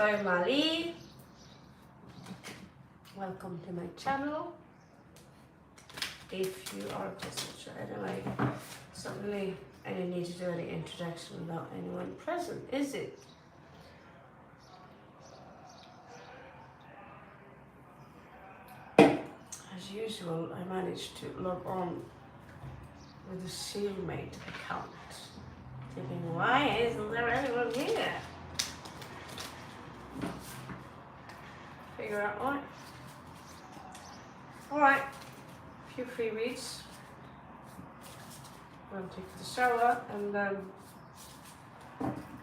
Soy Mali. Welcome to my channel. If you are just anyway, suddenly I don't need to do any introduction without anyone present, is it? As usual, I managed to log on with a Shieldmate account. Thinking, why isn't there anyone here? Figure out why. Alright, a few free reads. I'll take the shower and then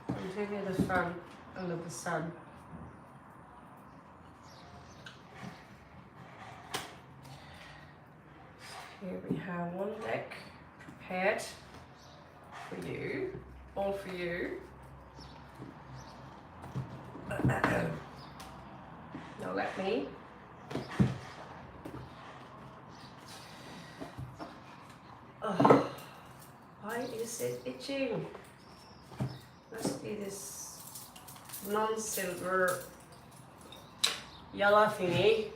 continue the fun under the sun. Here we have one deck prepared for you, all for you. Now let me. Oh, why is it itching? Must be this non-silver yellow thingy.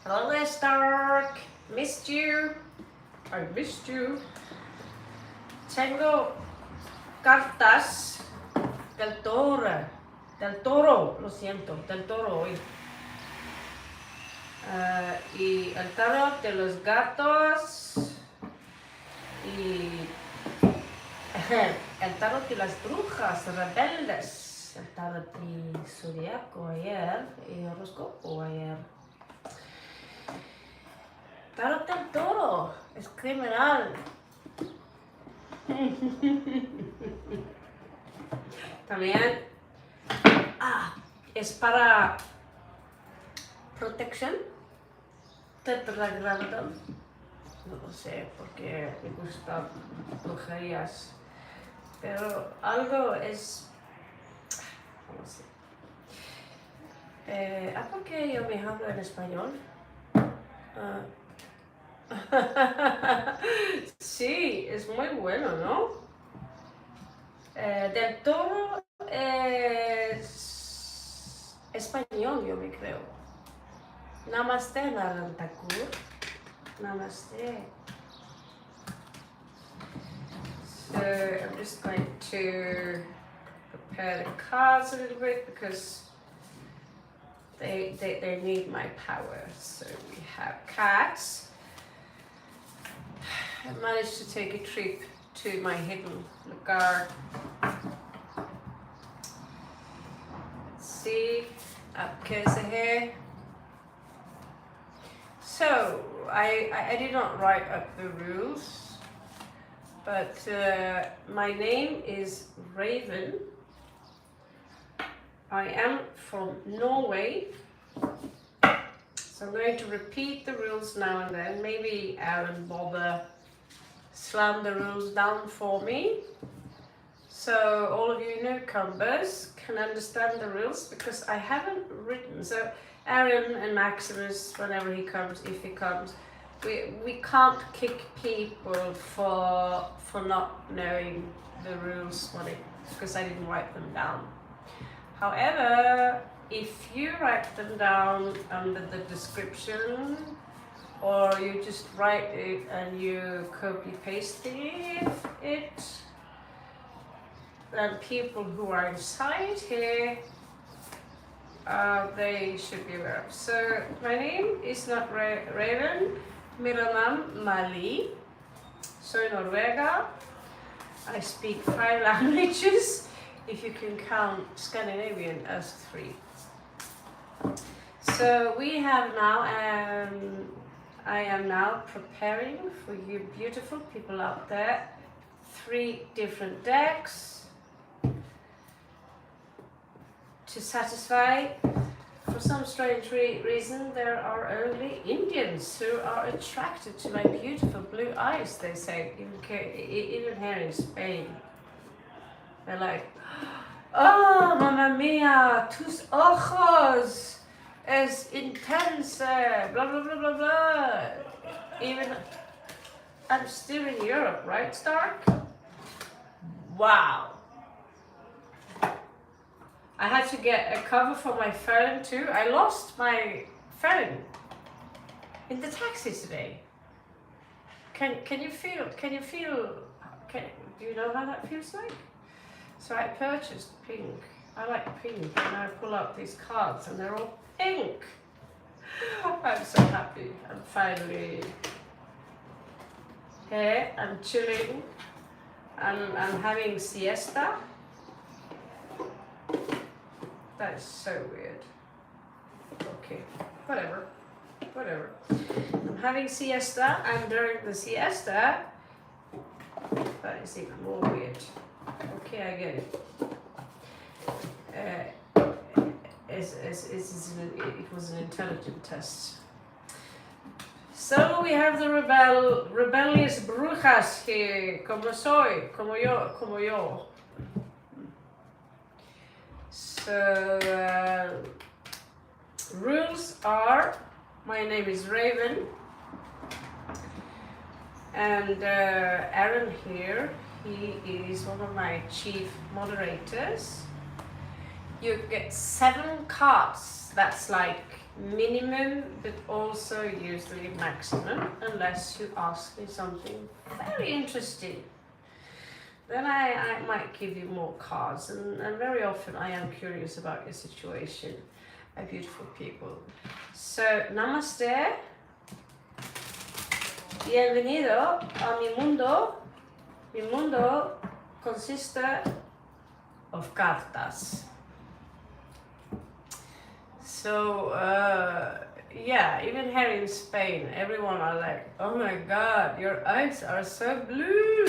Hello there, Stark. Missed you. I missed you. Tengo cartas del toro, lo siento, del toro hoy. Y el tarot de los gatos y el tarot de las brujas rebeldes, el tarot de zodiaco ayer y horóscopo ayer. Tarot del toro, es criminal. También es para protección tetragrado. No lo sé porque me gustan brujerías, pero algo es, no sé. ¿Por qué yo me hablo en español? Sí, es muy bueno, ¿no? Del toro es español, yo me creo. Namaste, Narantakur. Namaste. So I'm just going to prepare the cards a little bit because they need my power. So we have cats. I managed to take a trip to my hidden lugar. Let's see, आपके से है. So I did not write up the rules, but my name is Raven. I am from Norway. So I'm going to repeat the rules now and then. Maybe Aaron bother slam the rules down for me, so all of you newcomers can understand the rules because I haven't written. So Aaron and Maximus, whenever he comes, if he comes, we can't kick people for not knowing the rules because I didn't write them down. However, if you write them down under the description, or you just write it and you copy paste it, then people who are inside here, they should be aware of. So my name is not Raven, मेरा नाम Mali, soy Noruega. I speak 5 languages, if you can count Scandinavian as 3. So we have now, I am now preparing for you beautiful people out there 3 different decks to satisfy. For some strange reason, there are only Indians who are attracted to my beautiful blue eyes, they say, even here in Spain. They're like, oh, mamma mia, tus ojos es intense, blah, blah, blah, blah, blah. Even, I'm still in Europe, right, Stark? Wow. I had to get a cover for my phone too. I lost my phone in the taxi today. Can you feel do you know how that feels like? So I purchased pink. I like pink, and I pull out these cards and they're all pink. I'm so happy. I'm finally here. I'm chilling. I'm having siesta. That is so weird. Okay, whatever. I'm having siesta, and during the siesta, that is even more weird. Okay, I get it. It was an intelligent test. So we have the rebellious brujas here, como soy, como yo. So rules are, my name is Raven, and Aaron here, he is one of my chief moderators. You get 7 cards, that's like minimum, but also usually maximum, unless you ask me something very interesting. Then I might give you more cards, and very often I am curious about your situation, my beautiful people. So, namaste, bienvenido a mi mundo. Mi mundo consiste of cartas. So, yeah, even here in Spain, everyone are like, oh my god, your eyes are so blue.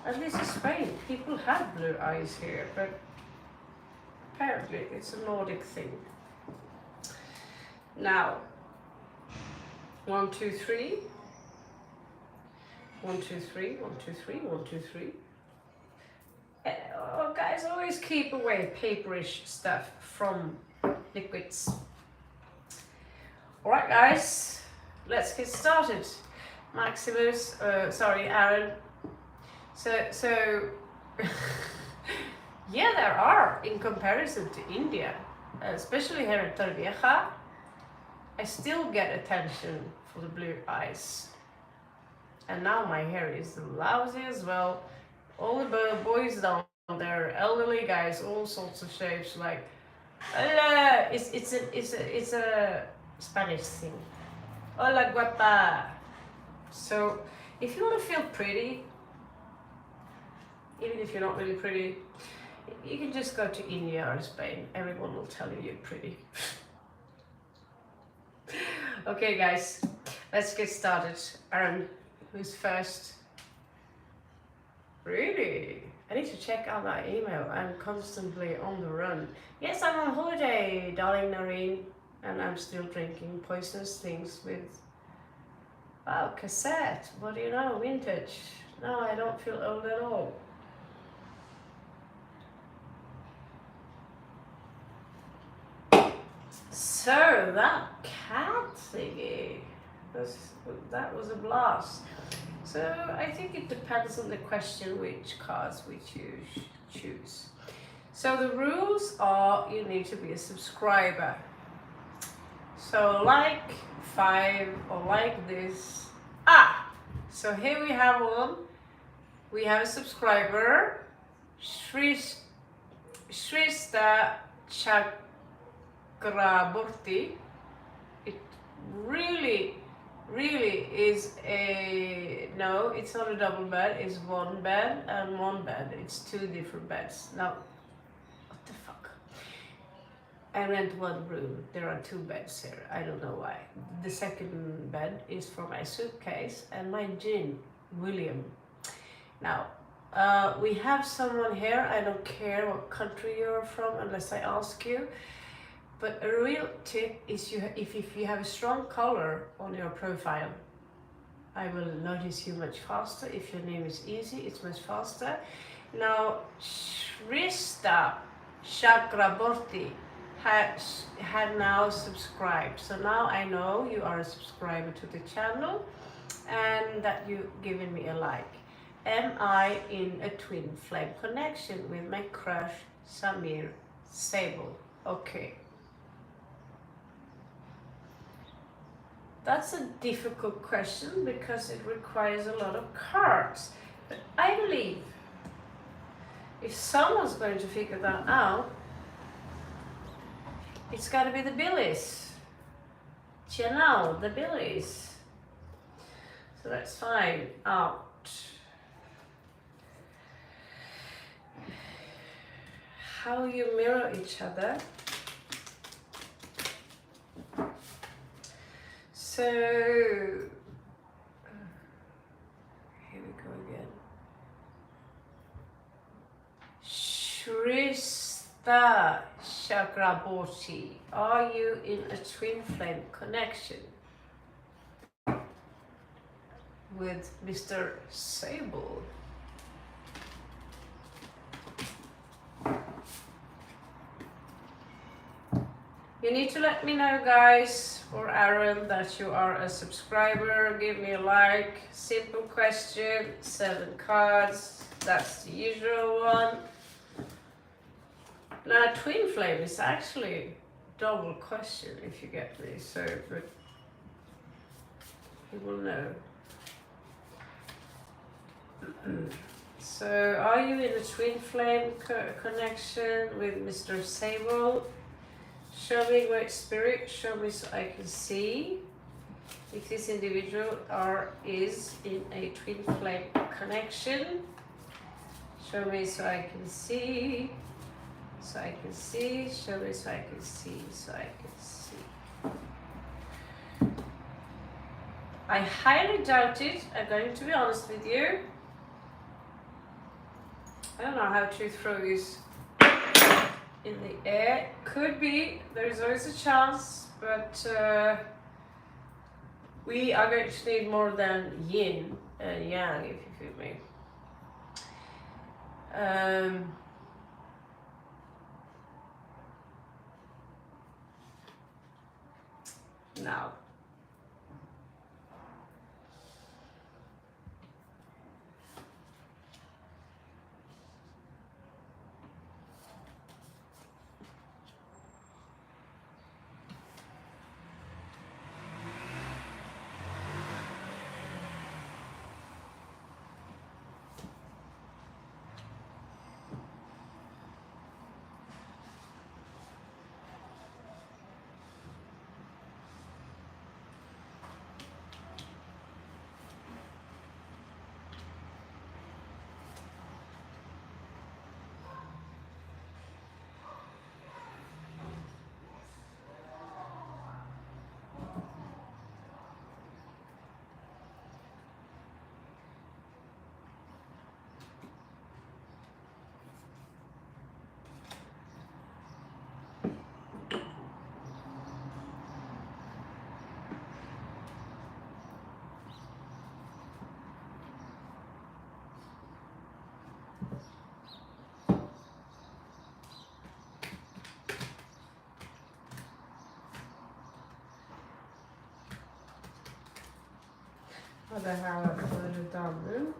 At least in Spain, people have blue eyes here, but apparently it's a Nordic thing. Now, 1, 2, 3. 1, 2, 3, 1, 2, 3, 1, 2, 3. Oh, guys, always keep away paperish stuff from liquids. Alright guys, let's get started. Maximus, Aaron. So yeah, there are, in comparison to India, especially here in Torrevieja, I still get attention for the blue eyes. And now my hair is lousy as well. All the boys down there, elderly guys, all sorts of shapes, like, hola, it's a Spanish thing. Hola guapa. So if you want to feel pretty, even if you're not really pretty, you can just go to India or Spain. Everyone will tell you you're pretty. Okay guys, let's get started. Aaron, who's first? Really? I need to check out that email. I'm constantly on the run. Yes, I'm on holiday, darling Noreen, and I'm still drinking poisonous things with, wow, cassette. What do you know? Vintage. No, I don't feel old at all. So that cat thingy, that was a blast. So I think it depends on the question which cards we choose. So the rules are, you need to be a subscriber. So like 5 or like this. So here we have one. We have a subscriber, Shrista Chakraborty. It really is a, no, it's not a double bed, it's one bed and one bed. It's 2 different beds. Now, what the fuck? I rent 1 room. There are 2 beds here. I don't know why. The second bed is for my suitcase and my gin, William. Now, we have someone here. I don't care what country you're from unless I ask you. But a real tip is if you have a strong color on your profile, I will notice you much faster. If your name is easy, it's much faster. Now, Shrista Chakraborty had now subscribed. So now I know you are a subscriber to the channel and that you've given me a like. Am I in a twin flame connection with my crush Samir Sable. Okay. That's a difficult question because it requires a lot of cards. But I believe if someone's going to figure that out, it's got to be the Billies. You know, the Billies. So let's find out. How you mirror each other. So, here we go again. Shrista Chakraborty, are you in a twin flame connection with Mr. Sable? You need to let me know, guys, or Aaron, that you are a subscriber. Give me a like. Simple question, 7 cards. That's the usual one. Now, twin flame is actually double question, if you get me. So, but you will know. So, are you in a twin flame connection with Mr. Sable? Show me, Great Spirit, show me so I can see if this individual is in a twin flame connection. Show me so I can see, so I can see, show me so I can see, so I can see. I highly doubt it, I'm going to be honest with you. I don't know how to throw this in the air. Could be, there's always a chance, but we are going to need more than yin and yang, if you feel me. Now, vad det här för dammen.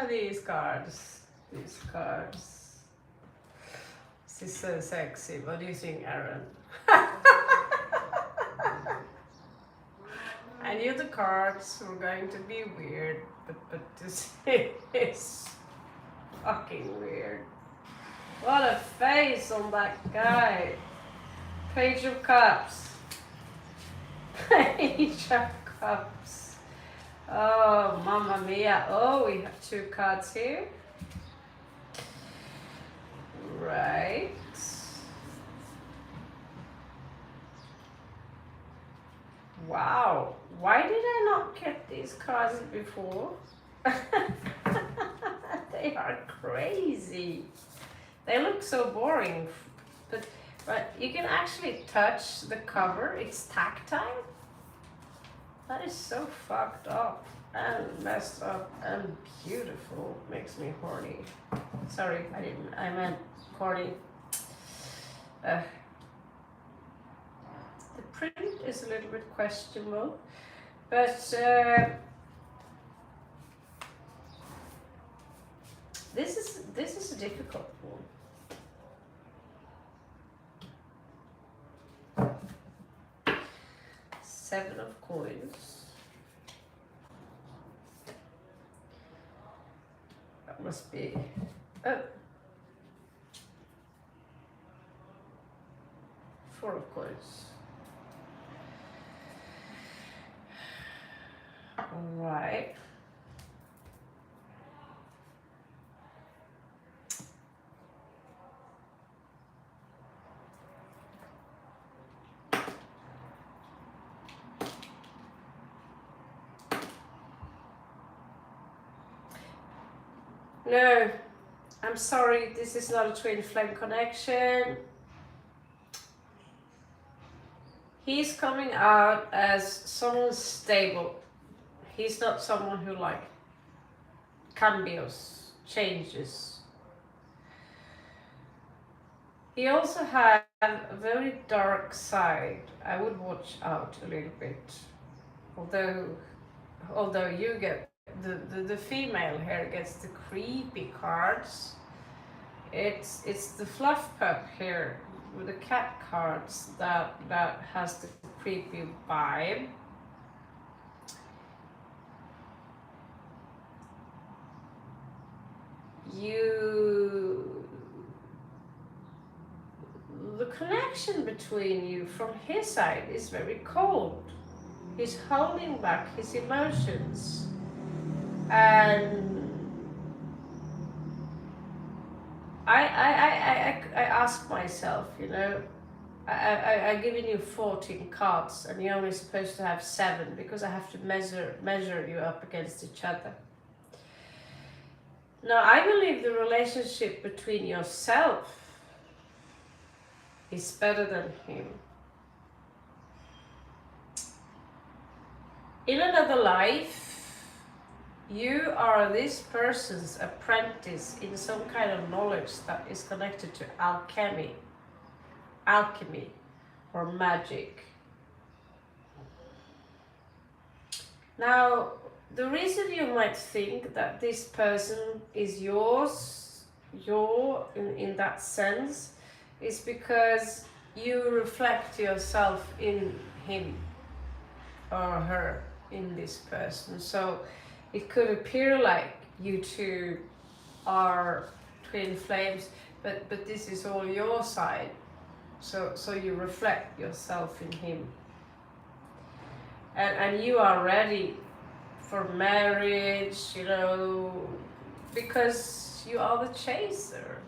These cards. This is so sexy. What do you think, Aaron? I knew the cards were going to be weird, but this is fucking weird. What a face on that guy. Page of Cups. Page of Cups. Oh, mamma mia. Oh, we have 2 cards here. Right. Wow. Why did I not get these cards before? They are crazy. They look so boring, but you can actually touch the cover. It's tactile. That is so fucked up. and messed up and beautiful. Makes me horny. Sorry, I meant horny. The print is a little bit questionable, but this is a difficult one. Seven of coins. That must be. Oh. Four of coins. All right. No, I'm sorry, this is not a twin flame connection. He's coming out as someone stable. He's not someone who like cambios, changes. He also has a very dark side. I would watch out a little bit. Although you get the female here gets the creepy cards. It's the fluff pup here with the cat cards that has the creepy vibe. The connection between you from his side is very cold. He's holding back his emotions. And I ask myself, you know, I've given you 14 cards and you're only supposed to have 7 because I have to measure you up against each other. Now, I believe the relationship between yourself is better than him. In another life, you are this person's apprentice in some kind of knowledge that is connected to alchemy or magic. Now, the reason you might think that this person is yours, in that sense, is because you reflect yourself in him or her, in this person. So it could appear like you two are twin flames, but this is all your side. So you reflect yourself in him. And you are ready for marriage, you know, because you are the chaser.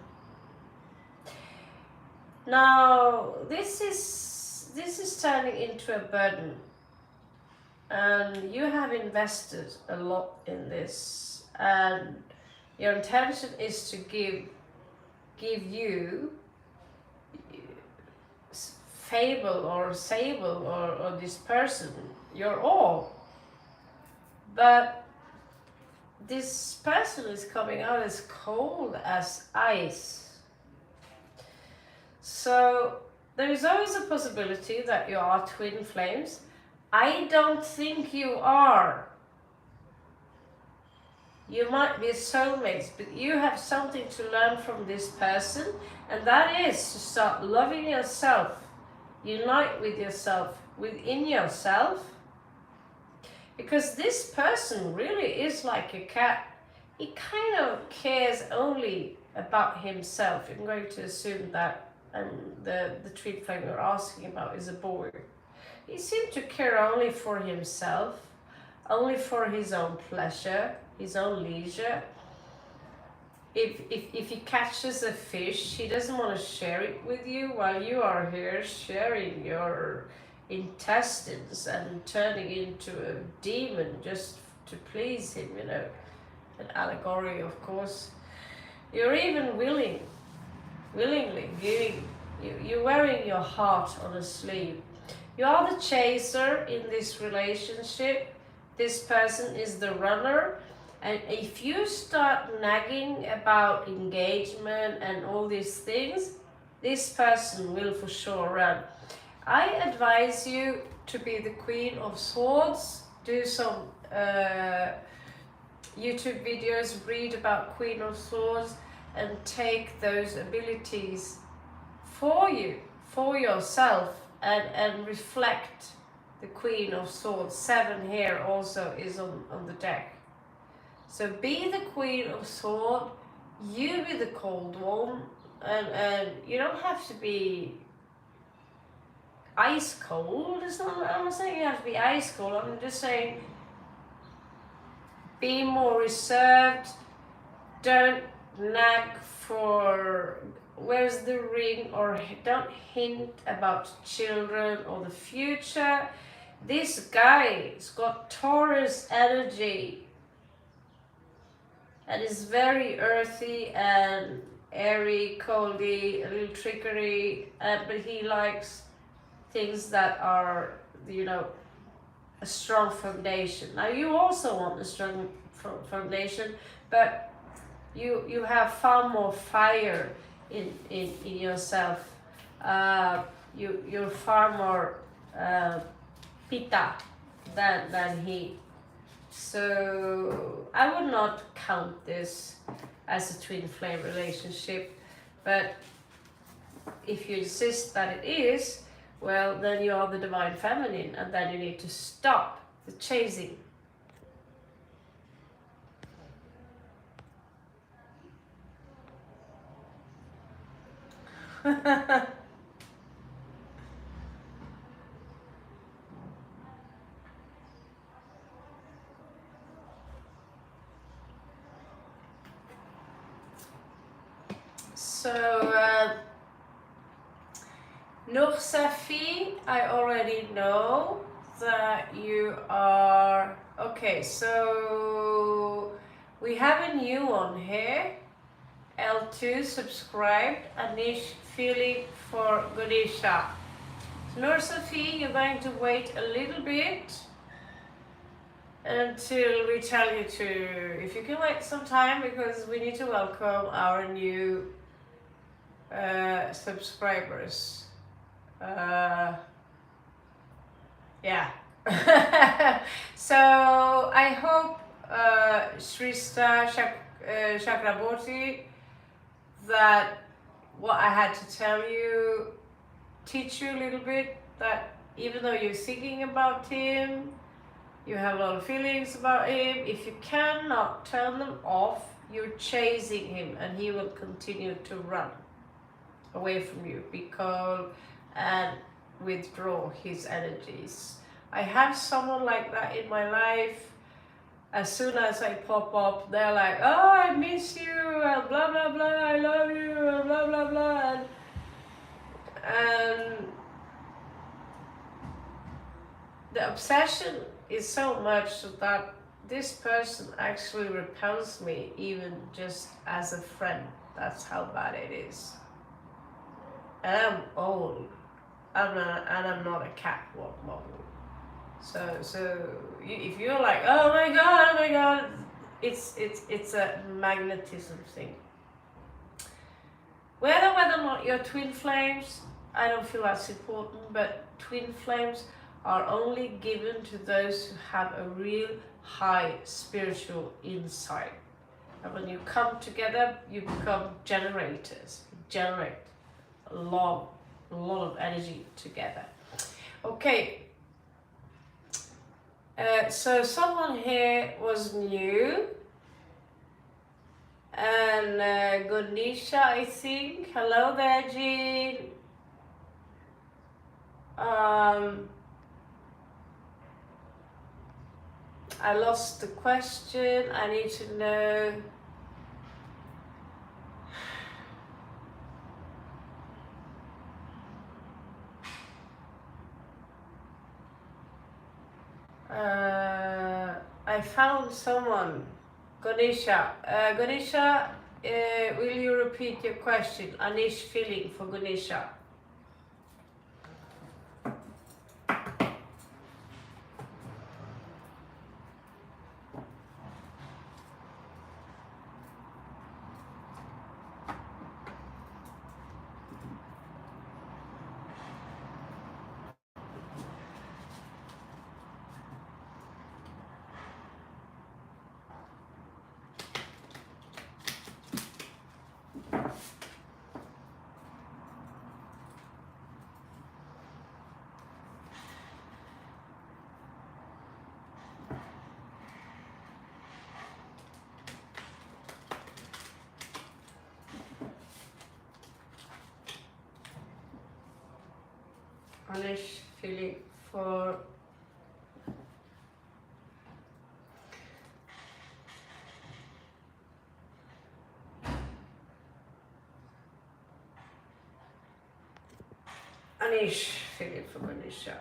Now, this is turning into a burden. And you have invested a lot in this, and your intention is to give you Fable or Sable or this person your all. But this person is coming out as cold as ice. So there is always a possibility that you are twin flames. I don't think you are. You might be soulmates, but you have something to learn from this person, and that is to start loving yourself, unite with yourself, within yourself, because this person really is like a cat. He kind of cares only about himself. I'm going to assume that the twin flame you're asking about is a boy. He seemed to care only for himself, only for his own pleasure, his own leisure. If he catches a fish, he doesn't want to share it with you while you are here sharing your intestines and turning into a demon just to please him, you know. An allegory, of course. You're even willingly giving, you're wearing your heart on a sleeve. You are the chaser in this relationship, This person is the runner. And if you start nagging about engagement and all these things, this person will for sure run. I advise you to be the Queen of Swords, do some YouTube videos, read about Queen of Swords, and take those abilities for you, for yourself, and reflect the Queen of Swords. 7 here also is on the deck. So be the Queen of Swords, you be the cold one, and you don't have to be ice cold. I'm not saying you have to be ice cold, I'm just saying be more reserved, don't nag for where's the ring, or don't hint about children or the future. This guy's got Taurus energy and is very earthy and airy, coldy, a little trickery, but he likes things that are, you know, a strong foundation. Now you also want a strong foundation, but you have far more fire in yourself. You're far more pitta than he. So I would not count this as a twin flame relationship, but if you insist that it is, well, then you are the divine feminine, and then you need to stop the chasing. So, Noor Safi, I already know that you are... Okay, so we have a new one here. L2 subscribed, Anish feeling for Ganesha. So Noor Safi, you're going to wait a little bit until we tell you to... If you can wait some time, because we need to welcome our new subscribers. Yeah. So I hope Shrista Chakraborty, that what I had to tell you teach you a little bit, that even though you're thinking about him, you have a lot of feelings about him, if you cannot turn them off, you're chasing him and he will continue to run away from you, be cold and withdraw his energies. I have someone like that in my life. As soon as I pop up, they're like, oh, I miss you, and blah, blah, blah, I love you, and blah, blah, blah. And the obsession is so much that this person actually repels me, even just as a friend. That's how bad it is. And I'm old, and I'm not a catwalk model. So if you're like, oh my god, it's a magnetism thing. Whether or not you're twin flames, I don't feel that's important, but twin flames are only given to those who have a real high spiritual insight. And when you come together, you become generators. You generate a lot of energy together. Okay. So someone here was new, and Ganesha, I think. Hello there, Jean. I lost the question. I need to know. I found someone. Ganesha. Ganesha, will you repeat your question? Anish feeling for Ganesha. Anish feeling for Anish feeling for Anisha.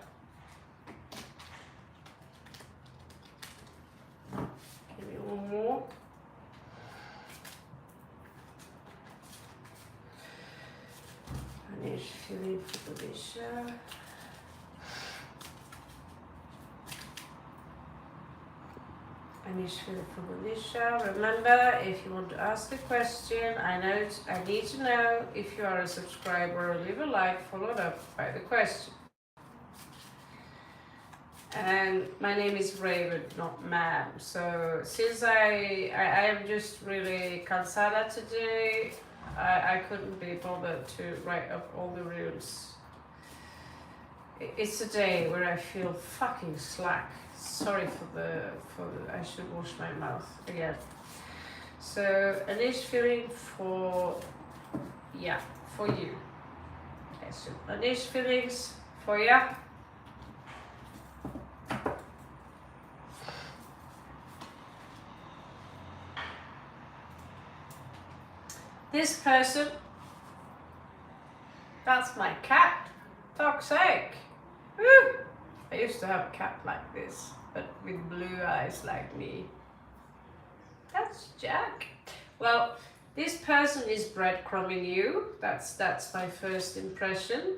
Give me one more. Anish feeling for Anisha. Anish feeling for Anisha. Remember, if you want to ask a question, I need to know if you are a subscriber. Leave a like, followed up by the question. And my name is Raven, not ma'am. So since I am just really cansada today, I couldn't be bothered to write up all the rules. It's a day where I feel fucking slack. Sorry for the I should wash my mouth again. So Anish feeling for you. Okay, so Anish feelings for ya. This person, that's my cat. Fuck's sake. Woo! I used to have a cat like this, but with blue eyes like me. That's Jack. Well, this person is breadcrumbing you. That's my first impression.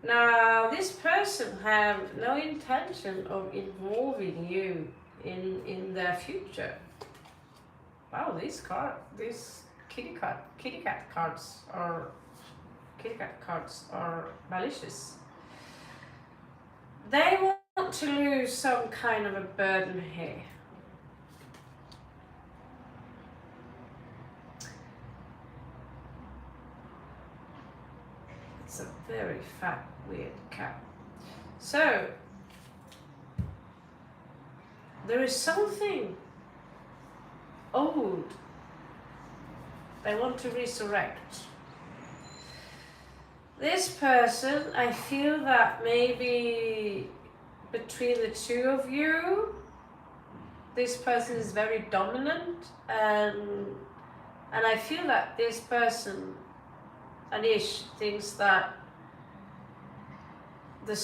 Now, this person have no intention of involving you in their future. Wow, these kitty cat cards are malicious. They want to lose some kind of a burden here. It's a very fat, weird cat. So, there is something old they want to resurrect. This person, I feel that maybe between the two of you, this person is very dominant, and I feel that this person, Anish, thinks that the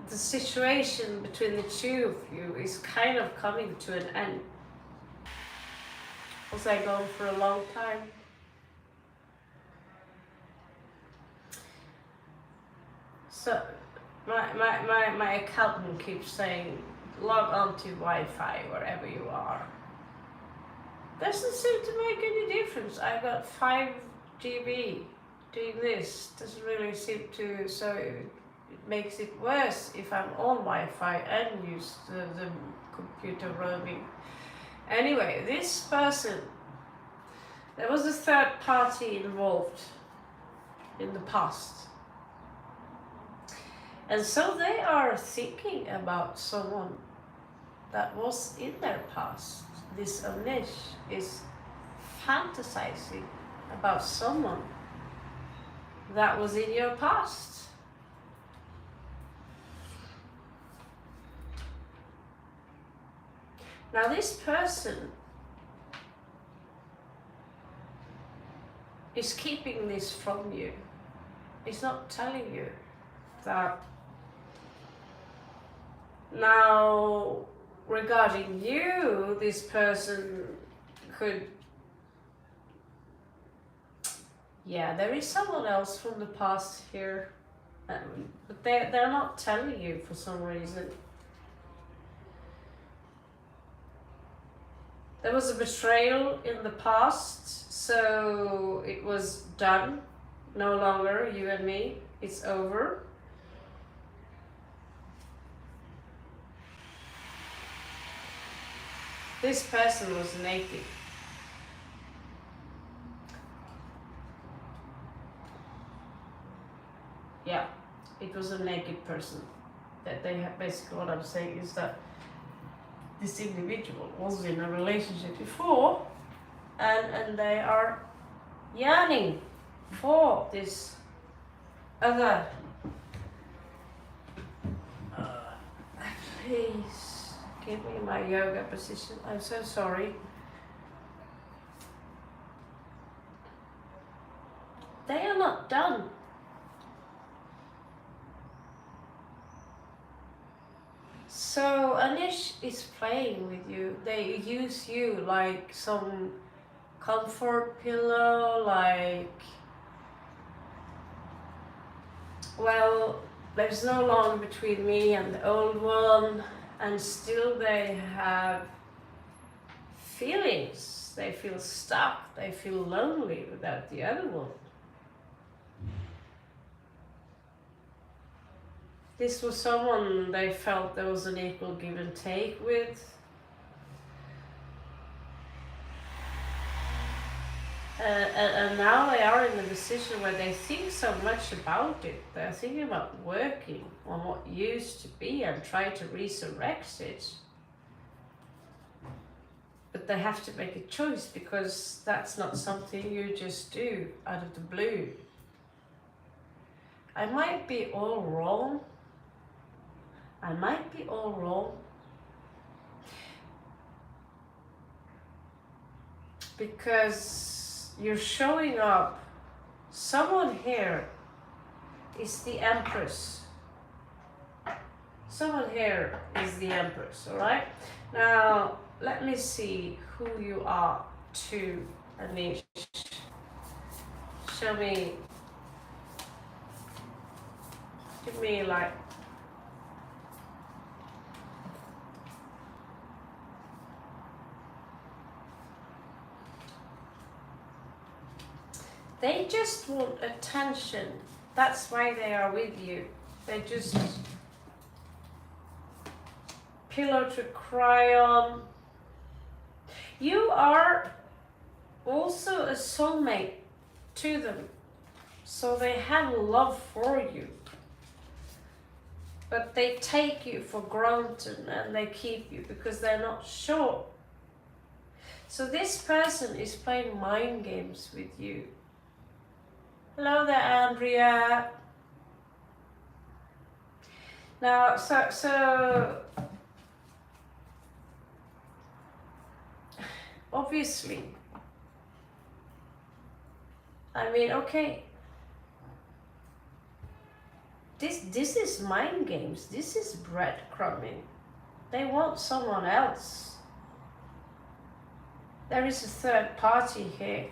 situation between the two of you is kind of coming to an end. Was I going for a long time? So my accountant keeps saying log on to Wi-Fi wherever you are. Doesn't seem to make any difference. I got 5 GB doing this. Doesn't really seem to, so it makes it worse if I'm on Wi-Fi and use the computer roaming. Anyway, this person, there was a third party involved in the past. And so they are thinking about someone that was in their past. This Anish is fantasizing about someone that was in your past. Now this person is keeping this from you. It's not telling you that. Now, regarding you, this person could, there is someone else from the past here, but they're not telling you for some reason. There was a betrayal in the past, so it was done. No longer you and me, it's over. This person was naked. Yeah, it was a naked person. That they have, basically what I'm saying is that this individual was in a relationship before, and they are yearning for this other Please give me my yoga position. I'm so sorry. They are not done. So Anish is playing with you. They use you like some comfort pillow, like, well, there's no longer between me and the old one, and still they have feelings. They feel stuck, they feel lonely without the other one. This was someone they felt there was an equal give and take with. And now they are in a position where they think so much about it. They're thinking about working on what used to be and try to resurrect it. But they have to make a choice, because that's not something you just do out of the blue. I might be all wrong. I might be all wrong. Because you're showing up. Someone here is the Empress. Someone here is the Empress, alright? Now, let me see who you are to Anish. Show me. Give me like. They just want attention. That's why they are with you. They just pillow to cry on. You are also a soulmate to them. So they have love for you. But they take you for granted and they keep you because they're not sure. So this person is playing mind games with you. Hello there, Andrea. Now, so obviously, I mean, okay, this is mind games. This is breadcrumbing. They want someone else. There is a third party here.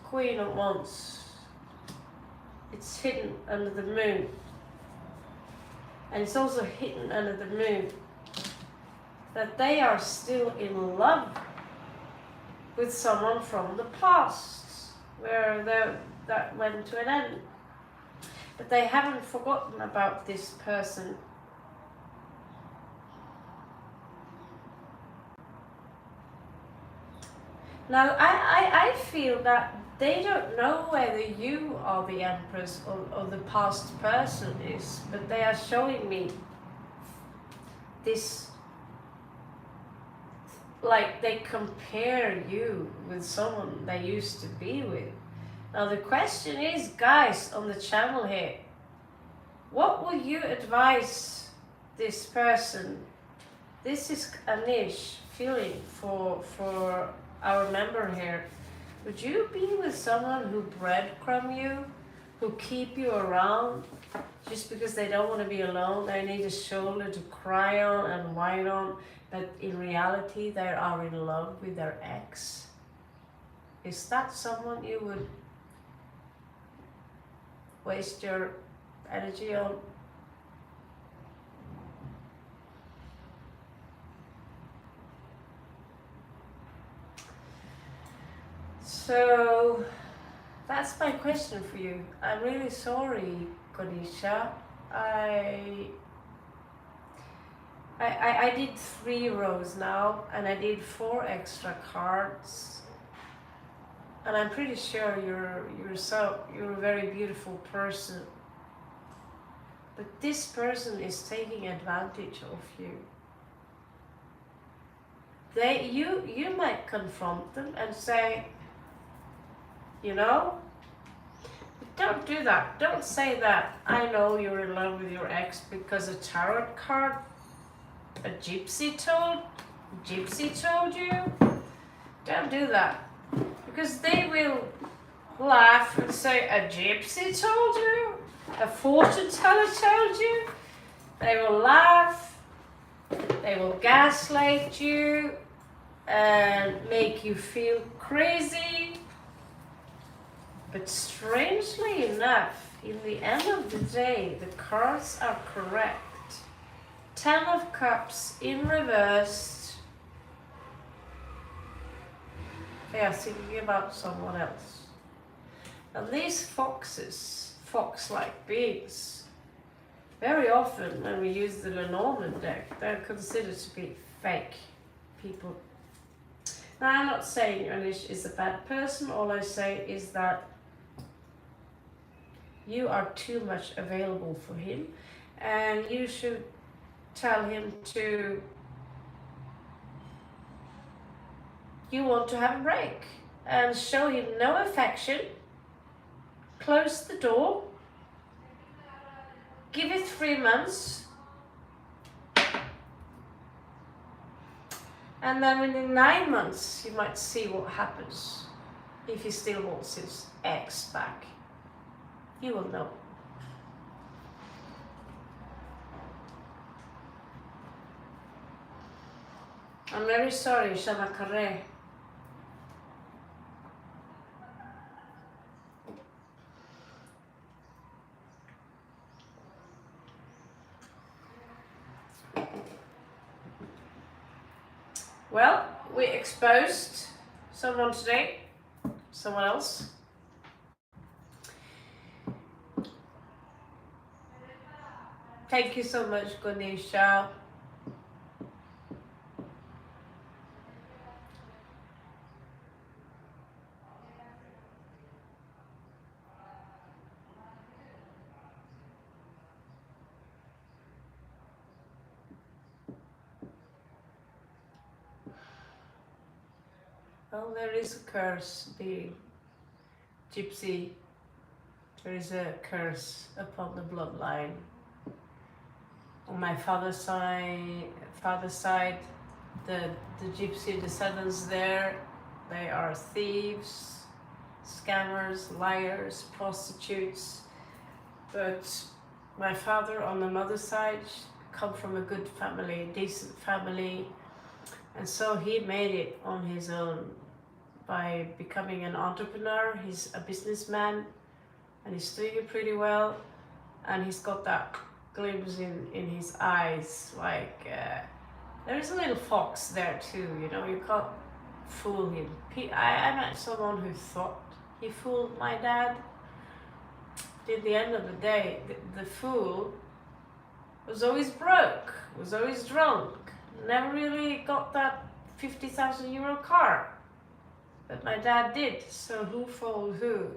Queen of Wands. It's hidden under the moon. And it's also hidden under the moon that they are still in love with someone from the past, where that went to an end. But they haven't forgotten about this person. Now, I feel that they don't know whether you are the Empress or the past person is, but they are showing me this, like they compare you with someone they used to be with. Now the question is, guys on the channel here, what would you advise this person? This is Anish feeling for our member here. Would you be with someone who breadcrumb you, who keep you around just because they don't want to be alone? They need a shoulder to cry on and whine on, but in reality they are in love with their ex. Is that someone you would waste your energy on? So that's my question for you. I'm really sorry, Konisha. I did 3 rows now, and I did 4 extra cards. And I'm pretty sure you're a very beautiful person. But this person is taking advantage of you. You might confront them and say, you know, don't do that. Don't say that. I know you're in love with your ex because a tarot card, a gypsy told you. Don't do that. Because they will laugh and say, a gypsy told you? A fortune teller told you? They will laugh, they will gaslight you and make you feel crazy. But strangely enough, in the end of the day, the cards are correct. 10 of Cups in reverse. They are thinking about someone else. And these foxes, fox-like beings, very often when we use the Lenormand deck, they're considered to be fake people. Now, I'm not saying Anish is a bad person. All I say is that you are too much available for him, and you should tell him you want to have a break, and show him no affection. Close the door. Give it 3 months. And then within 9 months, you might see what happens. If he still wants his ex back. You will know. I'm very sorry, Shamakare. Well, we exposed someone today, someone else. Thank you so much, Ganesha. Well, there is a curse, being Gypsy. There is a curse upon the bloodline. On my father's side, the Gypsy descendants there, they are thieves, scammers, liars, prostitutes. But my father on the mother's side come from a good family, decent family, and so he made it on his own by becoming an entrepreneur. He's a businessman and he's doing it pretty well, and he's got that glimpse in his eyes, like there is a little fox there too, you know. You can't fool him. I met someone who thought he fooled my dad. At the end of the day, the fool was always broke, was always drunk, never really got that 50,000 euro car. But my dad did, so who fooled who?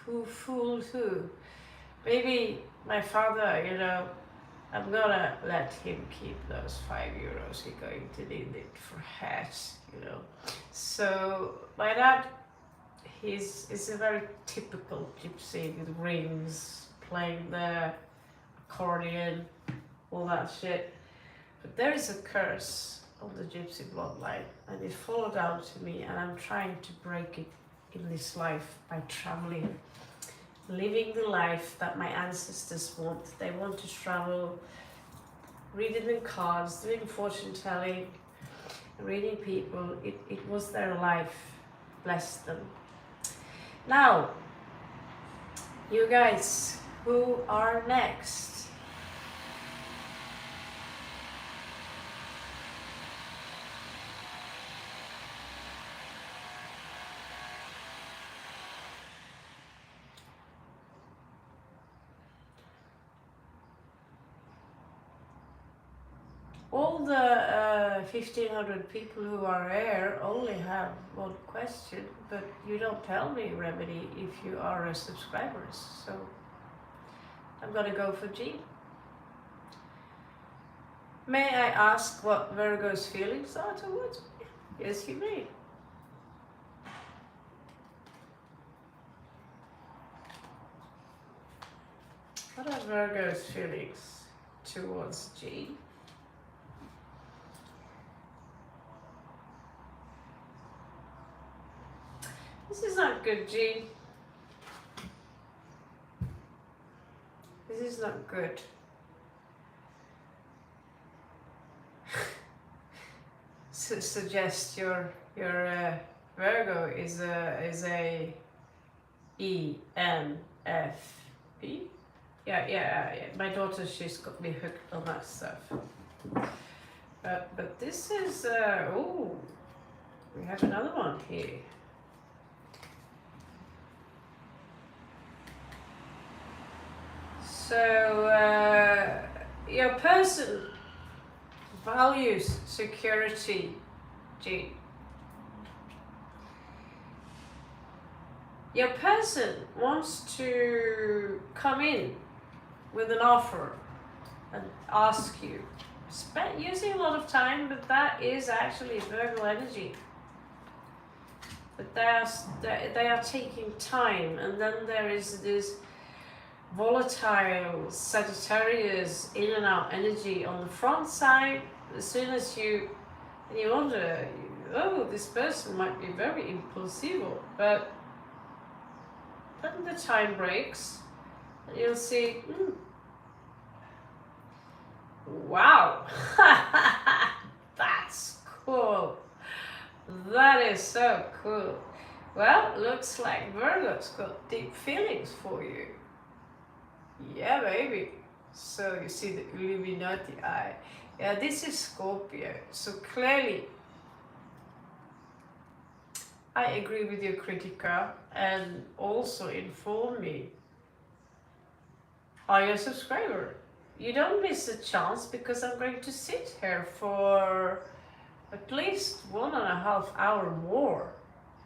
Who fooled who? Maybe my father, you know, I'm gonna let him keep those 5 euros. He's going to need it for hats, you know. So my dad, is a very typical gypsy with rings, playing the accordion, all that shit. But there is a curse on the gypsy bloodline, and it followed down to me, and I'm trying to break it in this life by traveling, living the life that my ancestors want. They want to travel, reading the cards, doing fortune telling, reading people. It was their life. Bless them. Now, you guys, who are next? All the 1,500 people who are here only have one question, but you don't tell me, Remedy, if you are a subscriber. So I'm gonna go for G. May I ask what Virgo's feelings are towards me? Yes, you may. What are Virgo's feelings towards G? This is not good, G. This is not good. Suggest your Virgo is a ENFP. Yeah. My daughter, she's got me hooked on that stuff. But this is oh, we have another one here. So your person values security, G. Your person wants to come in with an offer and ask you. Using a lot of time, but that is actually Virgo energy. But they are taking time, and then there is this volatile Sagittarius in and out energy on the front side. As soon as you wonder, oh, this person might be very impulsive, but then the time breaks and you'll see, wow, that's cool. That is so cool. Well, looks like Virgo's got deep feelings for you. Yeah, baby. So you see the Illuminati eye. Yeah, this is Scorpio. So clearly, I agree with your Critica, and also inform me. Are you a subscriber? You don't miss a chance, because I'm going to sit here for at least 1.5 hours more.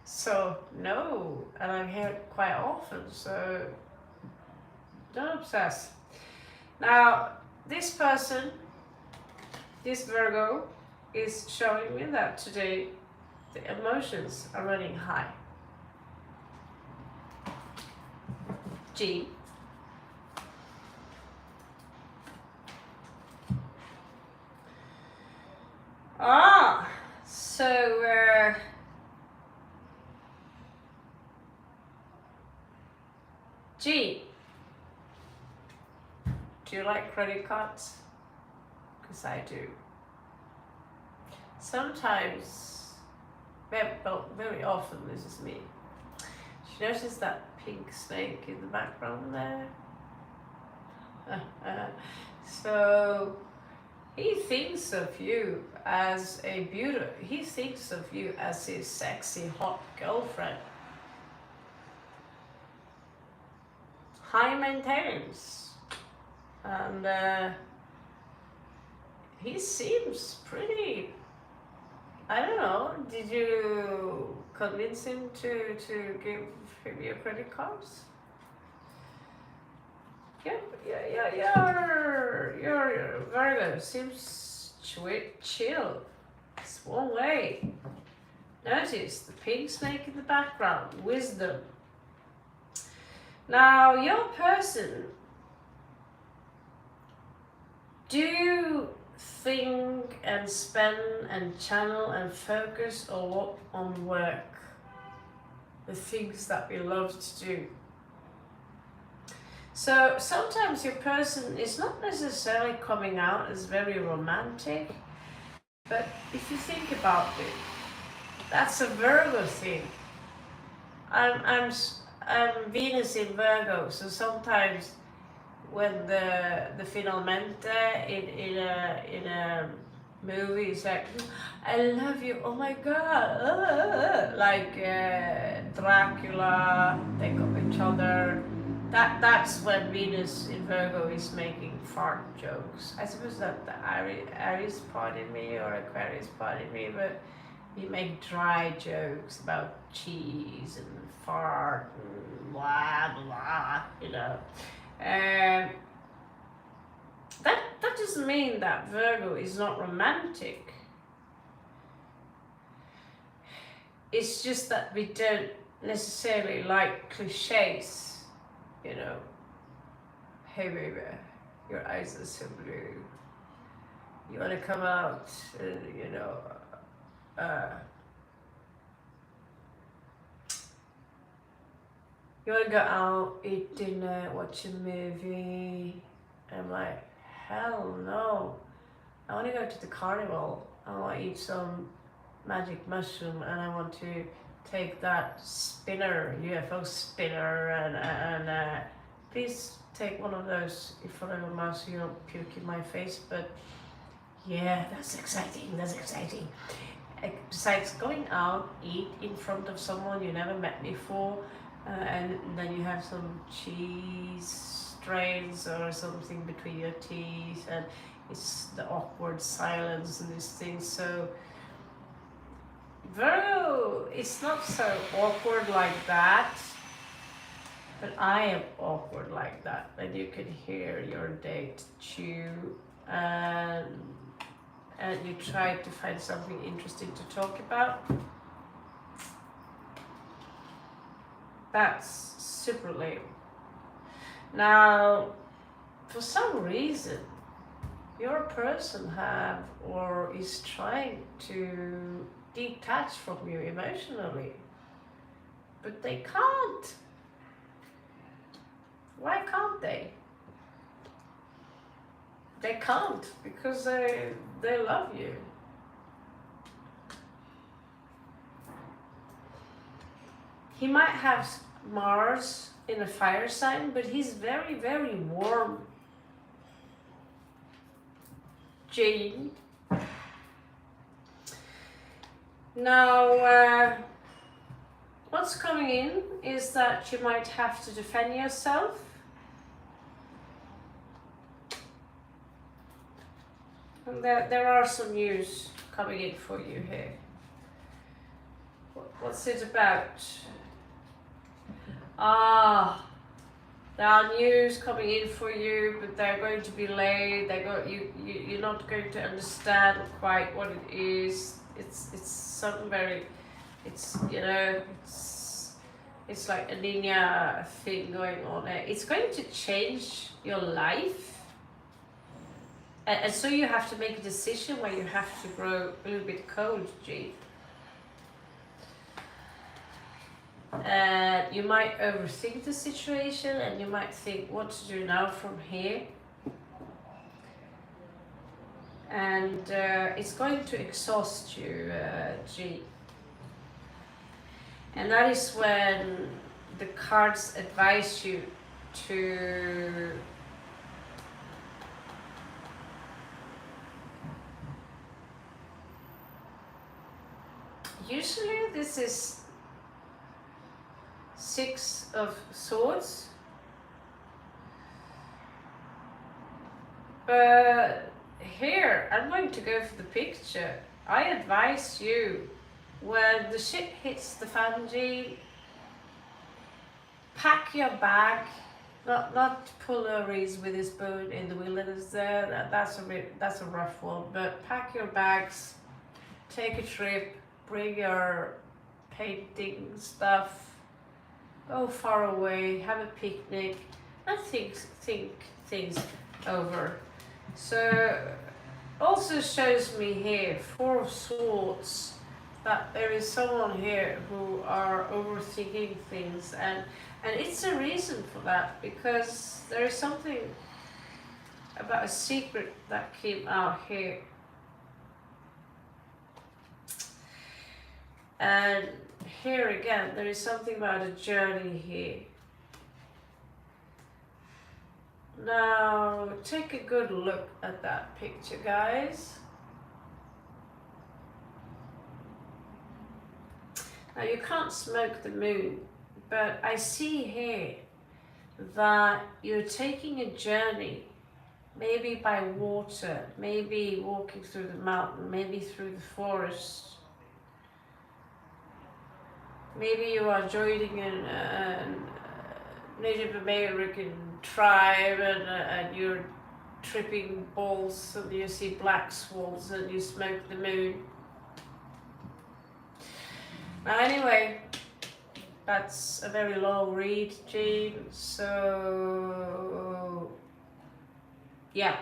So no, and I'm here quite often, so don't obsess. Now, this person, this Virgo, is showing me that today the emotions are running high. G. So G. Do you like credit cards? Because I do. Sometimes, very often, this is me. Did you notice that pink snake in the background there? So he thinks of you as a beauty. He thinks of you as his sexy, hot girlfriend. High maintenance. And he seems pretty, I don't know, did you convince him to give him your credit cards? Your Virgo seems chill. It's one way. Notice the pink snake in the background, wisdom. Now, your person, do you think and spend and channel and focus a lot on work? The things that we love to do. So sometimes your person is not necessarily coming out as very romantic, but if you think about it, that's a Virgo thing. I'm Venus in Virgo, so sometimes when the finalmente in a movie is like, I love you, oh my god, like Dracula, they got each other. That's when Venus in Virgo is making fart jokes. I suppose that the Aries part in me or Aquarius part in me, but we make dry jokes about cheese and fart and blah blah, you know. And that doesn't mean that Virgo is not romantic. It's just that we don't necessarily like cliches, you know. hey baby, your eyes are so blue. You want to come out, uh, you want to go out, eat dinner, watch a movie. I'm like, hell no. I want to go to the carnival. I want to eat some magic mushroom, and I want to take that spinner, UFO spinner, and please take one of those in front of your mouth so you don't puke in my face. But yeah, that's exciting. That's exciting. Besides going out, eat in front of someone you never met before, and then you have some cheese strains or something between your teeth, and it's the awkward silence and these things. So Virgo, it's not so awkward like that, but I am awkward like that. And you can hear your date chew, and you try to find something interesting to talk about. That's super lame. Now, for some reason, your person have or is trying to detach from you emotionally, but they can't. Why can't they? They can't because they love you. He might have Mars in a fire sign, but he's very, very warm. Jane. Now, what's coming in is that you might have to defend yourself. And there are some news coming in for you here. What's it about? There are news coming in for you, but they're going to be late. You're not going to understand quite what it is. It's something very, it's like a linear thing going on there. It's going to change your life. And so you have to make a decision where you have to grow a little bit cold, G. You might overthink the situation, and you might think what to do now from here. And it's going to exhaust you, G. And that is when the cards advise you to usually this is 6 of Swords, but here I'm going to go for the picture. I advise you, when the shit hits the fan, G, pack your bag. Not pull a Reese with his spoon in the wilderness there. That's a rough one. But pack your bags, take a trip, bring your painting stuff, go far away, have a picnic, and think things over. So also shows me here 4 of Swords, that there is someone here who are overthinking things, and it's a reason for that, because there is something about a secret that came out here. And here again, there is something about a journey here. Now, take a good look at that picture, guys. Now, you can't smoke the moon, but I see here that you're taking a journey, maybe by water, maybe walking through the mountain, maybe through the forest. Maybe you are joining a Native American tribe, and you're tripping balls, and you see black swans, and you smoke the moon. Now anyway, that's a very long read, Jean, so yeah,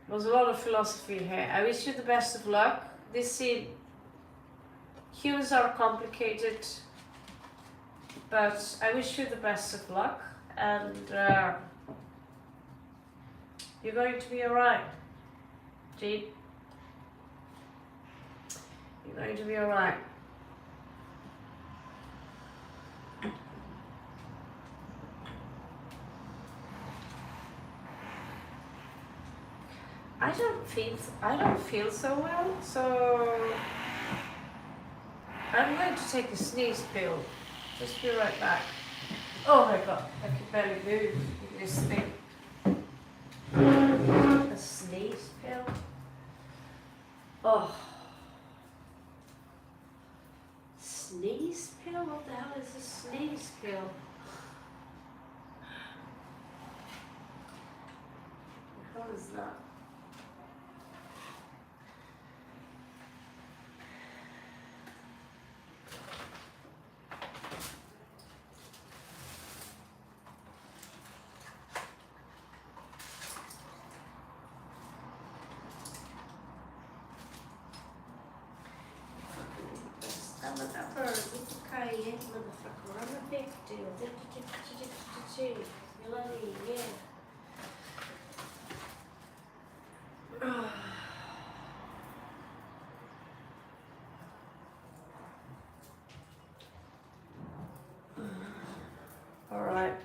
there's a lot of philosophy here. I wish you the best of luck. This scene, humans are complicated, but I wish you the best of luck, and you're going to be alright, Jean. You're going to be alright. I don't feel so well, so I'm going to take a sneeze pill. Just be right back. Oh my god, I can barely move with this thing. A sneeze pill? Oh. Sneeze pill? What the hell is a sneeze pill? What the hell is that? Motherfucker, I'm a big deal. Melanie, yeah. Alright.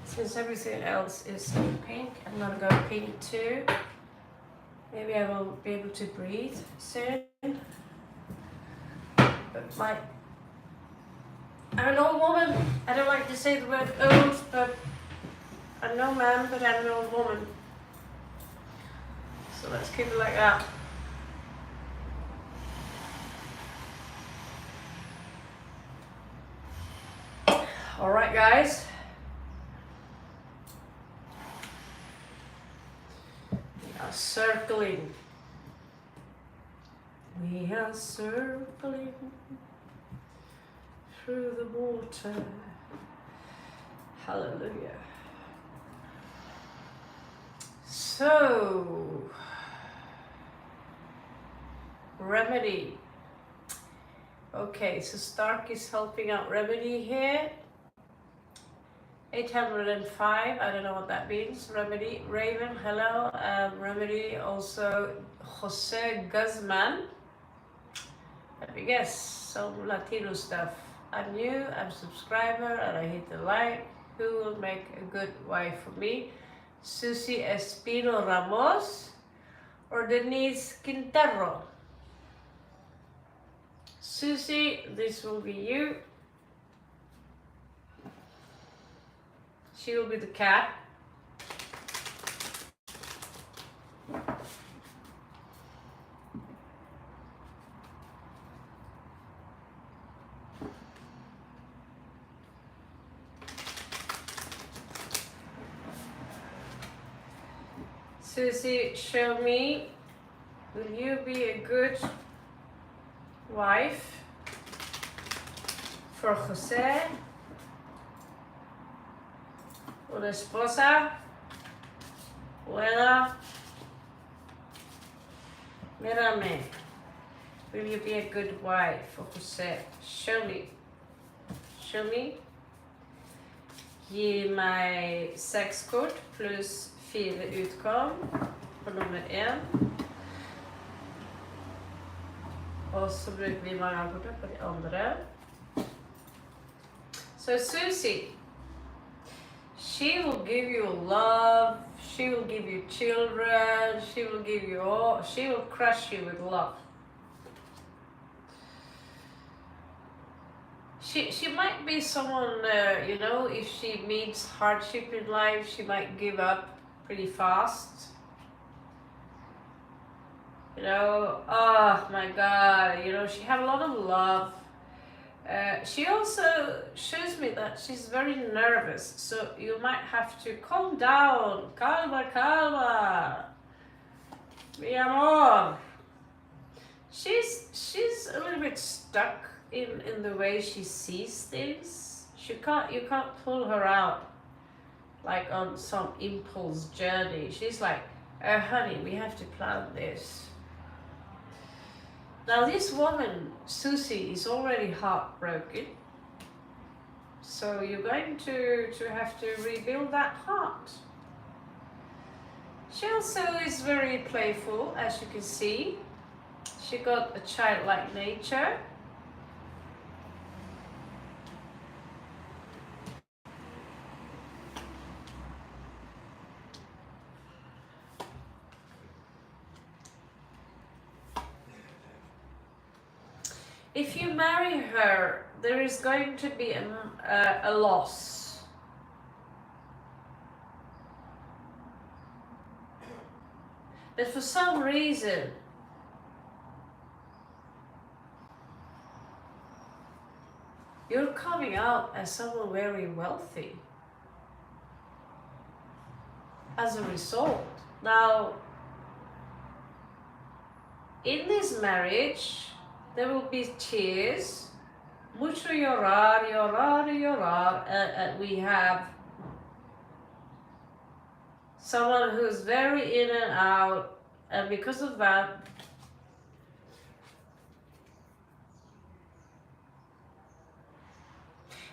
Since everything else is in pink, I'm gonna go pink too. Maybe I will be able to breathe soon. But I'm an old woman. I don't like to say the word old, but I'm no man, but I'm an old woman. So let's keep it like that. Alright guys. We are circling. We are circling through the water. Hallelujah. So, Remedy. Okay, so Stark is helping out Remedy here. 805, I don't know what that means. Remedy, Raven, hello. Remedy, also Jose Guzman. Let me guess, some Latino stuff. I'm new, I'm a subscriber, and I hit the like. Who will make a good wife for me? Susie Espino Ramos or Denise Quintero? Susie, this will be you. She will be the cat. Susie, show me, will you be a good wife for Jose? Una esposa buena. Mírame. Will you be a good wife for Jose? Show me. Show me. Gi meg 6 kort pluss 4 utkom på nummer 1. Og så bruker vi mangakortet på de andre. So Susie, she will give you love, she will give you children, she will give you all, she will crush you with love. She might be someone, you know, if she meets hardship in life, she might give up pretty fast. You know, oh my God, you know, she has a lot of love. She also shows me that she's very nervous, so you might have to calm down. Calma, calma. Mi amor. She's a little bit stuck in the way she sees things. You can't pull her out like on some impulse journey. She's like, oh honey, we have to plan this. Now this woman, Susie, is already heartbroken. So you're going to have to rebuild that heart. She also is very playful, as you can see. She got a childlike nature. If you marry her, there is going to be a loss. But for some reason, you're coming out as someone very wealthy as a result. Now, in this marriage, there will be tears, mucho llorar, llorar, llorar, and we have someone who's very in and out, and because of that,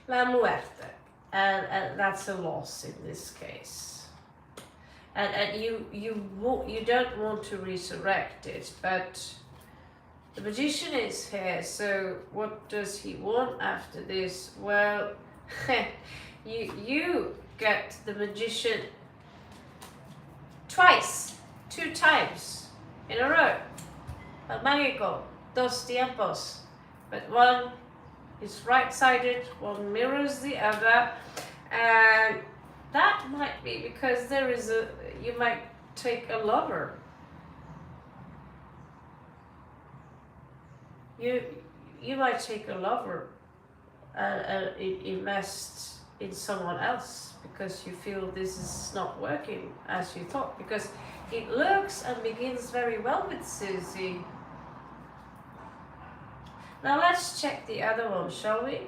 la muerte, and that's a loss in this case. And you don't want to resurrect it, but the magician is here, so what does he want after this? Well, you get the magician twice, 2 times in a row. El mágico, dos tiempos. But one is right-sided, one mirrors the other, and that might be because you might take a lover. You might take a lover and invest in someone else because you feel this is not working as you thought, because it looks and begins very well with Susie. Now let's check the other one, shall we?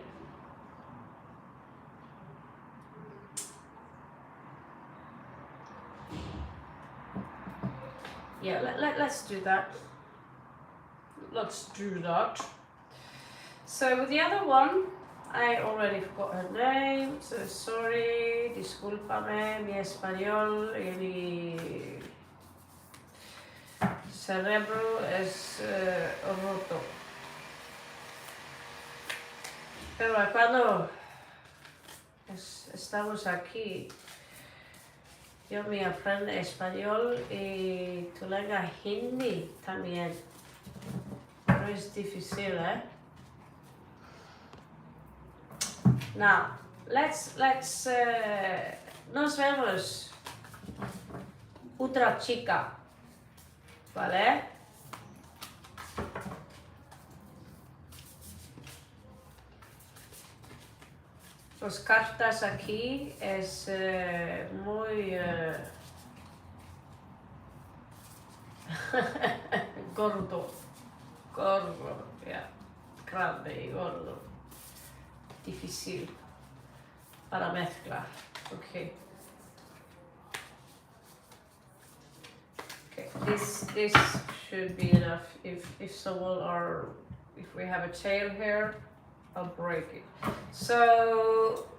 Yeah, let's do that. Let's do that. So with the other one, I already forgot her name, so sorry, discúlpame, mi español y mi cerebro es roto. Pero cuando estamos aquí, yo me aprendo español y tu lengua hindi también. Pero es difícil, eh? Now, let's nos vemos otra chica, ¿vale? Las cartas aquí es muy gordo, yeah, grande y gordo. Difícil para mezclar. Okay. Okay. This should be enough. If someone if we have a tail here, I'll break it. So,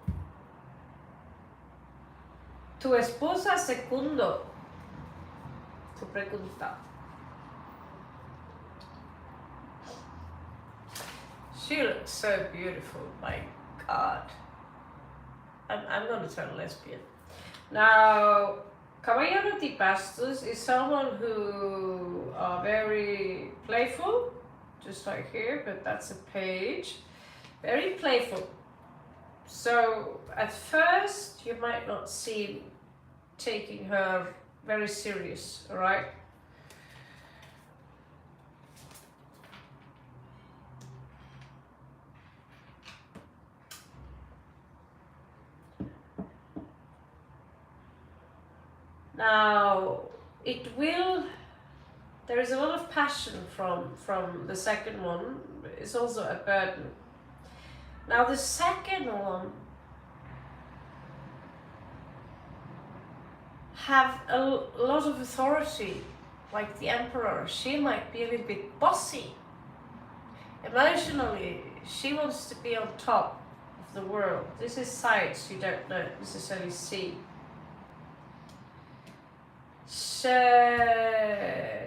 tu esposa segundo. Tu pregunta. She looks so beautiful, my God. I'm gonna turn lesbian. Now, Caballero de Bastos is someone who are very playful, just like here, but that's a page. Very playful. So at first you might not seem taking her very serious, alright? Now, there is a lot of passion from the second one. It's also a burden. Now the second one have a lot of authority, like the emperor. She might be a little bit bossy. Emotionally, she wants to be on top of the world. This is sides you don't necessarily see.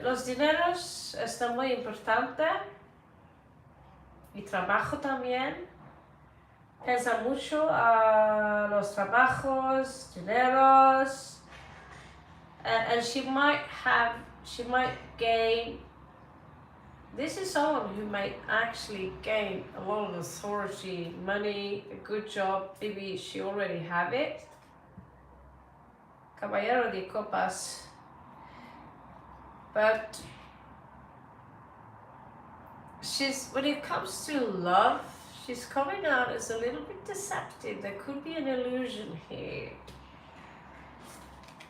Los dineros están muy importantes. Y trabajo también. Piensa mucho a los trabajos, dineros. And she might gain. This is someone who might actually gain a lot of authority, money, a good job. Maybe she already have it. Caballero de Copas. But when it comes to love, she's coming out as a little bit deceptive. There could be an illusion here.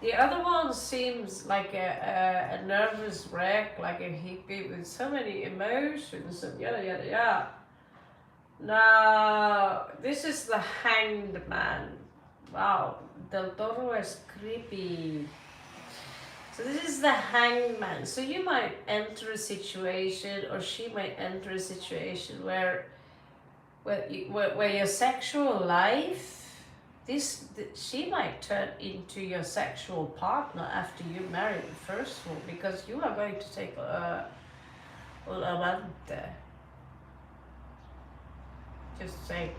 The other one seems like a nervous wreck, like a hippie with so many emotions and yada yada yada. Now, this is the Hanged Man. Wow, Del Toro is creepy. So this is the Hanged Man. So you might enter a situation, or she might enter a situation where your sexual life, she might turn into your sexual partner after you marry the first one, because you are going to take un amante. Just say.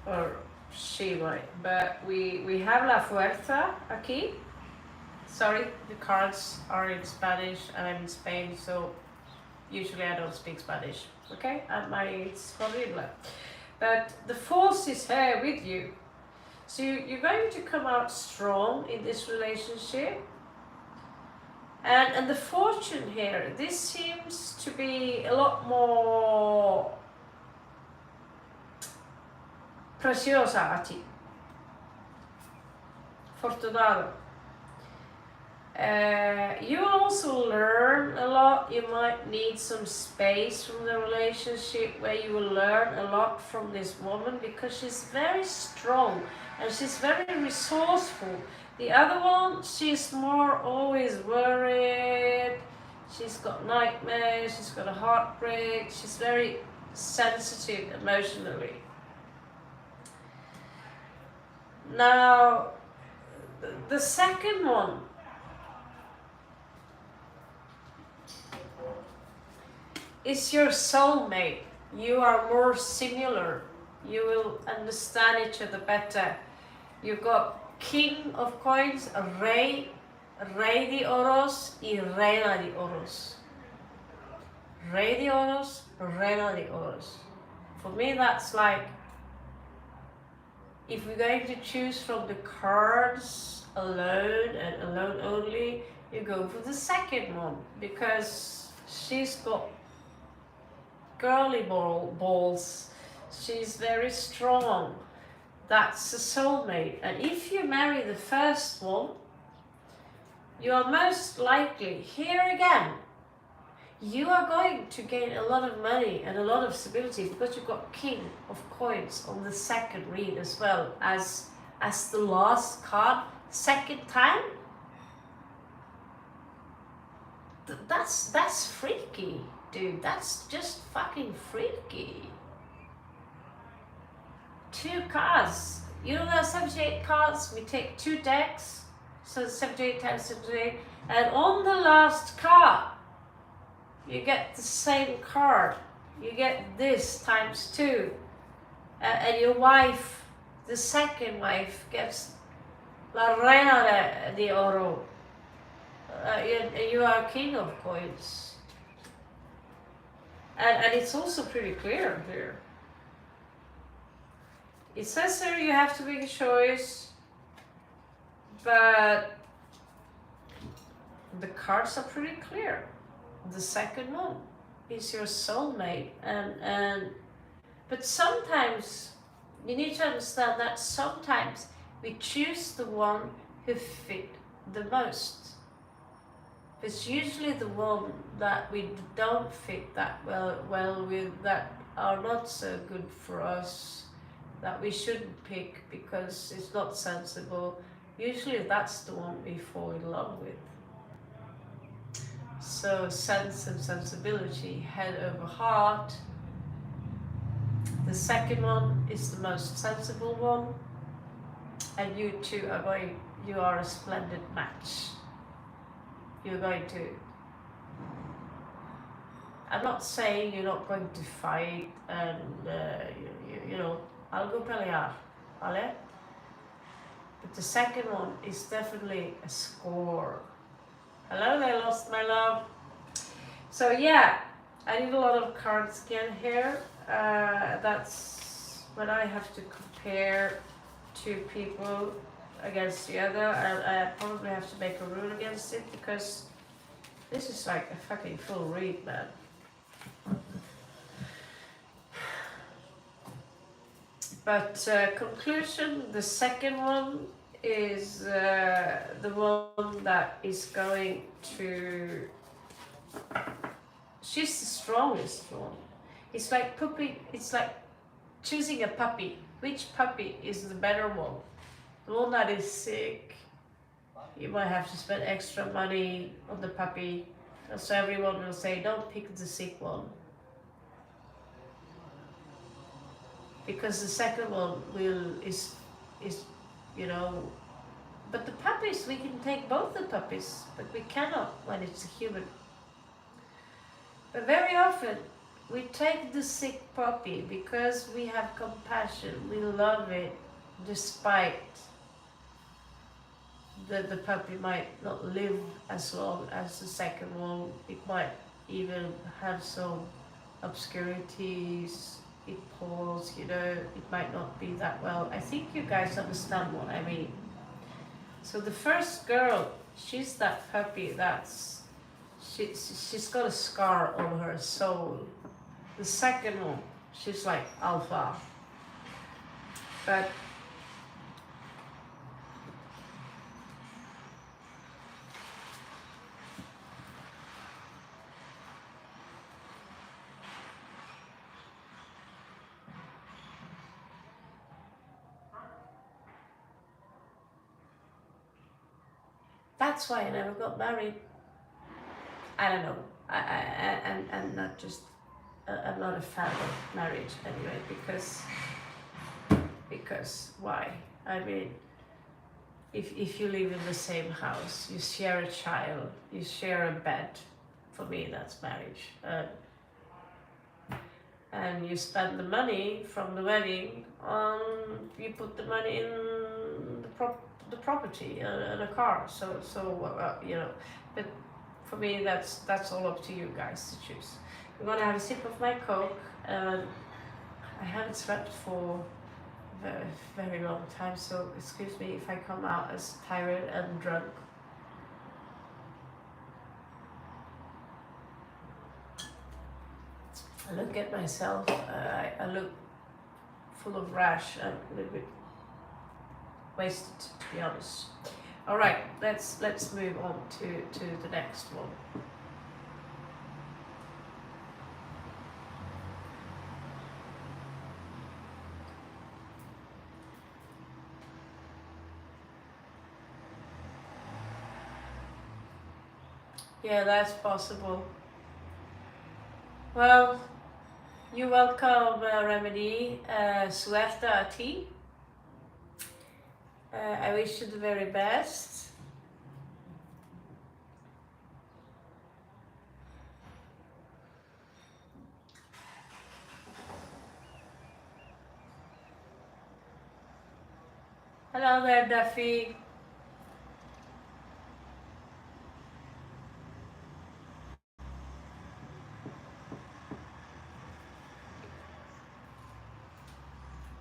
Or she might. But we have La Fuerza aquí. Sorry, the cards are in Spanish and I'm in Spain, so usually I don't speak Spanish. Okay? It's horrible. But the force is here with you. So you're going to come out strong in this relationship. And the fortune here, this seems to be a lot more preciosa a ti. Fortunado. You will also learn a lot. You might need some space from the relationship where you will learn a lot from this woman, because she's very strong and she's very resourceful. The other one, she's more always worried. She's got nightmares, she's got a heartbreak, she's very sensitive emotionally. Now, the second one, is your soulmate. You are more similar. You will understand each other better. You got King of Coins, Rey de Oros y Reina de Oros. Rey de Oros, Reina de Oros. For me, that's like, if we're going to choose from the cards alone and alone only, you go for the second one, because she's got girly balls. She's very strong. That's a soulmate. And if you marry the first one, you are most likely, here again, you are going to gain a lot of money and a lot of stability, because you've got King of Coins on the second read as well as the last card. Second time, that's freaky, dude. That's just fucking freaky. 2 cards. You know, there are 78 cards. We take 2 decks, so 78 times 78, and on the last card you get the same card. You get this times 2, and your wife, the second wife, gets La Reina de Oro. You are King of Coins, and it's also pretty clear here. It says here you have to make a choice, but the cards are pretty clear. The second one is your soulmate, but sometimes you need to understand that sometimes we choose the one who fit the most. It's usually the one that we don't fit that well with, that are not so good for us. that we shouldn't pick because it's not sensible, usually that's the one we fall in love with. So sense and sensibility, head over heart. The second one is the most sensible one, and you two are going, you are a splendid match. You're going to, I'm not saying you're not going to fight and you know, algo pelear, vale? But the second one is definitely a score. Hello there, lost my love. So yeah, I need a lot of cards again here. That's when I have to compare two people against the other. I probably have to make a rule against it because this is like a fucking full read, man. But conclusion, the second one is the one that is going to, she's the strongest one. It's like puppy, it's like choosing a puppy. Which puppy is the better one? The one that is sick, you might have to spend extra money on the puppy. So everyone will say, don't pick the sick one. Because the second one is you know, but the puppies, we can take both the puppies, but we cannot when it's a human. But very often we take the sick puppy because we have compassion, we love it, despite the puppy might not live as long as the second one. It might even have some obscurities, it pulls, you know, it might not be that well. I think you guys understand what I mean. So the first girl, she's that puppy that's, she's got a scar on her soul. The second one, she's like alpha. But that's why I never got married. I don't know. I'm not just, I'm not a fan of marriage anyway, because why? I mean, if you live in the same house, you share a child, you share a bed, for me that's marriage. And you spend the money from the wedding on, you put the money in the property and a car. So you know, but for me that's all up to you guys to choose. I'm gonna have a sip of my Coke. I haven't slept for a very long time, so excuse me if I come out as tired and drunk. I look at myself, I look full of rash and a little bit wasted, to be honest. All right, let's move on to the next one. Yeah, that's possible. Well, you're welcome, Remedy. Suerte a ti. I wish you the very best. Hello there, Duffy.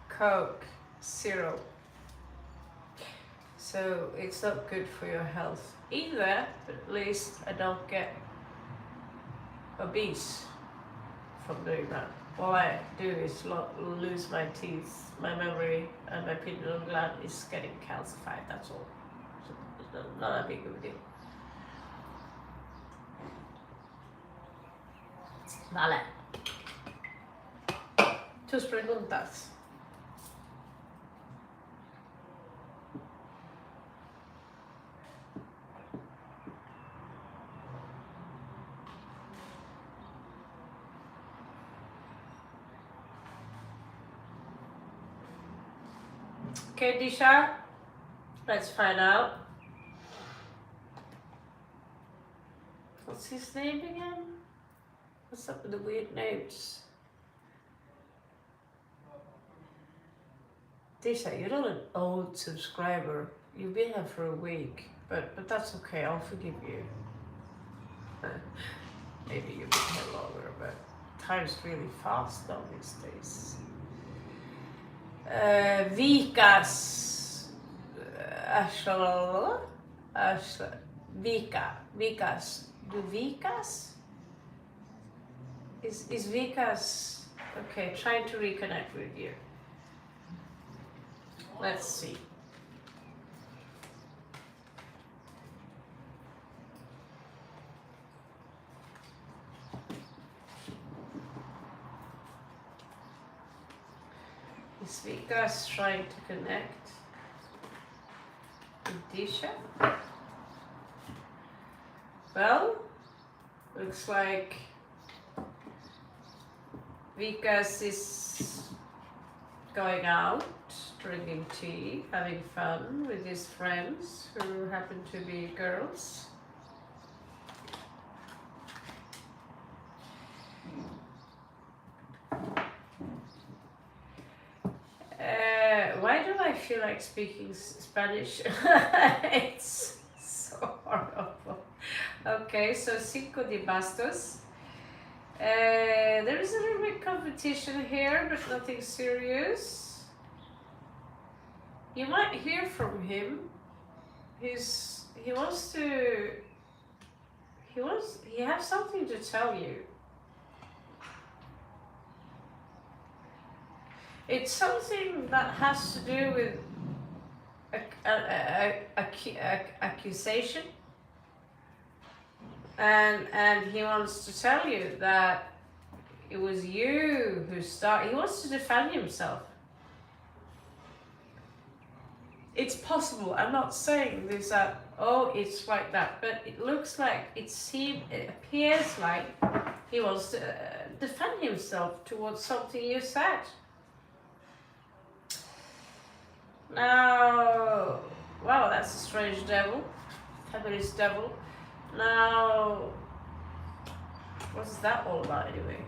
Coke, zero. So it's not good for your health either, but at least I don't get obese from doing that. All I do is lose my teeth, my memory, and my pineal gland is getting calcified, that's all. So it's not a big of a deal. Vale. Tus preguntas. Okay, Disha, let's find out. What's his name again? What's up with the weird names? Disha, you're not an old subscriber. You've been here for a week, but that's okay. I'll forgive you. Maybe you've been here longer, but time's really fast now these days. Vikas, Vikas. Do Vikas? Is Vikas okay? Trying to reconnect with you. Let's see. Is Vikas trying to connect with Disha? Well, looks like Vikas is going out, drinking tea, having fun with his friends who happen to be girls. Why do I feel like speaking Spanish? It's so horrible. Okay, so Cinco de Bastos. There is a little bit competition here, but nothing serious. You might hear from him. He has something to tell you. It's something that has to do with accusation, and he wants to tell you that it was you who started. He wants to defend himself. It's possible. I'm not saying this that it's like that, but it looks like it appears like he wants to defend himself towards something you said. Now, wow, that's a strange devil, feminist devil. Now, what's that all about anyway?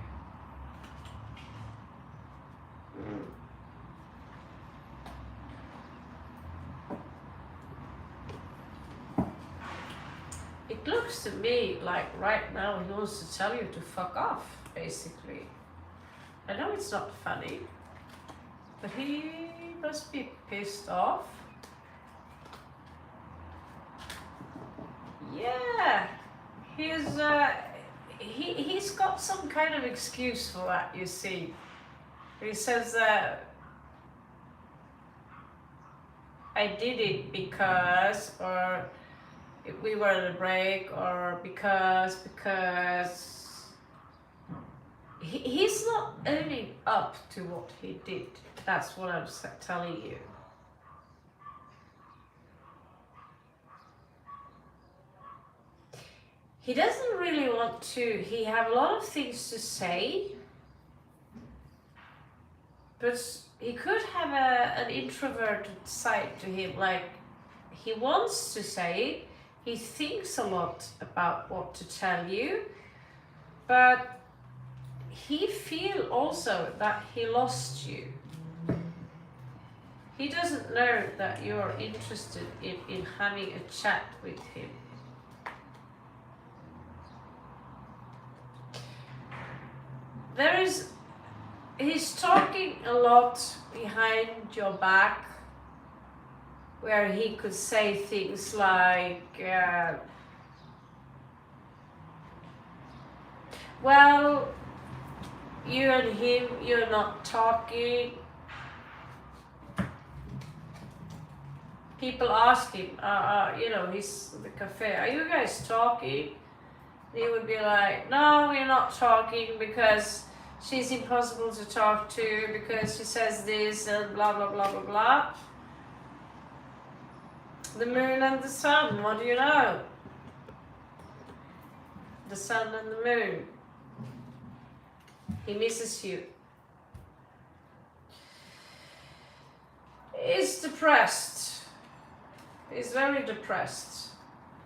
It looks to me like right now he wants to tell you to fuck off, basically. I know it's not funny, but he must be pissed off. Yeah, he's got some kind of excuse for that, you see. He says that I did it because, or we were on a break, or because he's not owning up to what he did. That's what I'm telling you. He doesn't really want to. He have a lot of things to say, but he could have an introverted side to him. Like, he wants to say, he thinks a lot about what to tell you, but he feel also that he lost you. He doesn't know that you're interested in having a chat with him. He's talking a lot behind your back, where he could say things like, well, you and him, you're not talking. People ask him, he's in the cafe, are you guys talking? He would be like, no, we're not talking because she's impossible to talk to because she says this and blah, blah, blah, blah, blah. The moon and the sun, what do you know? The sun and the moon. He misses you. is depressed. He's very depressed.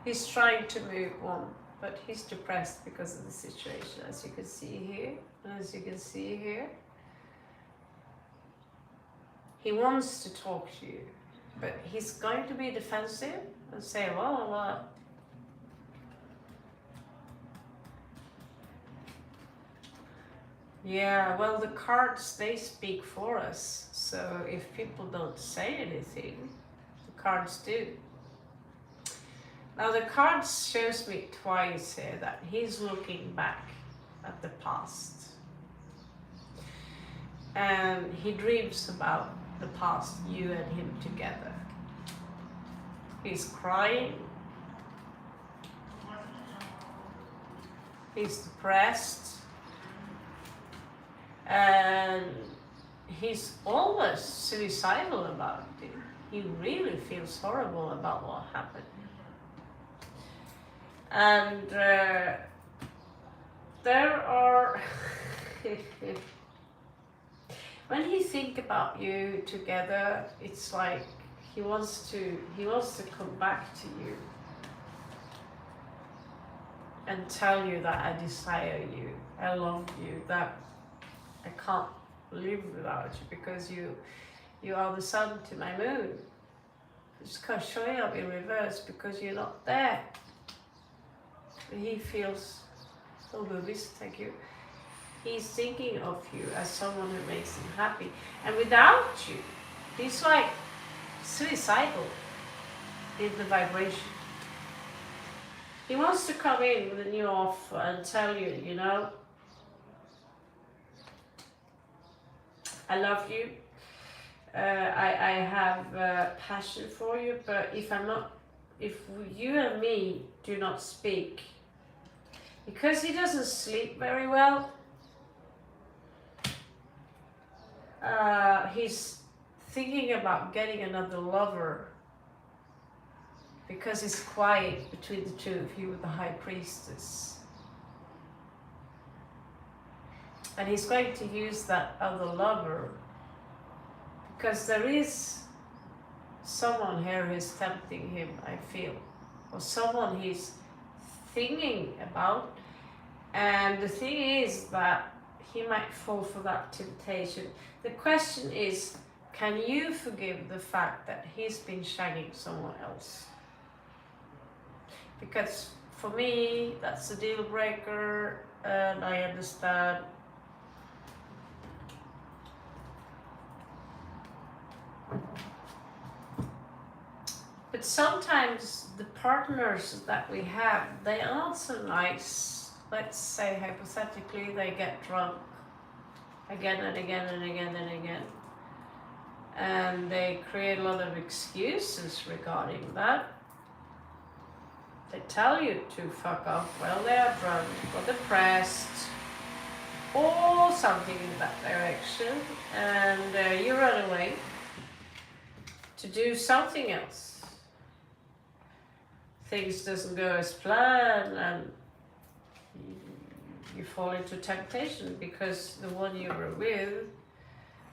He's trying to move on, but he's depressed because of the situation, as you can see here, and as you can see here. He wants to talk to you, but he's going to be defensive and say, well, yeah, well, the cards, they speak for us. So if people don't say anything, the cards do. Now the cards shows me twice here that he's looking back at the past. And he dreams about the past, you and him together. He's crying. He's depressed. And he's almost suicidal about it. He really feels horrible about what happened. And there are when he think about you together, it's like he wants to come back to you and tell you that I desire you, I love you, that I can't live without you because you are the sun to my moon. Just can't show up in reverse because you're not there. He feels, oh boobies, thank you. He's thinking of you as someone who makes him happy. And without you, he's like suicidal in the vibration. He wants to come in with a new offer and tell you, you know, I love you. I have passion for you, but if you and me do not speak, because he doesn't sleep very well, he's thinking about getting another lover because it's quiet between the two of you with the High Priestess. And he's going to use that other lover because there is someone here who's tempting him, I feel, or someone he's thinking about. And the thing is that he might fall for that temptation. The question is, can you forgive the fact that he's been shagging someone else? Because for me, that's a deal breaker, and I understand. But sometimes the partners that we have, they are not so nice. Let's say hypothetically they get drunk again and again and again and again. And they create a lot of excuses regarding that. They tell you to fuck off while they are drunk or depressed or something in that direction, and you run away to do something else. Things doesn't go as planned and you fall into temptation because the one you were with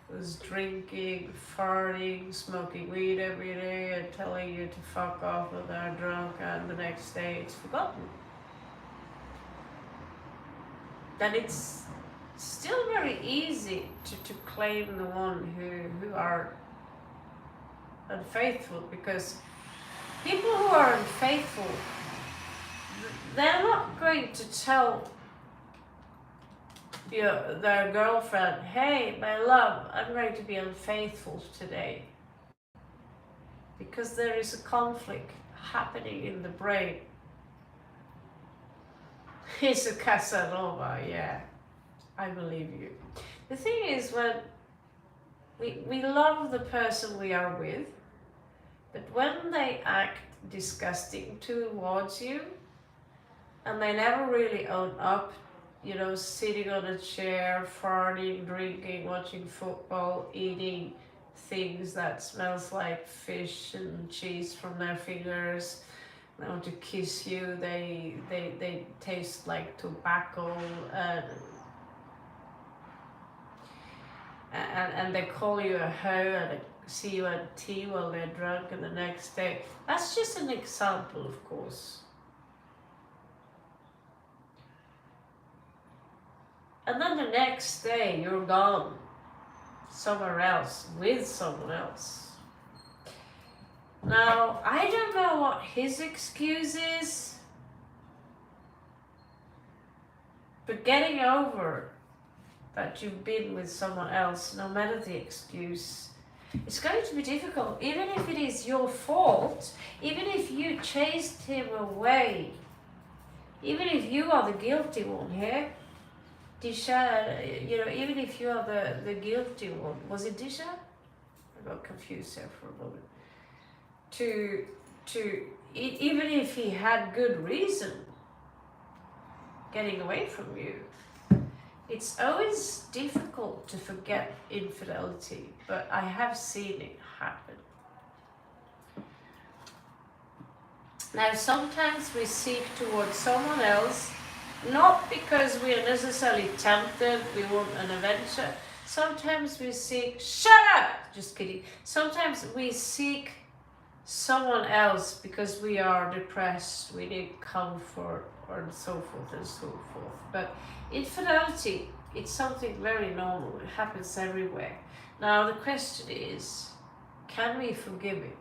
was drinking, farting, smoking weed every day and telling you to fuck off when they're drunk, and the next day it's forgotten. Then it's still very easy to claim the one who are unfaithful, because people who are unfaithful, they're not going to tell their girlfriend, hey, my love, I'm going to be unfaithful today. Because there is a conflict happening in the brain. He's a Casanova, yeah, I believe you. The thing is, when we love the person we are with, but when they act disgusting towards you, and they never really own up, you know, sitting on a chair, farting, drinking, watching football, eating things that smells like fish and cheese from their fingers, they want to kiss you, they taste like tobacco, and they call you a hoe and see you at tea while they're drunk, and the next day. That's just an example, of course. And then the next day you're gone somewhere else with someone else. Now, I don't know what his excuse is, but getting over that you've been with someone else, no matter the excuse, it's going to be difficult. Even if it is your fault, even if you chased him away, even if you are the guilty one here, Disha, even if you are the guilty one, was it Disha? I got confused there for a moment. Even if he had good reason getting away from you, it's always difficult to forget infidelity, but I have seen it happen. Now, sometimes we seek towards someone else, not because we are necessarily tempted, we want an adventure. Sometimes we seek, shut up! Just kidding. Sometimes we seek someone else because we are depressed, we need comfort, or so forth and so forth. But infidelity, it's something very normal. It happens everywhere. Now the question is, can we forgive it?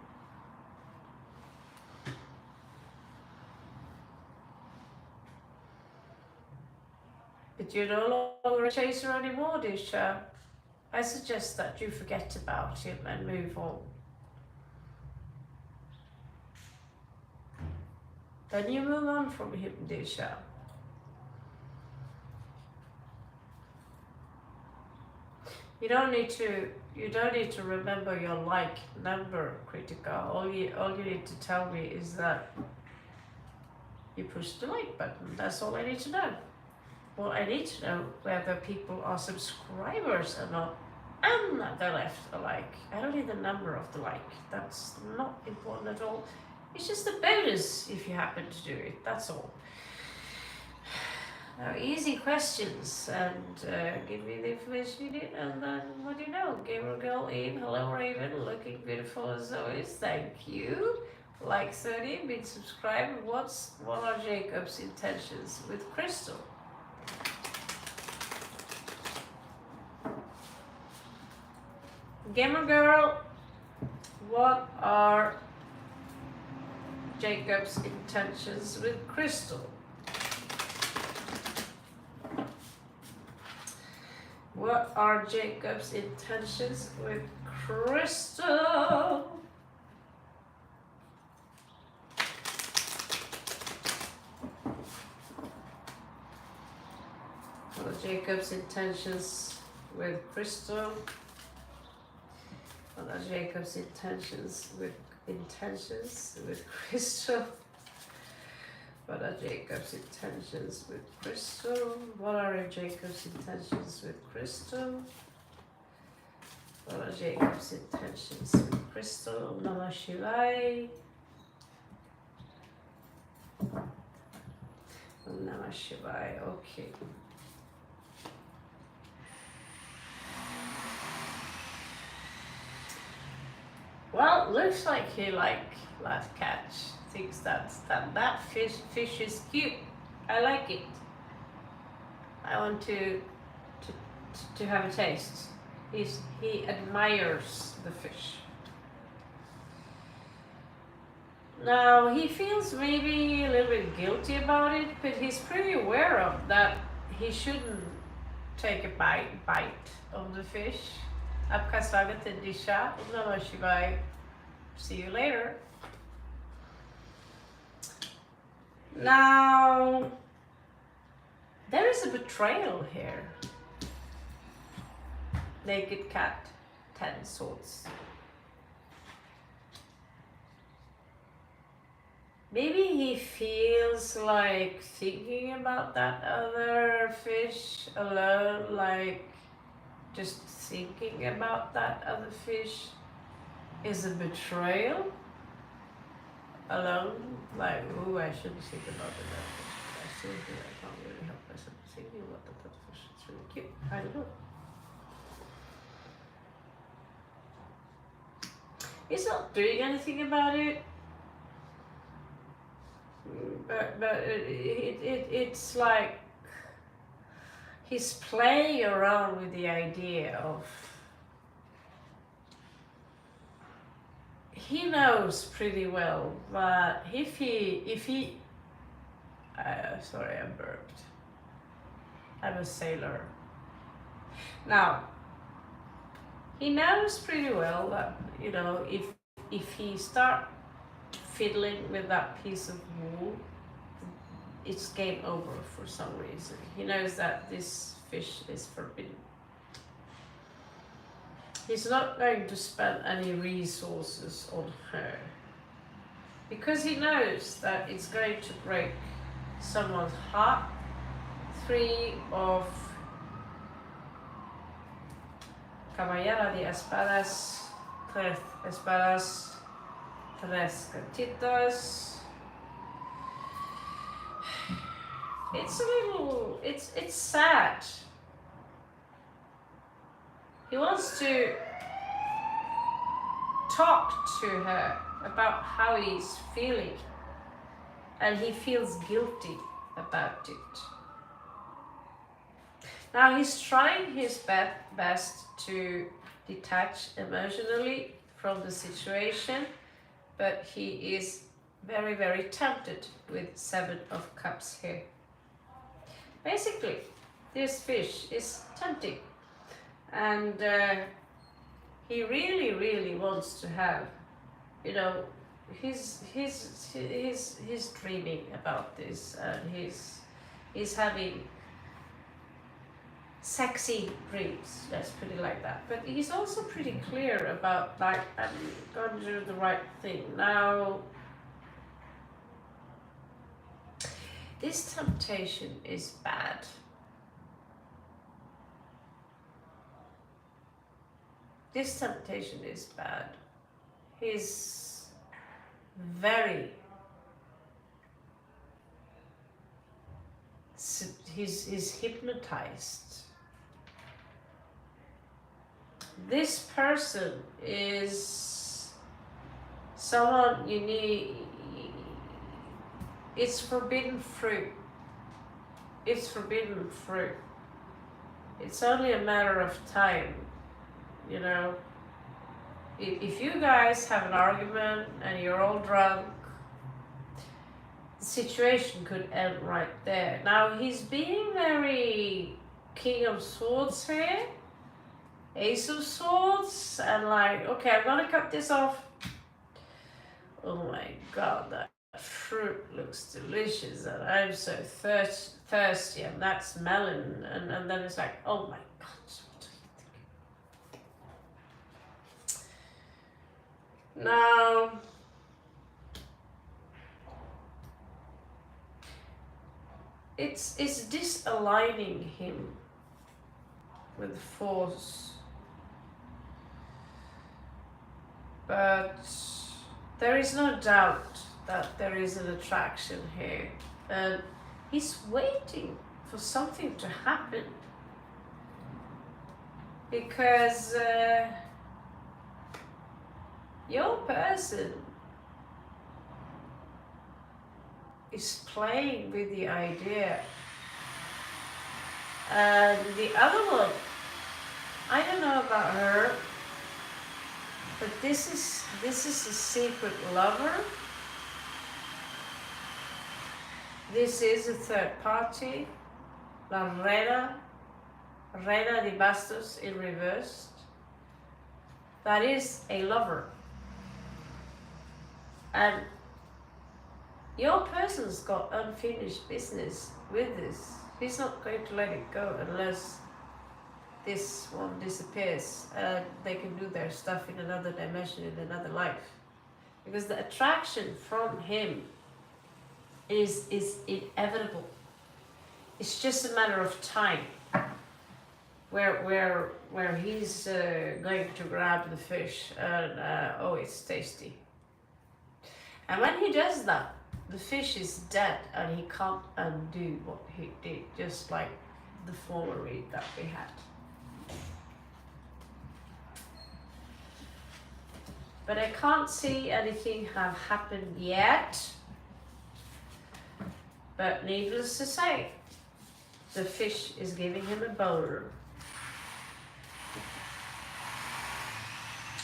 But you're no longer a chaser anymore, Disha. I suggest that you forget about him and move on. Then you move on from him, Disha. You don't need to remember your like number, Kritika. All you need to tell me is that you pushed the like button. That's all I need to know. Well, I need to know whether people are subscribers or not, and that they left a like. I don't need the number of the like. That's not important at all. It's just a bonus if you happen to do it. That's all. Now, easy questions, and give me the information you need, and then what do you know? Gamer Girl Eve, hello Raven, looking beautiful as always. Thank you. Like 30, been subscribed. What are Jacob's intentions with Crystal? Gamer Girl, what are Jacob's intentions with Crystal? What are Jacob's intentions with Crystal? What are Jacob's intentions with Crystal? What are Jacob's intentions with Crystal? What are Jacob's intentions with Crystal? What are Jacob's intentions with Crystal? What are Jacob's intentions with Crystal? Namah Shivaya. Namah Shivaya. Okay. Well, looks like he last catch. Thinks that fish is cute. I like it. I want to have a taste. He admires the fish. Now he feels maybe a little bit guilty about it, but he's pretty aware of that he shouldn't take a bite of the fish. Aapka swagat hai Disha. Namah Shivaya. See you later. Now, there is a betrayal here. Naked cat, 10 swords. Maybe he feels like thinking about that other fish alone, like just thinking about that other fish is a betrayal alone. Like, ooh, I shouldn't think about the other fish, but I still feel I can't really help myself thinking about that other fish. It's really cute. I don't know. He's not doing anything about it. But it's like he's playing around with the idea of, he knows pretty well, but if he sorry, I burped. I'm a sailor. Now, he knows pretty well that, you know, if he start fiddling with that piece of wool, it's game over for some reason. He knows that this fish is forbidden. He's not going to spend any resources on her because he knows that it's going to break someone's heart. 3 of Caballero de Espadas, 3 espadas, 3 cartitas. It's a little, it's sad. He wants to talk to her about how he's feeling, and he feels guilty about it. Now he's trying his best to detach emotionally from the situation, but he is very, very tempted with 7 of Cups here. Basically, this fish is tempting, and he really, really wants to have, you know, he's dreaming about this, and he's having sexy dreams, let's put it like that. But he's also pretty clear about, like, I'm going to do the right thing. Now, this temptation is bad. This temptation is bad. He's very, he's hypnotized. This person is someone you need. It's forbidden fruit. It's forbidden fruit. It's only a matter of time, you know. If you guys have an argument and you're all drunk, the situation could end right there. Now he's being very King of Swords here, Ace of Swords, and like, okay, I'm gonna cut this off. Oh my God, that fruit looks delicious, and I'm so thirsty, and that's melon, and then it's like, oh my God, what do you think? Now, it's disaligning him with force, but there is no doubt that there is an attraction here, and he's waiting for something to happen, because your person is playing with the idea, and the other one, I don't know about her, but this is a secret lover. This is a third party, La Reina de Bastos in reversed. That is a lover. And your person's got unfinished business with this. He's not going to let it go unless this one disappears and they can do their stuff in another dimension, in another life. Because the attraction from him is inevitable. It's just a matter of time where he's going to grab the fish and oh, it's tasty. And when he does that, the fish is dead and he can't undo what he did, just like the former read that we had. But I can't see anything have happened yet. But needless to say, the fish is giving him a boner.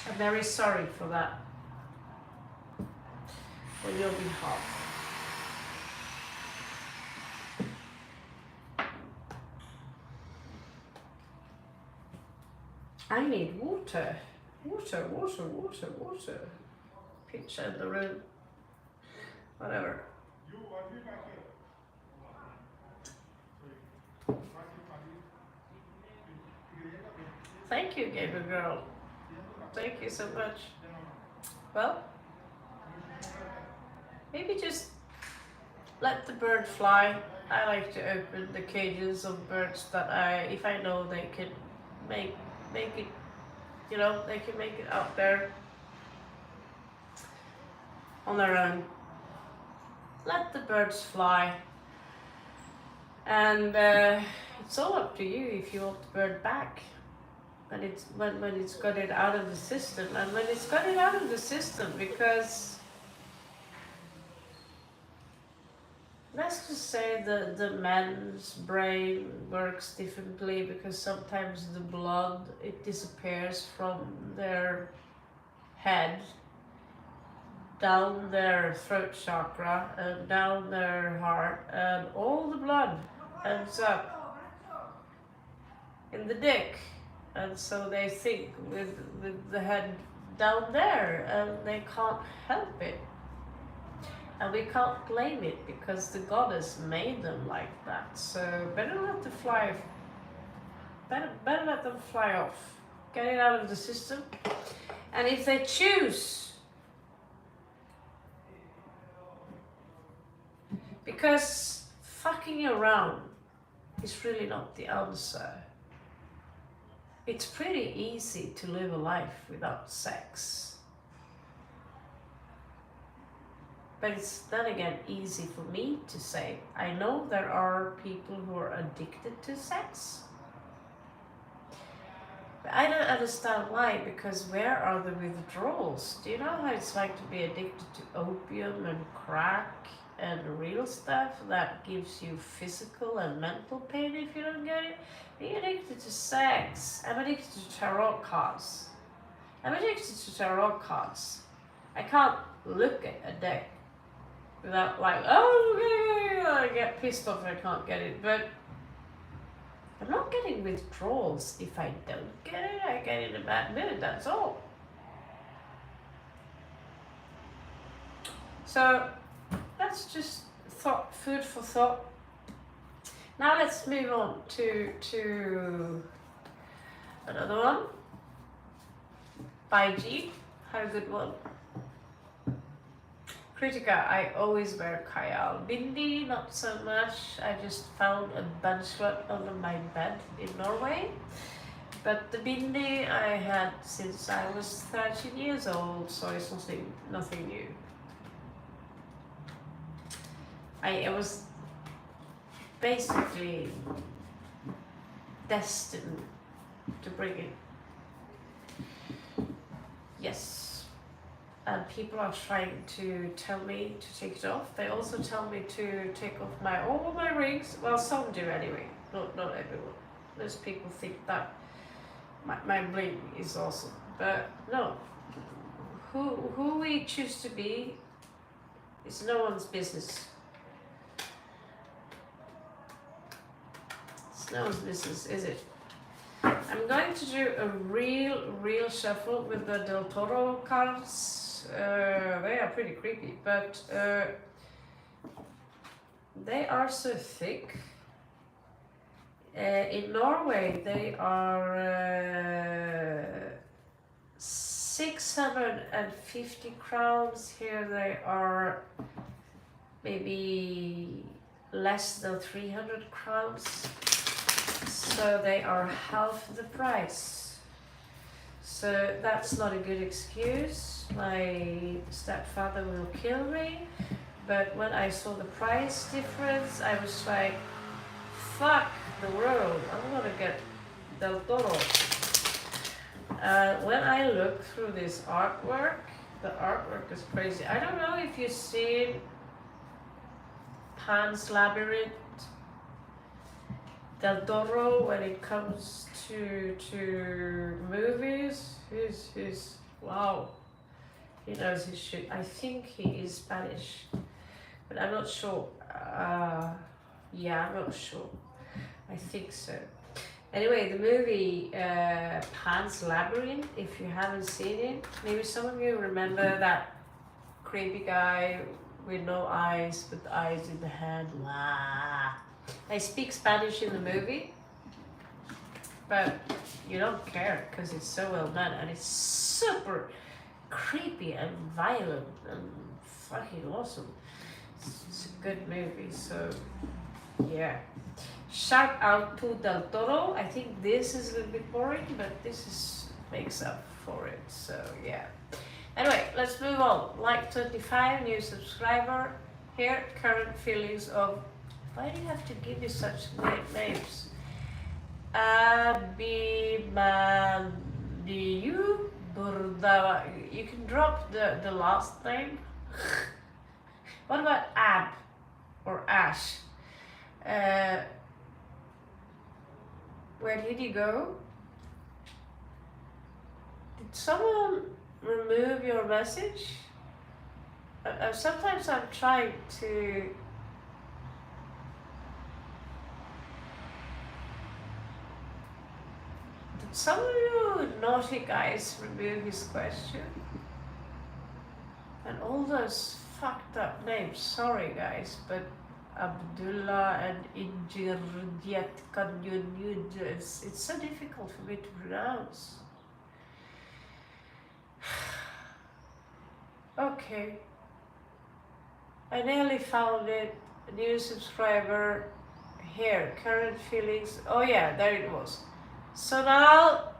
I'm very sorry for that. On your behalf. I need water. Water, water, water, water. Picture in the room. Whatever. Thank you, Gabriel girl. Thank you so much. Well, maybe just let the bird fly. I like to open the cages of birds that if I know they can make it, you know, they can make it out there on their own. Let the birds fly. And it's all up to you if you want the bird back. When it's got it out of the system, and when it's got it out of the system, because let's just say the man's brain works differently, because sometimes the blood, it disappears from their head down their throat chakra and down their heart, and all the blood ends up in the dick. And so they think with the head down there, and they can't help it. And we can't blame it, because the goddess made them like that. So better let them fly. Better let them fly off. Get it out of the system. And if they choose, because fucking around is really not the answer. It's pretty easy to live a life without sex. But it's then again easy for me to say. I know there are people who are addicted to sex. But I don't understand why, because where are the withdrawals? Do you know how it's like to be addicted to opium and crack and real stuff that gives you physical and mental pain if you don't get it? Being addicted to sex. I'm addicted to tarot cards. I'm addicted to tarot cards. I can't look at a deck without like, oh, I get pissed off if I can't get it. But I'm not getting withdrawals if I don't get it. I get in a bad mood, that's all. So that's just food for thought. Now let's move on to another one. By G, have a good one. Kritika, I always wear kajal. Bindi, not so much. I just found a bunchlet under my bed in Norway. But the bindi I had since I was 13 years old, so it's nothing new. I was basically destined to bring it. Yes. And people are trying to tell me to take it off. They also tell me to take off all my rings. Well, some do anyway, not everyone. Those people think that my bling is awesome. But no, who we choose to be is no one's business. It's no one's business, is it? I'm going to do a real shuffle with the Del Toro cards. They are pretty creepy, but they are so thick. In Norway, they are 650 crowns. Here they are maybe less than 300 crowns. So they are half the price. So that's not a good excuse. My stepfather will kill me. But when I saw the price difference, I was like, fuck the world, I'm gonna get Del Toro. When I look through this artwork, The artwork is crazy. I don't know if you've seen Pan's Labyrinth, Del Toro, when it comes to movies. He's wow. He knows his shit. I think he is Spanish, but I'm not sure. Yeah, I'm not sure. I think so. Anyway, the movie Pan's Labyrinth, if you haven't seen it, maybe some of you remember that creepy guy with no eyes, but eyes in the head. Wow. I speak Spanish in the movie, but you don't care because it's so well done and it's super creepy and violent and fucking awesome. It's a good movie, so yeah. Shout out to Del Toro. I think this is a little bit boring, but this makes up for it, so yeah. Anyway, let's move on. Like 25, new subscriber. Here, current feelings of... Why do you have to give me such weird names? Abimandiyu Burdawa. You can drop the last name. What about Ab or Ash? Where did you go? Did someone remove your message? Sometimes I'm trying to... Did some of you naughty guys remove his question? And all those fucked up names, sorry guys, but Abdullah and Injirdiat Kanyunyud, it's so difficult for me to pronounce. Okay. I nearly found it. A new subscriber. Here, current feelings. Oh yeah, there it was. So now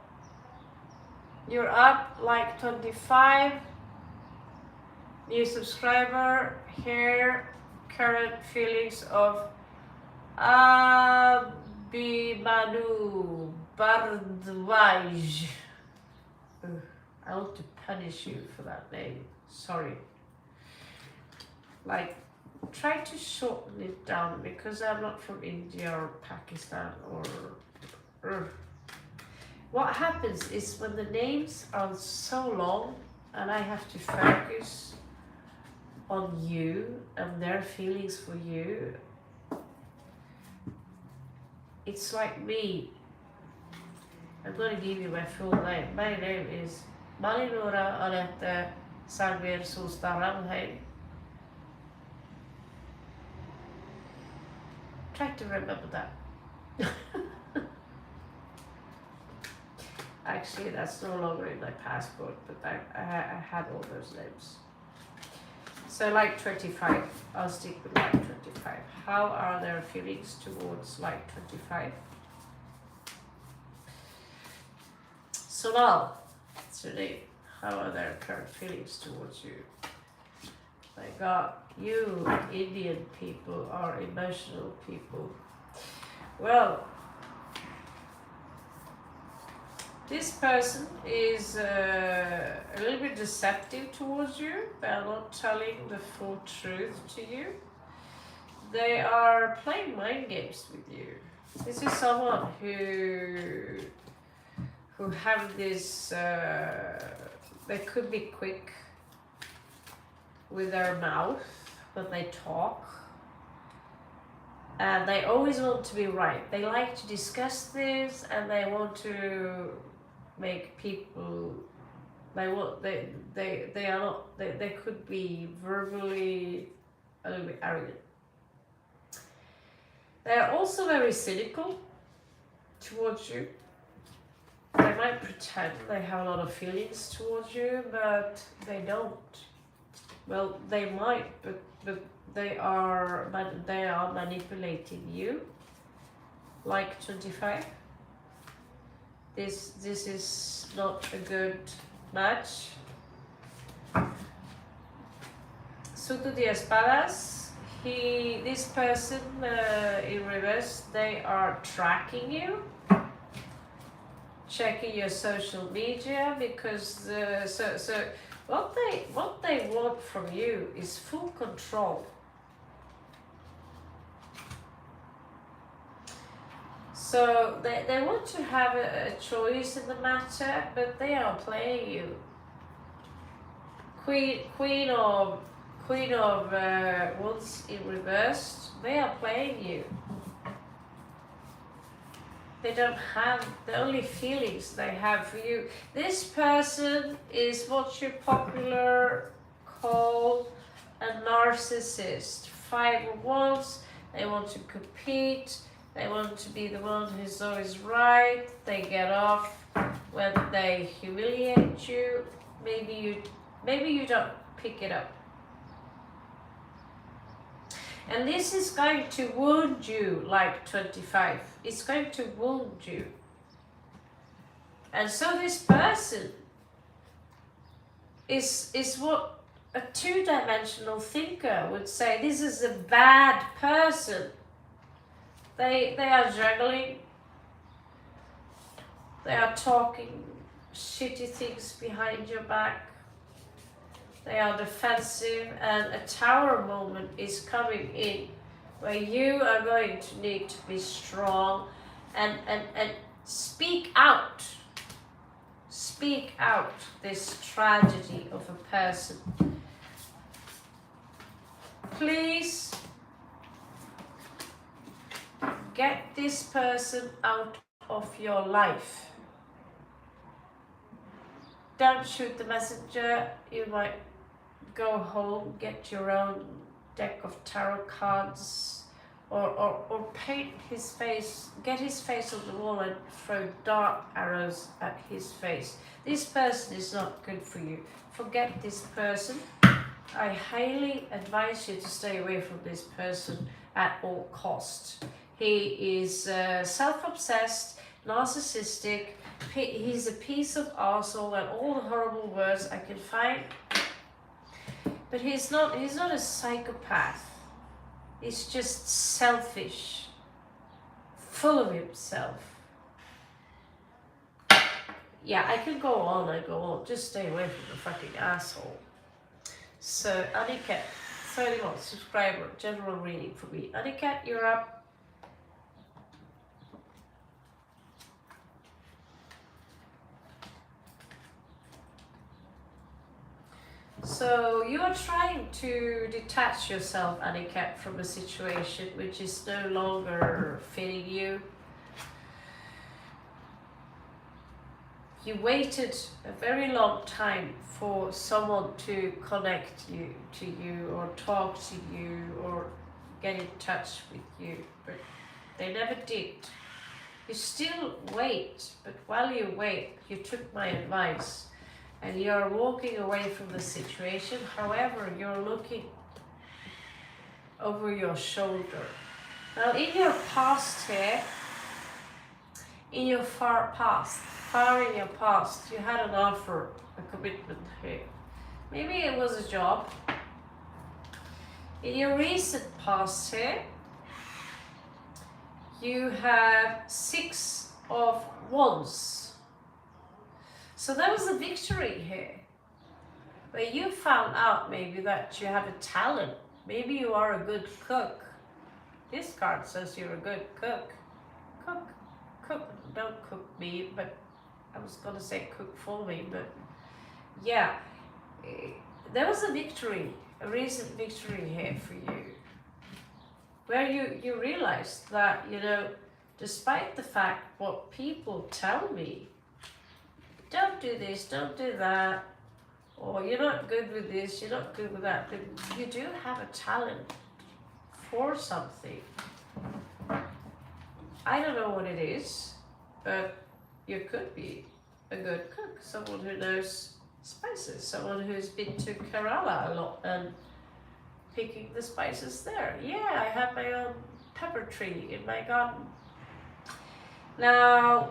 you're up like 25. New subscriber. Here, current feelings of Abimanu Bardwaj. I want to punish you for that name. Sorry. Like, try to shorten it down because I'm not from India or Pakistan or... What happens is when the names are so long and I have to focus on you and their feelings for you, it's like me. I'm going to give you my full name. My name is Malinora Anette Salver Solstaramheim. Try to remember that. Actually, that's no longer in my passport, but I had all those names. So like 25, I'll stick with like 25. How are their feelings towards like 25? So now, today, how are their current feelings towards you? My God, you Indian people are emotional people. Well, this person is a little bit deceptive towards you. They are not telling the full truth to you. They are playing mind games with you. This is someone who have this, they could be quick with their mouth when they talk. And they always want to be right. They like to discuss this and they want to make people, they are not, they could be verbally a little bit arrogant. They are also very cynical towards you. They might pretend they have a lot of feelings towards you, but they don't. Well, they might, but they are manipulating you. Like 25. This is not a good match. Suto de espadas. This person in reverse, they are tracking you, checking your social media because what they want from you is full control. So they want to have a choice in the matter, but they are playing you. Queen of Wands in reverse, they are playing you. They don't have, the only feelings they have for you. This person is what you popular call a narcissist. 5 of Wands, they want to compete, they want to be the one who's always right, they get off when they humiliate you. Maybe you don't pick it up. And this is going to wound you like 25. It's going to wound you. And so this person is what a 2-dimensional thinker would say. This is a bad person. They are juggling. They are talking shitty things behind your back. They are defensive, and a tower moment is coming in where you are going to need to be strong and speak out. Speak out this tragedy of a person. Please get this person out of your life. Don't shoot the messenger. You might go home, get your own deck of tarot cards, or paint his face, get his face on the wall and throw dark arrows at his face. This person is not good for you. Forget this person. I highly advise you to stay away from this person at all costs. He is self-obsessed, narcissistic, he's a piece of arsehole and all the horrible words I can find. But he's not a psychopath. He's just selfish, full of himself. Yeah, I could go on. Just stay away from the fucking asshole. So, Annika, 31, subscriber, general reading for me. Annika, you're up. So you are trying to detach yourself, Annika, from a situation which is no longer fitting you. You waited a very long time for someone to connect you to you or talk to you or get in touch with you, but they never did. You still wait, but while you wait, you took my advice. And you're walking away from the situation. However, you're looking over your shoulder. Now, in your past here, in your far in your past, you had an offer, a commitment here. Maybe it was a job. In your recent past here, you have 6 of Wands. So there was a victory here, where you found out maybe that you have a talent. Maybe you are a good cook. This card says you're a good cook. Cook. Don't cook me, but I was gonna say cook for me, but yeah. There was a victory, a recent victory here for you, where you realized that, despite the fact what people tell me, don't do this, don't do that, or you're not good with this, you're not good with that, but you do have a talent for something. I don't know what it is, but you could be a good cook, someone who knows spices, someone who's been to Kerala a lot and picking the spices there. Yeah, I have my own pepper tree in my garden. Now,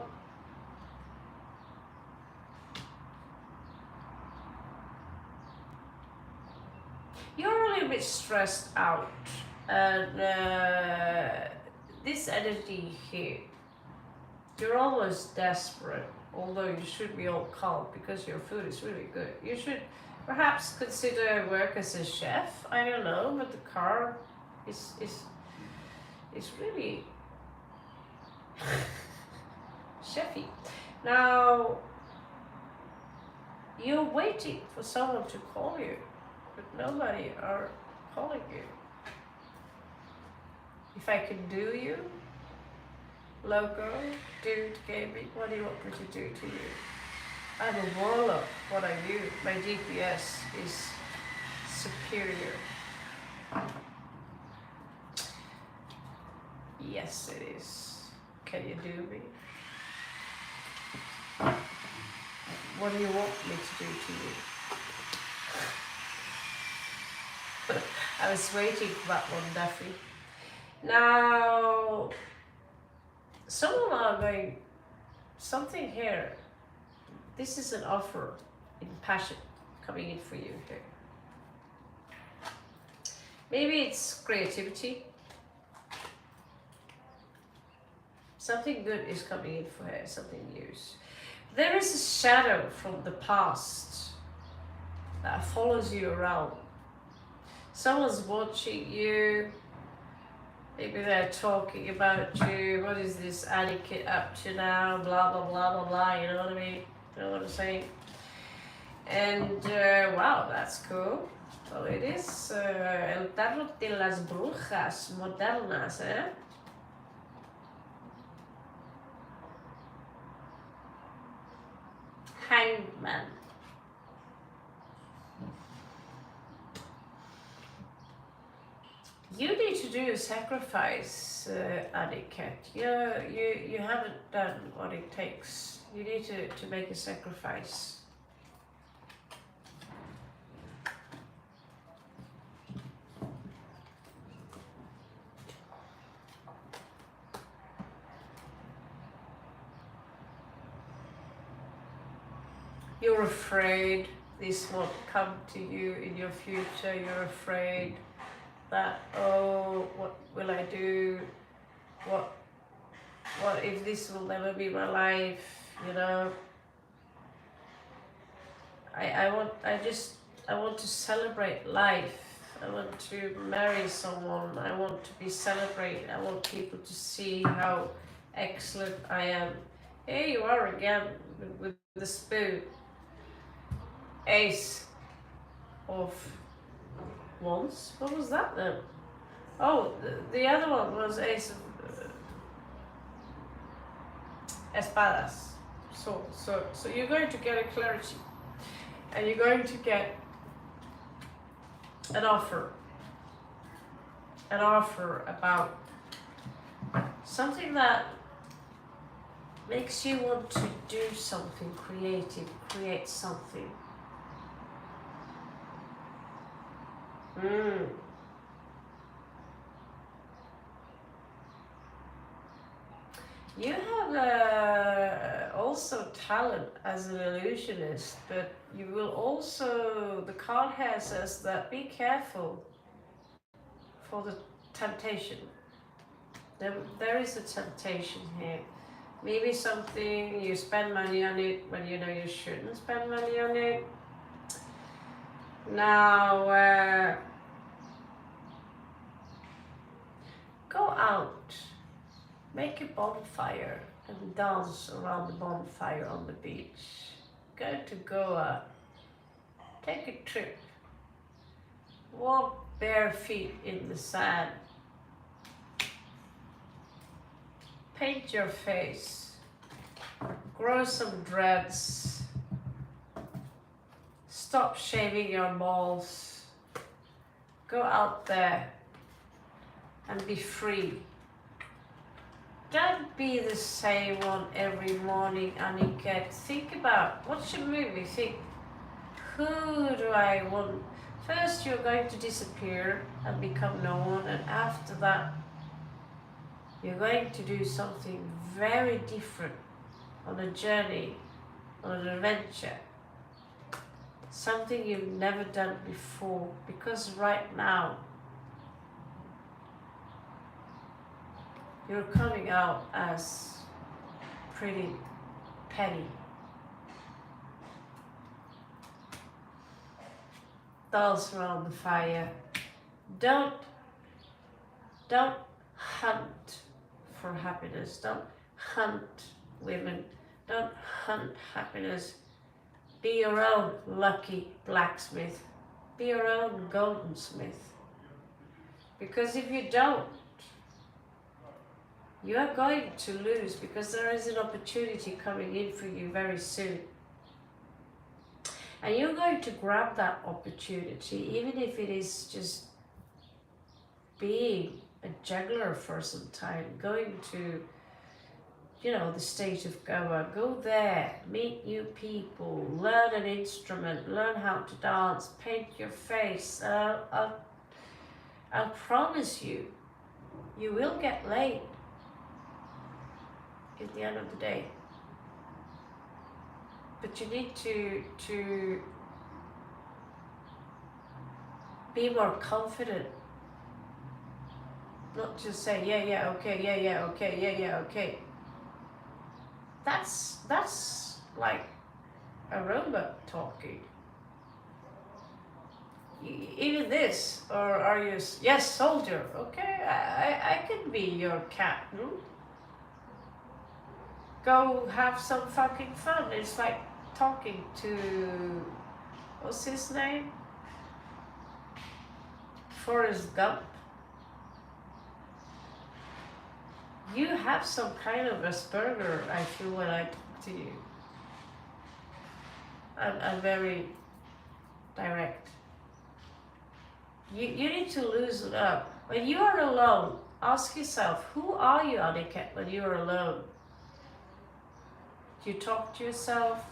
you're a little bit stressed out, and this energy here, you're almost desperate. although you should be all calm because your food is really good. You should perhaps consider work as a chef. I don't know, but the car is really chefy. Now you're waiting for someone to call you, but nobody are calling you. If I can do you, logo, dude, gaming, what do you want me to do to you? I'm a warlock. What are you? My DPS is superior. Yes, it is. Can you do me? What do you want me to do to you? I was waiting for that one, Duffy. Now, someone are going, something here. This is an offer in passion coming in for you here. Maybe it's creativity. Something good is coming in for her, something new. There is a shadow from the past that follows you around. Someone's watching you. Maybe they're talking about you. What is this Anish up to now? Blah, blah, blah, blah, blah. You know what I mean? You know what I'm saying? And wow, that's cool. Well, it is El Tarot de las Brujas Modernas, eh? Hangman. You need to do a sacrifice, Aniket. You haven't done what it takes. You need to make a sacrifice. You're afraid this won't come to you in your future. You're afraid that, oh, what will I do? What if this will never be my life? You know, I want to celebrate life. I want to marry someone. I want to be celebrated. I want people to see how excellent I am. Here you are again with the spoon. Ace of Wands. What was that then? Oh, the other one was Ace of Espadas. So you're going to get a clarity, and you're going to get an offer about something that makes you want to do something creative, create something. You have also talent as an illusionist, but you will also, the card here says that be careful for the temptation. There is a temptation here. Maybe something you spend money on it when you know you shouldn't spend money on it. Now, go out, make a bonfire and dance around the bonfire on the beach. Go to Goa, take a trip, walk bare feet in the sand, paint your face, grow some dreads, stop shaving your balls, go out there and be free. Don't be the same one every morning, Aniket. Think about, watch a movie, think, who do I want? First you're going to disappear and become no one, and after that you're going to do something very different, on a journey, on an adventure. Something you've never done before, because right now you're coming out as pretty petty. dance around the fire. Don't hunt for happiness. Don't hunt women. Don't hunt happiness. Be your own lucky blacksmith. Be your own goldsmith. Because if you don't, you are going to lose, because there is an opportunity coming in for you very soon. And you're going to grab that opportunity, even if it is just being a juggler for some time, going to, the state of Goa. Go there, meet new people, learn an instrument, learn how to dance, paint your face. I'll promise you, you will get laid at the end of the day. But you need to be more confident. Not just say, yeah, okay. That's like a robot talking. Even this, or are you, yes, soldier, okay, I can be your captain. Go have some fucking fun. It's like talking to, what's his name? Forrest Gump. You have some kind of Asperger, I feel, when I talk to you. I'm very direct. You need to loosen up. When you are alone, ask yourself, who are you, Annika, when you are alone? Do you talk to yourself?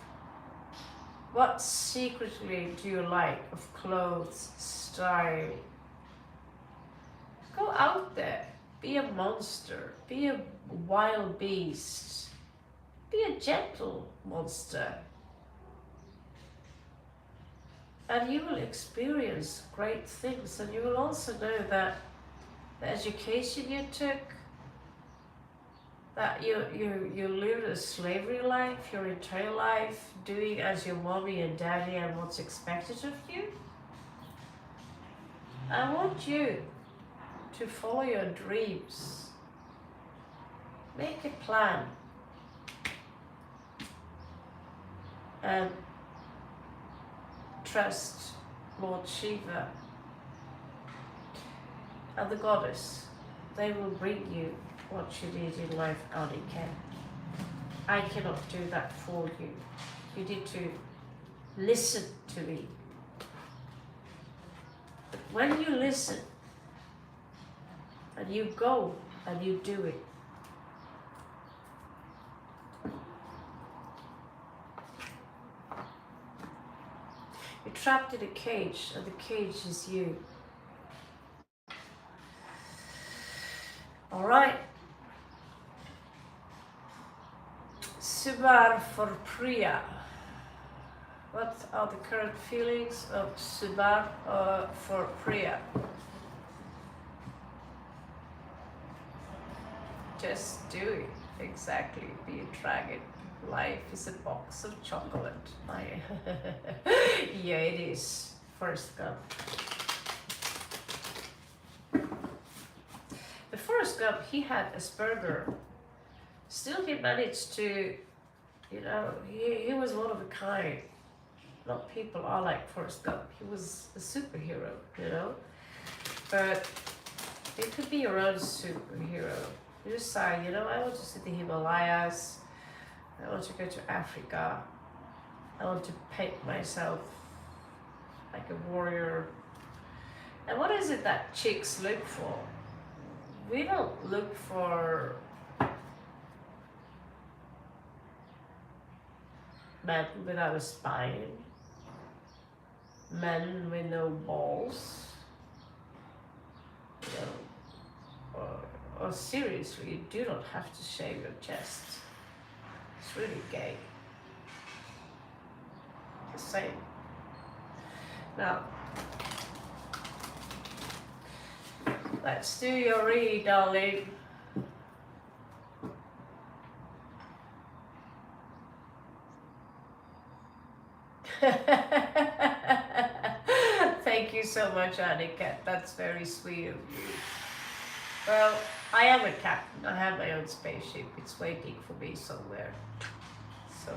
What secretly do you like of clothes, style? Go out there. Be a monster. Be a wild beast. Be a gentle monster. And you will experience great things. And you will also know that the education you took, that you lived a slavery life, your entire life, doing as your mommy and daddy and what's expected of you. I want you to follow your dreams. Make a plan. And trust Lord Shiva and the goddess. They will bring you what you need in life, Annika. I cannot do that for you. You need to listen to me. But when you listen, and you go and you do it, you're trapped in a cage, and the cage is you. All right. Subar for Priya. What are the current feelings of Subar for Priya? Just do it. Exactly. Be a dragon. Life is a box of chocolate. Yeah, it is. Forrest Gump. The Forrest Gump, he had Asperger. Still, he managed to, he was one of a kind. Not people are like Forrest Gump. He was a superhero, But it could be your own superhero. You decide, I want to see the Himalayas. I want to go to Africa. I want to paint myself like a warrior. And what is it that chicks look for? We don't look for men without a spine, men with no balls, or seriously, you do not have to shave your chest. It's really gay. The same. Now, let's do your read, darling. so much, Annika. That's very sweet of you. Well, I am a captain. I have my own spaceship. It's waiting for me somewhere. So.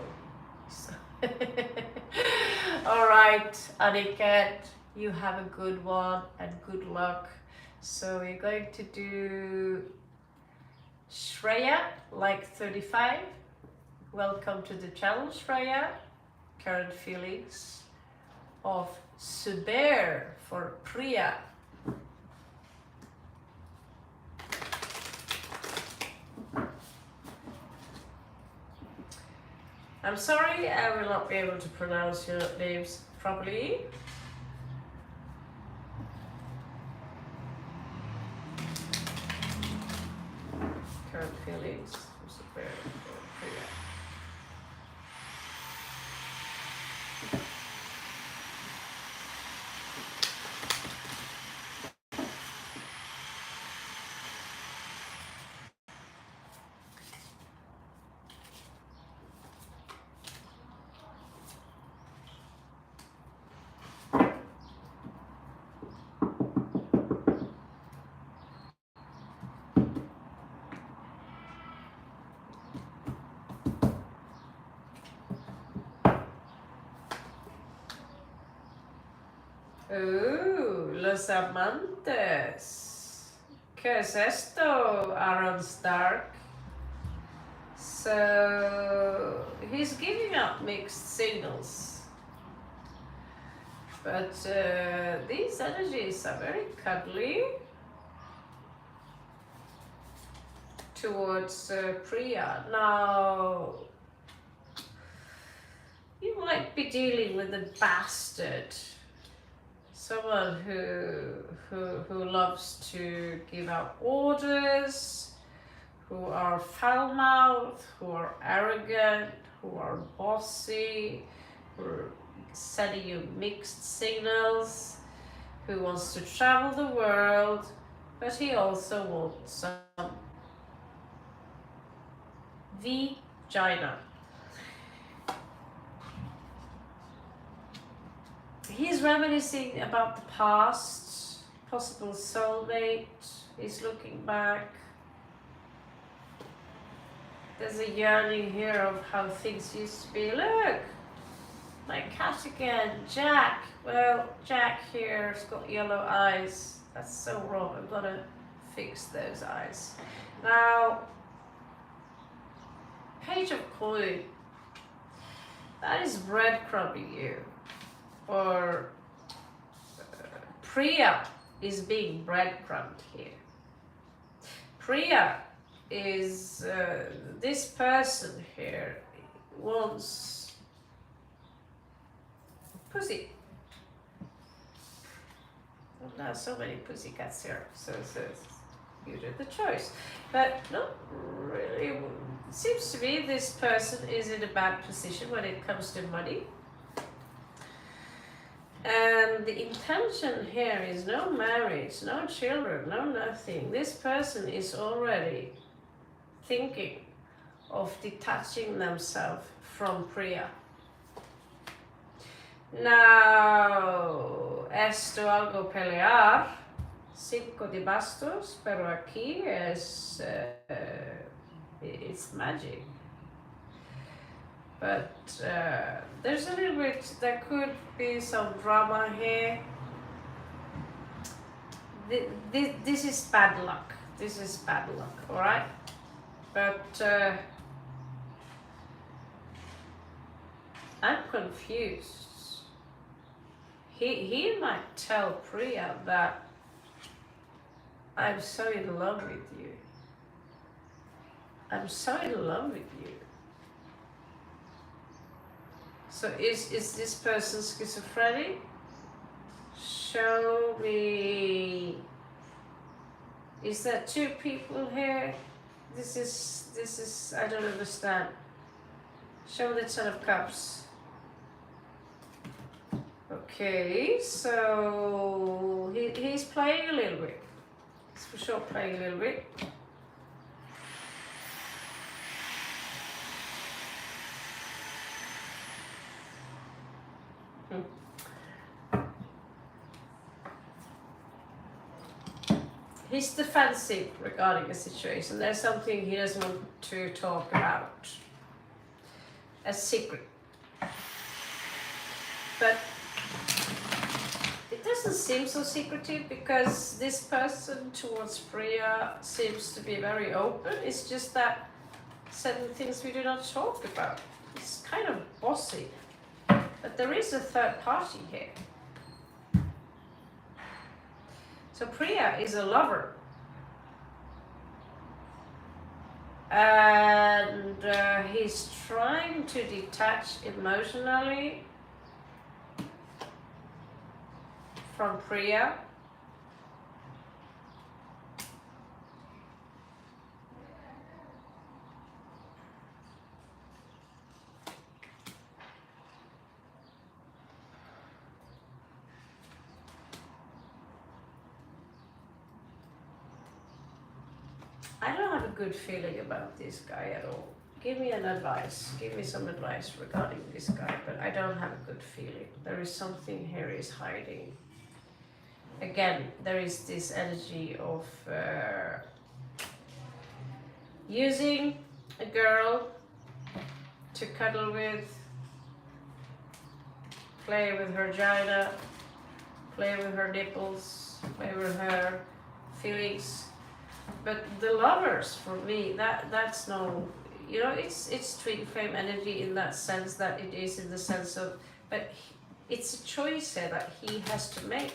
All right, Annika, you have a good one and good luck. So we're going to do Shreya, like 35. Welcome to the challenge, Shreya. Current feelings of Suber for Priya. I'm sorry, I will not be able to pronounce your names properly. Current feelings of Suber for Priya. Los amantes. ¿Qué es esto, Aaron Stark? So he's giving up mixed signals. But these energies are very cuddly towards Priya. Now, you might be dealing with a bastard. Someone who loves to give out orders, who are foul-mouthed, who are arrogant, who are bossy, who are sending you mixed signals, who wants to travel the world, but he also wants some vagina. He's reminiscing about the past, possible soulmate. He's looking back. There's a yearning here of how things used to be. Look, my cat again, Jack. Well, Jack here's got yellow eyes. That's so wrong. I'm gonna fix those eyes. Now, Page of Coin. That is breadcrumbing you. Or Priya is being breadcrumbed here. Priya is this person here wants pussy. Well, now so many pussycats here, so you do the choice. But not really. It seems to me this person is in a bad position when it comes to money. And the intention here is no marriage, no children, no nothing. This person is already thinking of detaching themselves from Priya. Now, esto algo pelear, 5 de bastos, pero aquí es, it's magic. But there's a little bit, there could be some drama here. This is bad luck. This is bad luck, alright? But I'm confused. He might tell Priya that I'm so in love with you. I'm so in love with you. So is this person schizophrenic? Show me. Is there 2 people here? This is I don't understand. Show the 10 of Cups. Okay, so he's playing a little bit. He's for sure playing a little bit. He's defensive regarding a situation. There's something he doesn't want to talk about. A secret. But it doesn't seem so secretive because this person towards Priya seems to be very open. It's just that certain things we do not talk about. It's kind of bossy. But there is a third party here. So Priya is a lover. And he's trying to detach emotionally from Priya. I don't have a good feeling about this guy at all. Give me an advice. Give me some advice regarding this guy, but I don't have a good feeling. There is something here he's hiding. Again, there is this energy of using a girl to cuddle with, play with her vagina, play with her nipples, play with her feelings. But the lovers, for me, that's no, you know, it's twin flame energy in that sense that it is in the sense of, but it's a choice here that he has to make.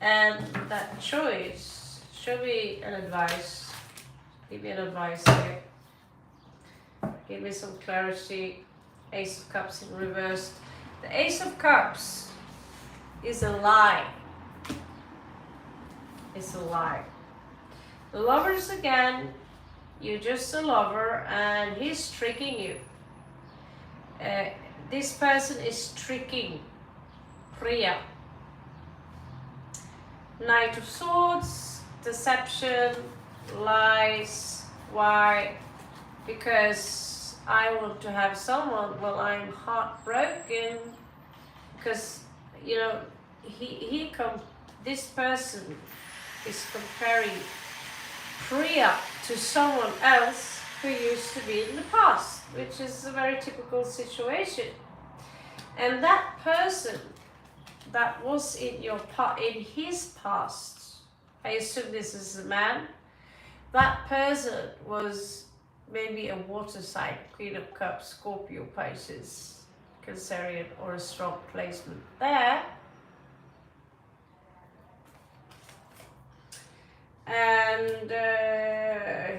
And that choice, show me an advice, give me an advice here. Give me some clarity. Ace of Cups in reverse. The Ace of Cups is a lie. It's a lie. The lovers again, you're just a lover and he's tricking you. This person is tricking Priya. Knight of Swords, deception, lies. Why? Because I want to have someone. Well, I'm heartbroken because, you know, this person is comparing Priya to someone else who used to be in the past, which is a very typical situation. And that person that was in his past, I assume this is a man, that person was maybe a water sign, Queen of Cups, Scorpio, Pisces, Cancerian, or a strong placement there. And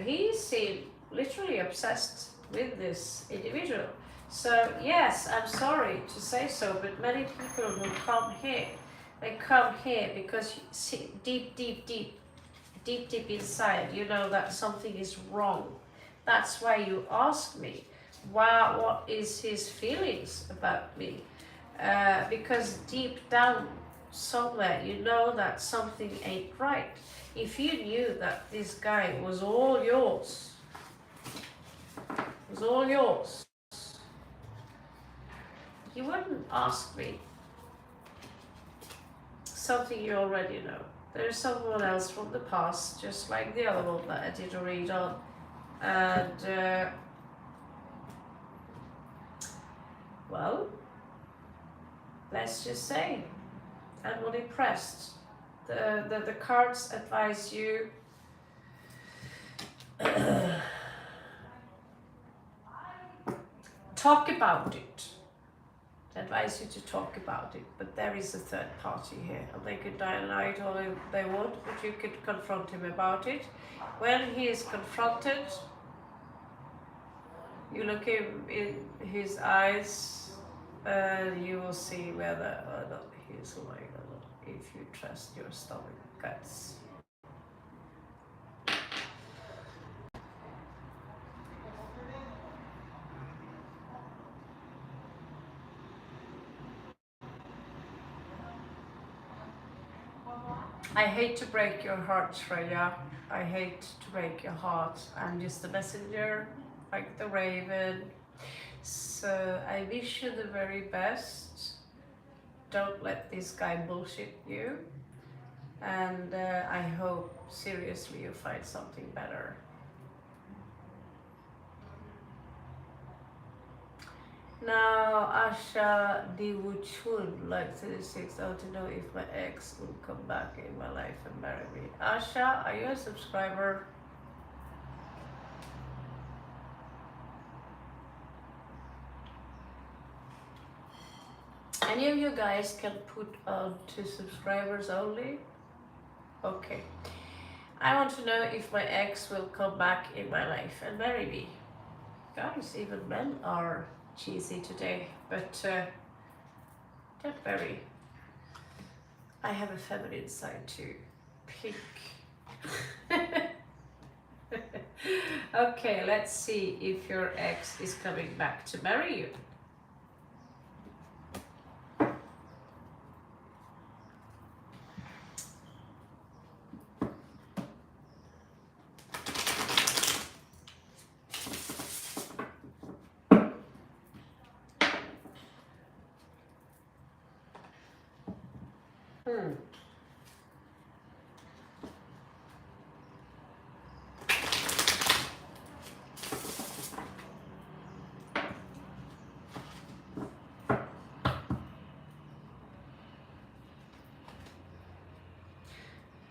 he seemed literally obsessed with this individual. So yes, I'm sorry to say so, but many people who come here, they come here because deep inside, you know that something is wrong. That's why you ask me, wow, what is his feelings about me? Because deep down somewhere, you know that something ain't right. If you knew that this guy was all yours, you wouldn't ask me something you already know. There's someone else from the past, just like the other one that I did a read on. And, well, let's just say, I'm not impressed. The cards advise you talk about it. They advise you to talk about it, but there is a third party here, and they could deny it all they want, but you could confront him about it. When he is confronted, you look him in his eyes, and you will see whether or not he is lying or not, if you trust your stomach guts. I hate to break your heart, Freya. I hate to break your heart. I'm just a messenger, like the raven. So I wish you the very best. Don't let this guy bullshit you. And I hope seriously you find something better. Now, Asha Diwuchun, like 36, I want to know if my ex will come back in my life and marry me. Asha, are you a subscriber? Any of you guys can put on to subscribers only? Okay. I want to know if my ex will come back in my life and marry me. Guys, even men are cheesy today, but don't worry. I have a feminine side too. Pink. Okay, let's see if your ex is coming back to marry you.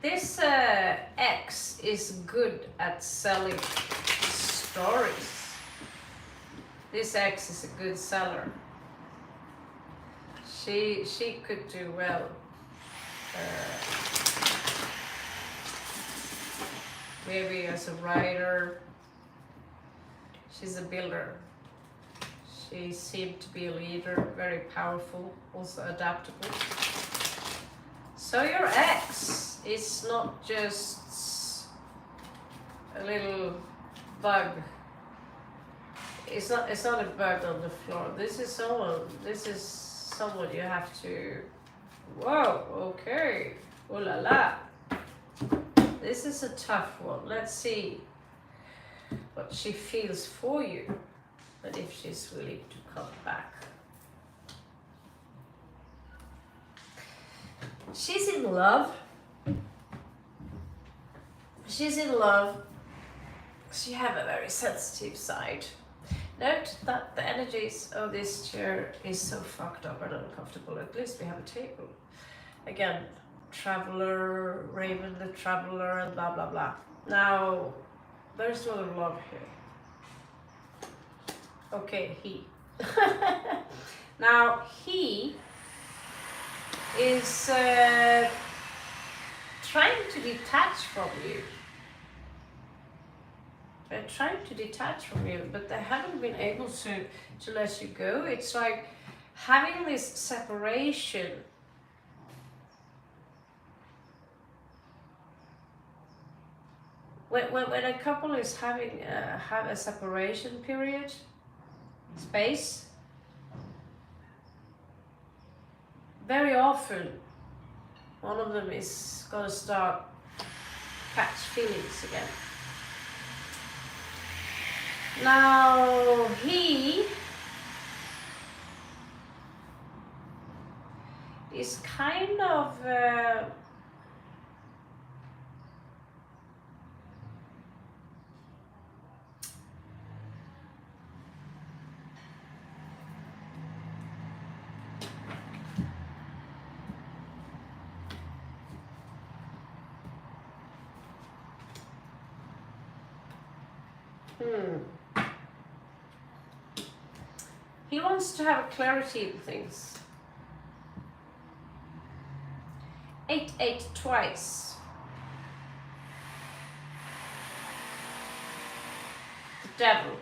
This ex is good at selling stories. This ex is a good seller. She could do well. Maybe as a writer. She's a builder. She seemed to be a leader, very powerful, also adaptable. So your ex is not just a little bug. It's not a bug on the floor. This is someone you have to, whoa, okay, ooh la la. This is a tough one. Let's see what she feels for you, and if she's willing to come back. She's in love. She's in love. She have a very sensitive side. Note that the energies of this chair is so fucked up and uncomfortable. At least we have a table. Again, traveler, Raven the traveler, and blah blah blah. Now, there's a lot of love here. Okay, he. Now, he is trying to detach from you. They're trying to detach from you, but they haven't been able to let you go. It's like having this separation. When a couple is having have a separation period, space, very often one of them is gonna start catch feelings again. Now he is kind of he wants to have clarity in things. 8 twice. The devil.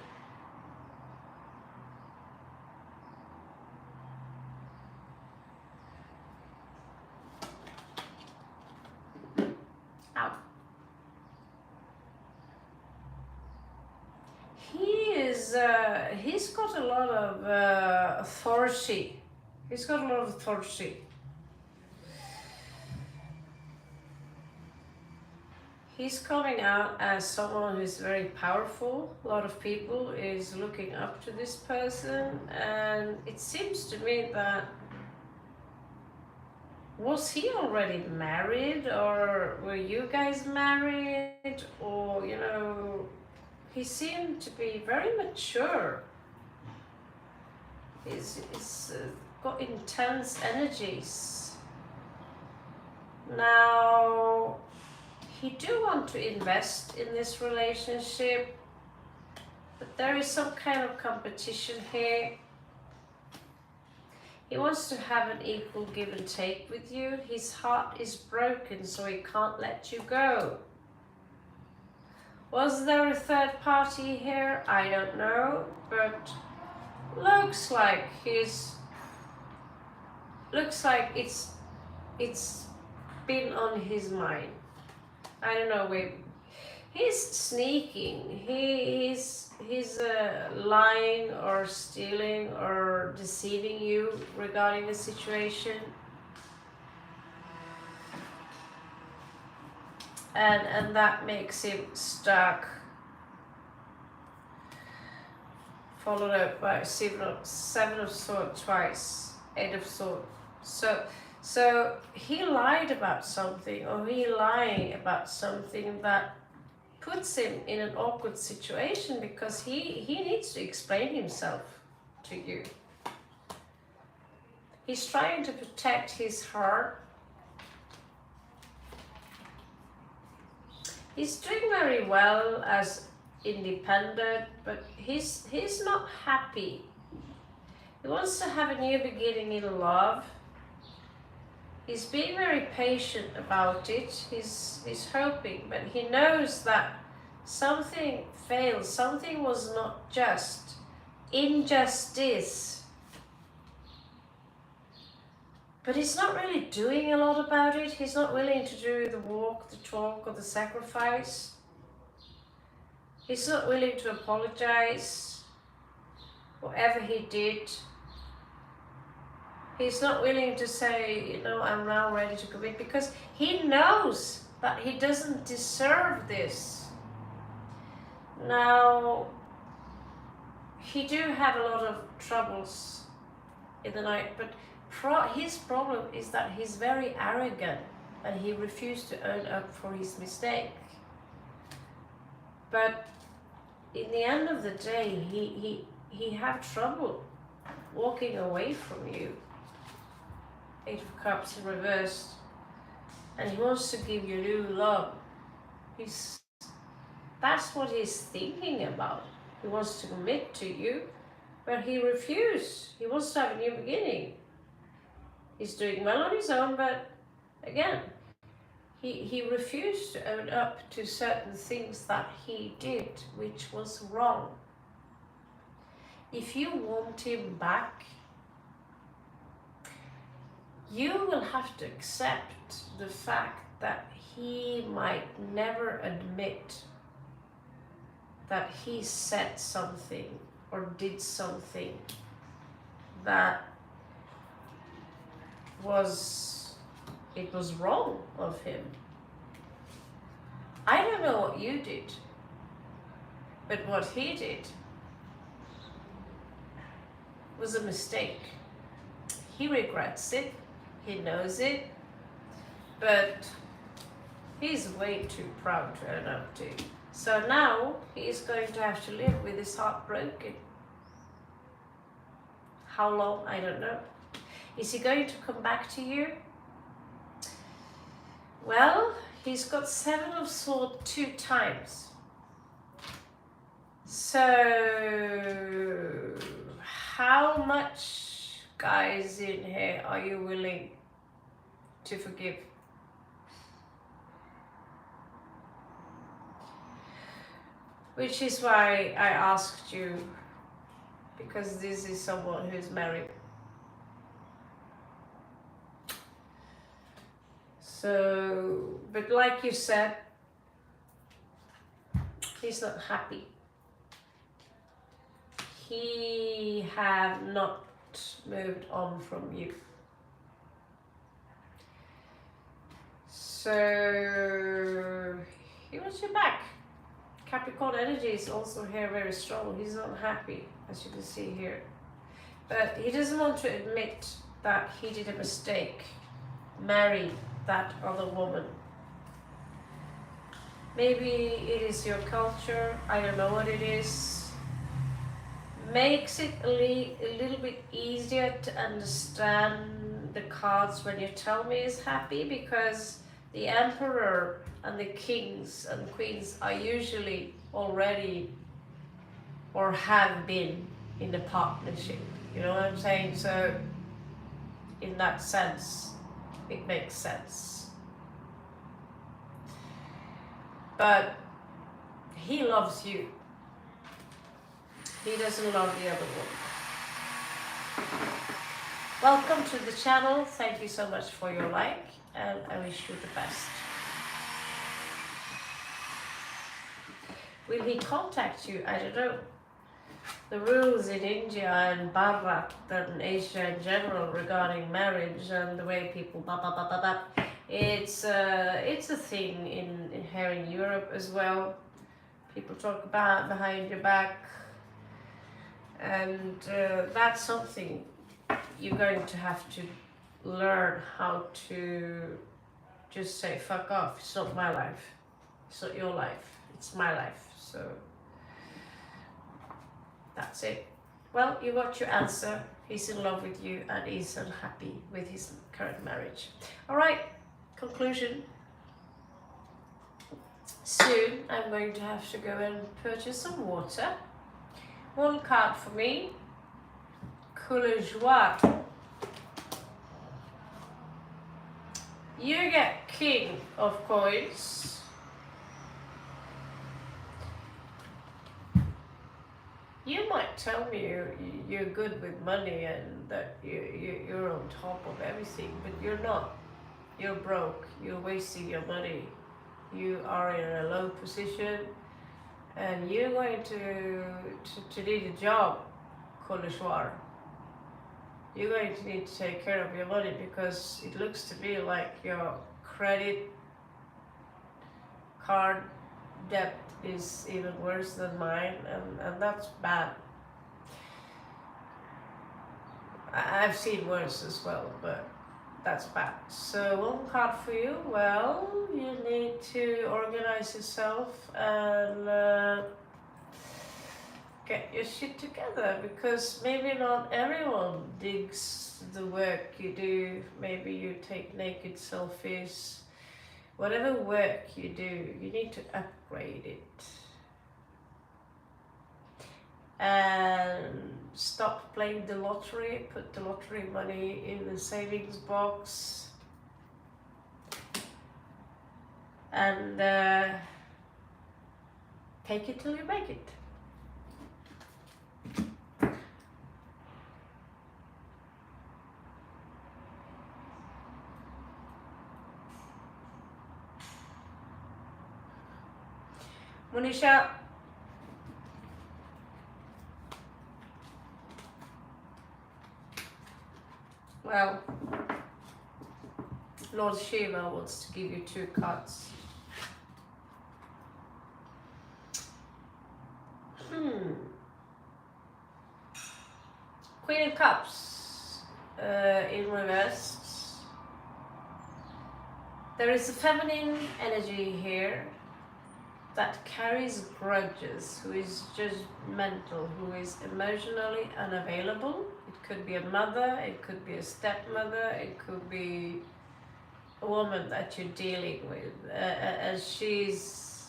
Ow. He's got a lot of authority. He's got a lot of authority. He's coming out as someone who's very powerful. A lot of people is looking up to this person, and it seems to me that Was he already married, or were you guys married, or he seemed to be very mature. He's got intense energies. Now, he do want to invest in this relationship, but there is some kind of competition here. He wants to have an equal give and take with you. His heart is broken, so he can't let you go. Was there a third party here? I don't know, but looks like it's been on his mind. I don't know, he's sneaking. He's lying or stealing or deceiving you regarding the situation. And that makes him stuck. Followed up by seven of swords twice, 8 of swords. So he lied about something, or he lying about something that puts him in an awkward situation, because he needs to explain himself to you. He's trying to protect his heart. He's doing very well as independent, but he's not happy. He wants to have a new beginning in love. He's being very patient about it. He's hoping, but he knows that something failed. Something was not just. Injustice. But he's not really doing a lot about it. He's not willing to do the walk, the talk, or the sacrifice. He's not willing to apologize. Whatever he did. He's not willing to say, I'm now ready to commit, because he knows that he doesn't deserve this. Now, he do have a lot of troubles in the night, but his problem is that he's very arrogant and he refused to own up for his mistake. But in the end of the day, he have trouble walking away from you. 8 of Cups in reverse, and he wants to give you new love. That's what he's thinking about. He wants to commit to you, but he refuses. He wants to have a new beginning. He's doing well on his own, but again, he refused to own up to certain things that he did, which was wrong. If you want him back, you will have to accept the fact that he might never admit that he said something or did something that was wrong of him. I don't know what you did, but what he did was a mistake. He regrets it. He knows it, but he's way too proud to own up to. So now he's going to have to live with his heart broken. How long? I don't know. Is he going to come back to you? Well, he's got 7 of Swords 2 times. So, how much, guys in here, are you willing to forgive? Which is why I asked you, because this is someone who's married. So, but like you said, he's not happy. He have not moved on from you. So he wants you back. Capricorn energy is also here very strong. He's not happy, as you can see here. But he doesn't want to admit that he did a mistake. marry that other woman. Maybe it is your culture, I don't know what it is. Makes it a little bit easier to understand the cards when you tell me is happy, because the emperor and the kings and queens are usually already or have been in a partnership. You know what I'm saying? So in that sense, it makes sense. But he loves you. He doesn't love the other one. Welcome to the channel. Thank you so much for your like, and I wish you the best. Will he contact you? I don't know. The rules in India and Bharat and Asia in general regarding marriage and the way people it's a thing in here in Europe as well. People talk about behind your back, and that's something you're going to have to learn how to just say fuck off. It's not my life. It's not your life. It's my life. So that's it. Well, you got your answer. He's in love with you and he's unhappy with his current marriage. All right, conclusion. Soon I'm going to have to go and purchase some water. One card for me. Couleur joie. You get King of Coins. You might tell me you're good with money and that you're on top of everything, but you're not. You're broke. You're wasting your money. You are in a low position, and you're going to need a job, Couleur. You're going to need to take care of your money, because it looks to me like your credit card debt is even worse than mine, and that's bad. I've seen worse as well, but that's bad. So one card for you. Well, you need to organize yourself and get your shit together, because maybe not everyone digs the work you do. Maybe you take naked selfies. Whatever work you do, you need to upgrade it. And stop playing the lottery. Put the lottery money in the savings box. And take it till you make it. Monisha, well, Lord Shiva wants to give you 2 cards. Queen of Cups in reverse. There is a feminine energy here that carries grudges, who is judgmental, who is emotionally unavailable. It could be a mother, it could be a stepmother, it could be a woman that you're dealing with, and she's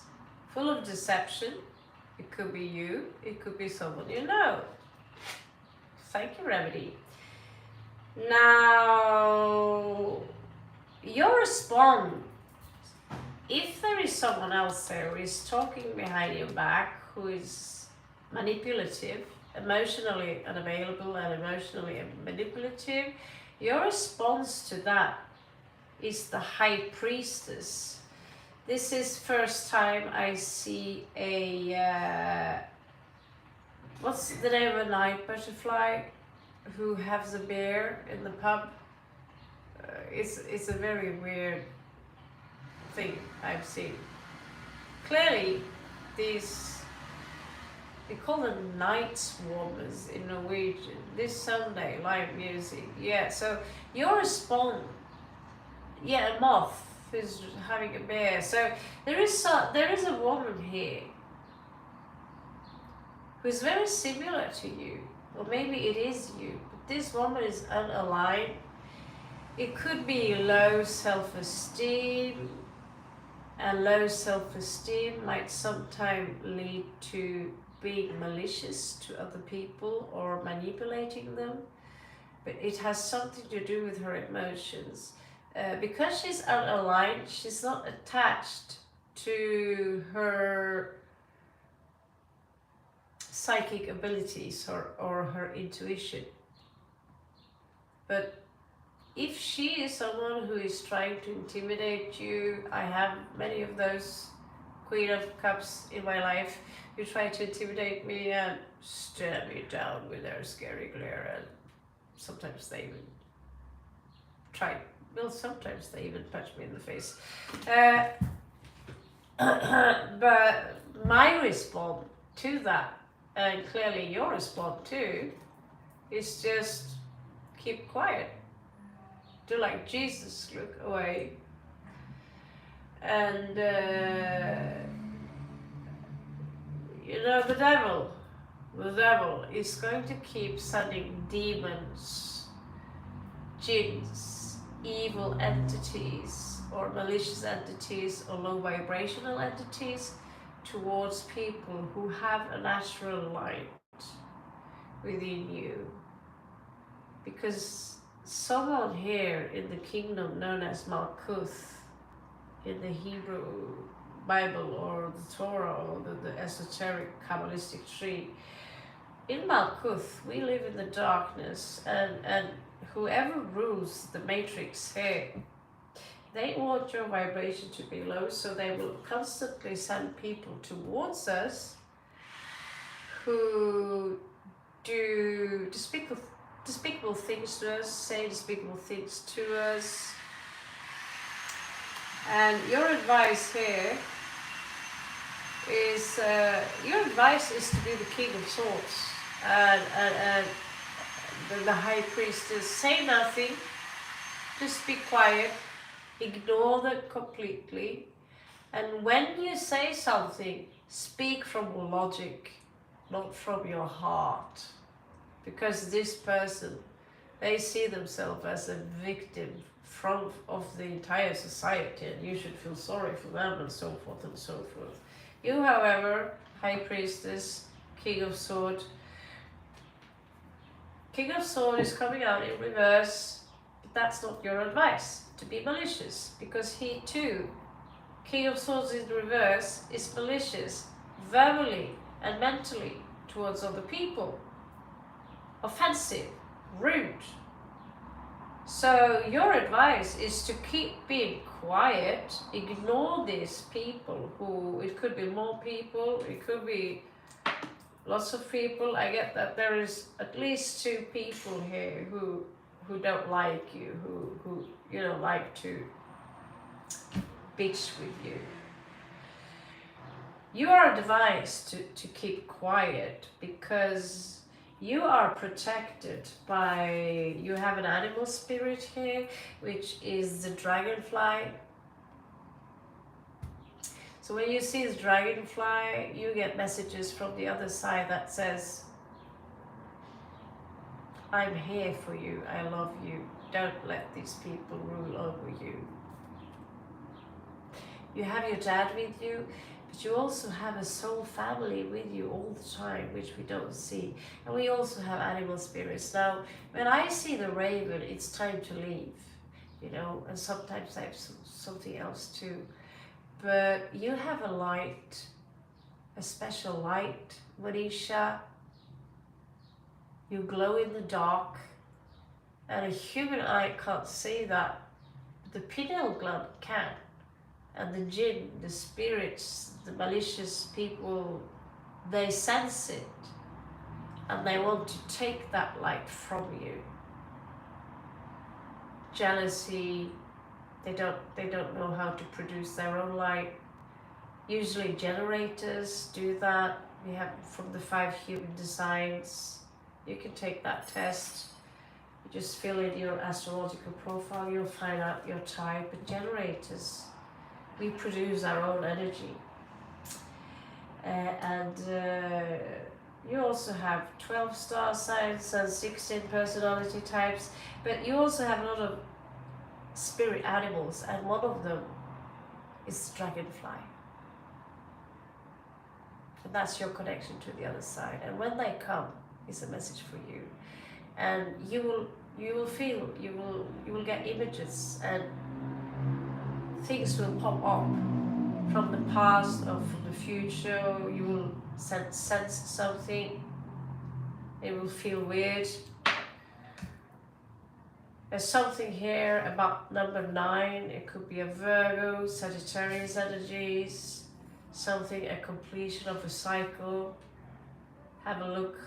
full of deception. It could be you, it could be someone you know. Thank you, Remedy. Now, your response, if there is someone else there who is talking behind your back, who is manipulative, emotionally unavailable and emotionally manipulative, your response to that is the High Priestess. This is first time I see a, what's the name of a night butterfly who has a bear in the pub? It's a very weird thing I've seen. Clearly, these, they call them night swarmers in Norwegian. This Sunday, live music. Yeah, so your response yeah, a moth who's having a bear. So there is a woman here who's very similar to you, or maybe it is you, but this woman is unaligned. It could be low self-esteem, and low self-esteem might sometimes lead to being malicious to other people or manipulating them, but it has something to do with her emotions. Because she's unaligned, she's not attached to her psychic abilities or her intuition. But if she is someone who is trying to intimidate you, I have many of those Queen of Cups in my life who try to intimidate me and stare me down with their scary glare, and sometimes they even sometimes they even punch me in the face. But my response to that, and clearly your response too, is just keep quiet. Do like Jesus, look away. And the devil is going to keep sending demons, jinns, evil entities, or malicious entities, or low vibrational entities towards people who have a natural light within you. Because someone here in the kingdom known as Malkuth in the Hebrew Bible or the Torah or the esoteric Kabbalistic tree, in Malkuth we live in the darkness, and whoever rules the matrix here, they want your vibration to be low, so they will constantly send people towards us who do despicable things to us, say despicable things to us. And your advice here is to be the King of Swords and the High Priestess. Say nothing, just be quiet, ignore them completely, and when you say something, speak from logic, not from your heart. Because this person, they see themselves as a victim of the entire society, and you should feel sorry for them, and so forth and so forth. You, however, High Priestess, King of Sword. King of Sword is coming out in reverse, but that's not your advice, to be malicious, because he too, King of Swords in reverse, is malicious, verbally and mentally, towards other people. Offensive, rude. So your advice is to keep being quiet, ignore these people who, it could be more people, it could be lots of people. I get that there is at least 2 people here who don't like you, who like to bitch with you. You are advised to keep quiet because you are protected by, you have an animal spirit here, which is the dragonfly. So when you see the dragonfly, you get messages from the other side that says, I'm here for you, I love you, don't let these people rule over you. You have your dad with you, but you also have a soul family with you all the time, which we don't see. And we also have animal spirits. Now, when I see the raven, it's time to leave, and sometimes I have something else too. But you have a light, a special light, Manisha. You glow in the dark, and a human eye can't see that. The pineal gland can. And the jinn, the spirits, the malicious people, they sense it, and they want to take that light from you. Jealousy, they don't know how to produce their own light. Usually generators do that. We have from the 5 human designs. You can take that test. You just fill in your astrological profile, you'll find out your type. And generators, we produce our own energy. You also have 12 star signs and 16 personality types, but you also have a lot of spirit animals, and one of them is dragonfly. And that's your connection to the other side. And when they come, it's a message for you. And you will feel, you will get images, and things will pop up from the past or from the future. You will sense something. It will feel weird. There's something here about number 9. It could be a Virgo, Sagittarius energies, something, a completion of a cycle. Have a look,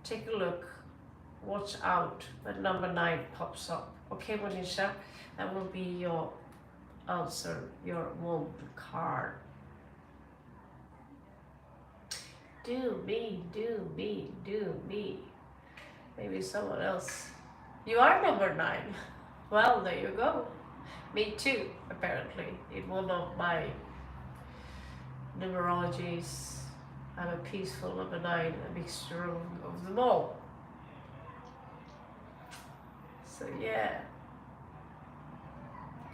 take a look, watch out when number 9 pops up. Okay, Manisha, that will be your answer, your womb card. Do me, do me, do me. Maybe someone else. You are number 9. Well, there you go. Me too, apparently. In one of my numerologies, I'm a peaceful number 9, a mixture of them all. So yeah.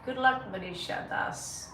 Good luck, Manisha Das.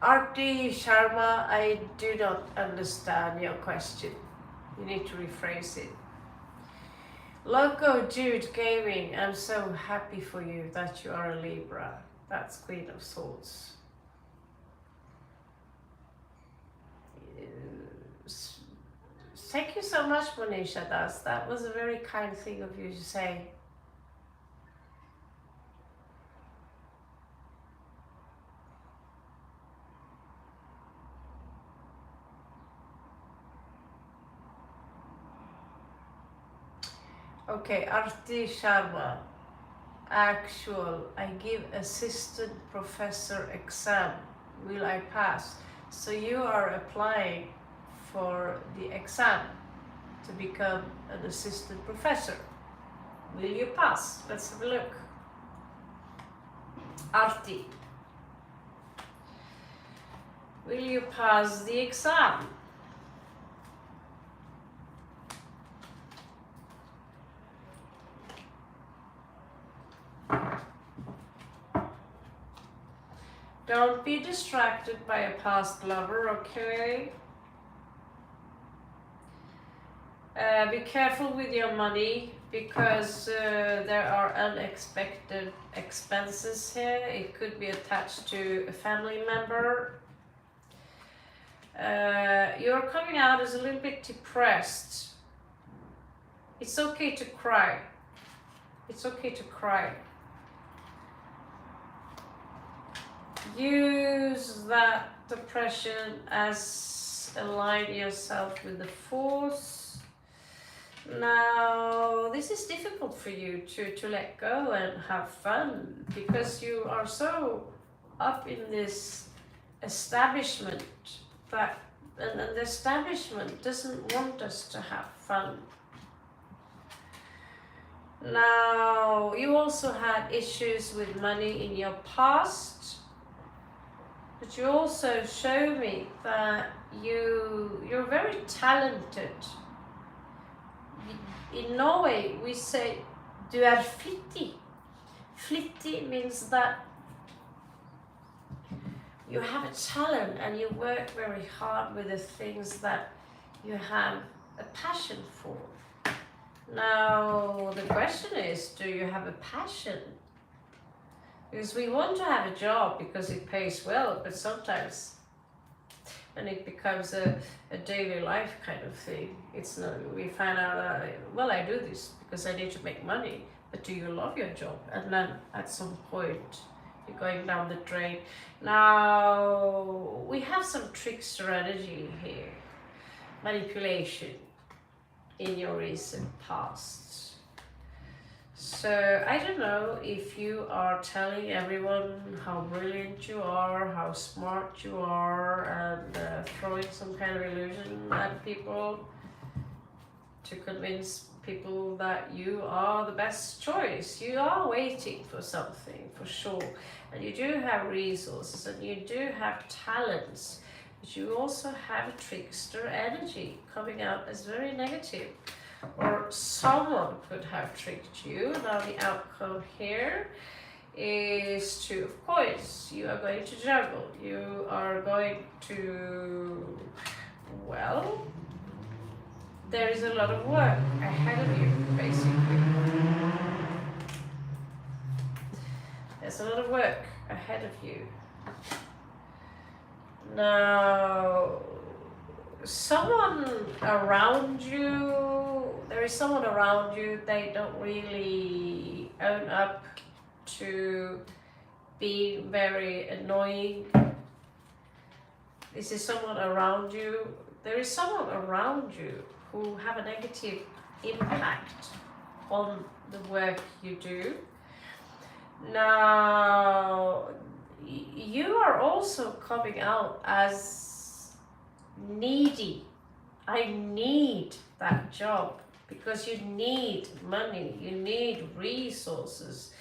Arti Sharma, I do not understand your question. You need to rephrase it. Loco Jude Gaming, I'm so happy for you that you are a Libra. That's Queen of Swords. Thank you so much, Manisha Das. That was a very kind thing of you to say. Okay, Arti Sharma. Actual, I give assistant professor exam. Will I pass? So you are applying for the exam to become an assistant professor. Will you pass? Let's have a look. Arti. Will you pass the exam? Don't be distracted by a past lover, okay? Be careful with your money, because there are unexpected expenses here. It could be attached to a family member. You're coming out as a little bit depressed. It's okay to cry. It's okay to cry. Use that depression as align yourself with the force. Now, this is difficult for you to let go and have fun, because you are so up in this establishment that, and the establishment doesn't want us to have fun. Now, you also had issues with money in your past. But you also show me that you're very talented. In Norway, we say du er flittig. Flittig means that you have a talent and you work very hard with the things that you have a passion for. Now, the question is, do you have a passion? Because we want to have a job because it pays well, but sometimes and it becomes a daily life kind of thing. It's not, we find out that, well, I do this because I need to make money, but do you love your job? And then at some point you're going down the drain. Now we have some trickster energy here, manipulation in your recent past. So I don't know if you are telling everyone how brilliant you are, how smart you are, and throwing some kind of illusion at people to convince people that you are the best choice. You are waiting for something, for sure. And you do have resources and you do have talents, but you also have a trickster energy coming out as very negative. Or someone could have tricked you. Now the outcome here is to, of course, you are going to juggle. You are going to, well, there is a lot of work ahead of you, basically. There's a lot of work ahead of you. Now, someone around you, there is someone around you, they don't really own up to being very annoying. This is someone around you. There is someone around you who have a negative impact on the work you do. Now, you are also coming out as needy. I need that job because you need money, you need resources.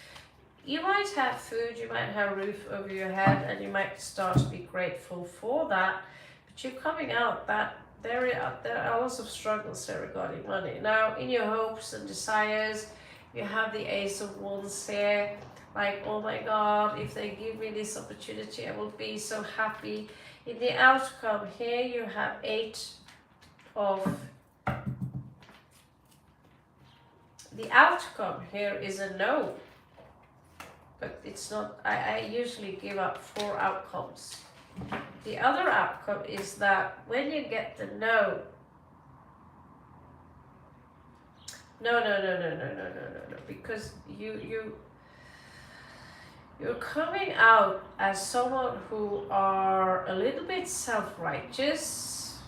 You might have food, you might have a roof over your head, and you might start to be grateful for that, but you're coming out that there are lots of struggles there regarding money. Now, in your hopes and desires, you have the Ace of Wands here, like, oh my God, if they give me this opportunity, I will be so happy. In the outcome here, you have 8 of... The outcome here is a no. But it's not, I usually give up 4 outcomes. The other outcome is that when you get the no, no, because you're coming out as someone who are a little bit self-righteous.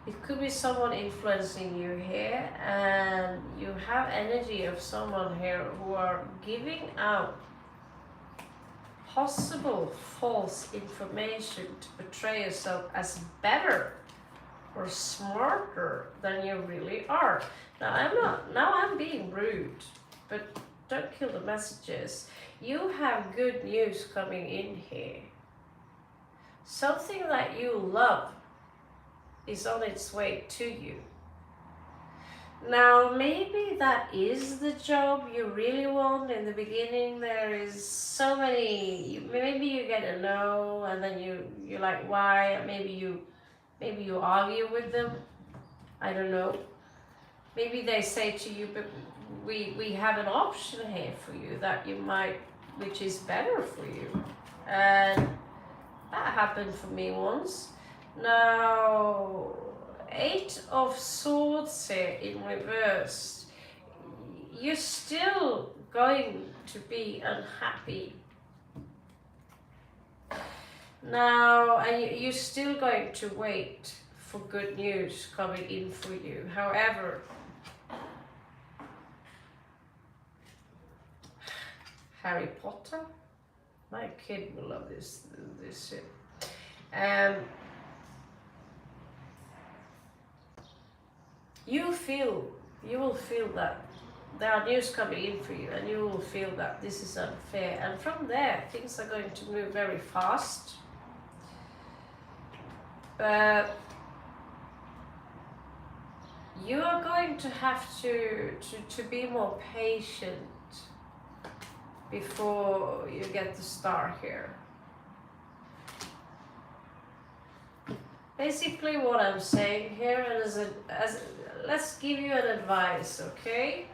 It could be someone influencing you here, and you have energy of someone here who are giving out possible false information to portray yourself as better or smarter than you really are. Now I'm being rude, but don't kill the messages. You have good news coming in here. Something that you love is on its way to you. Now, maybe that is the job you really want. In the beginning, there is so many, maybe you get a no, and then you're like, why? Maybe you argue with them. I don't know. Maybe they say to you, but we have an option here for you that you might, which is better for you. And that happened for me once. Now, 8 of Swords here in reverse. You're still going to be unhappy. Now, and you're still going to wait for good news coming in for you. However, Harry Potter? My kid will love this shit. You will feel that there are news coming in for you, and you will feel that this is unfair. And from there, things are going to move very fast. But you are going to have to be more patient before you get the star here. Basically what I'm saying here, and let's give you an advice, okay?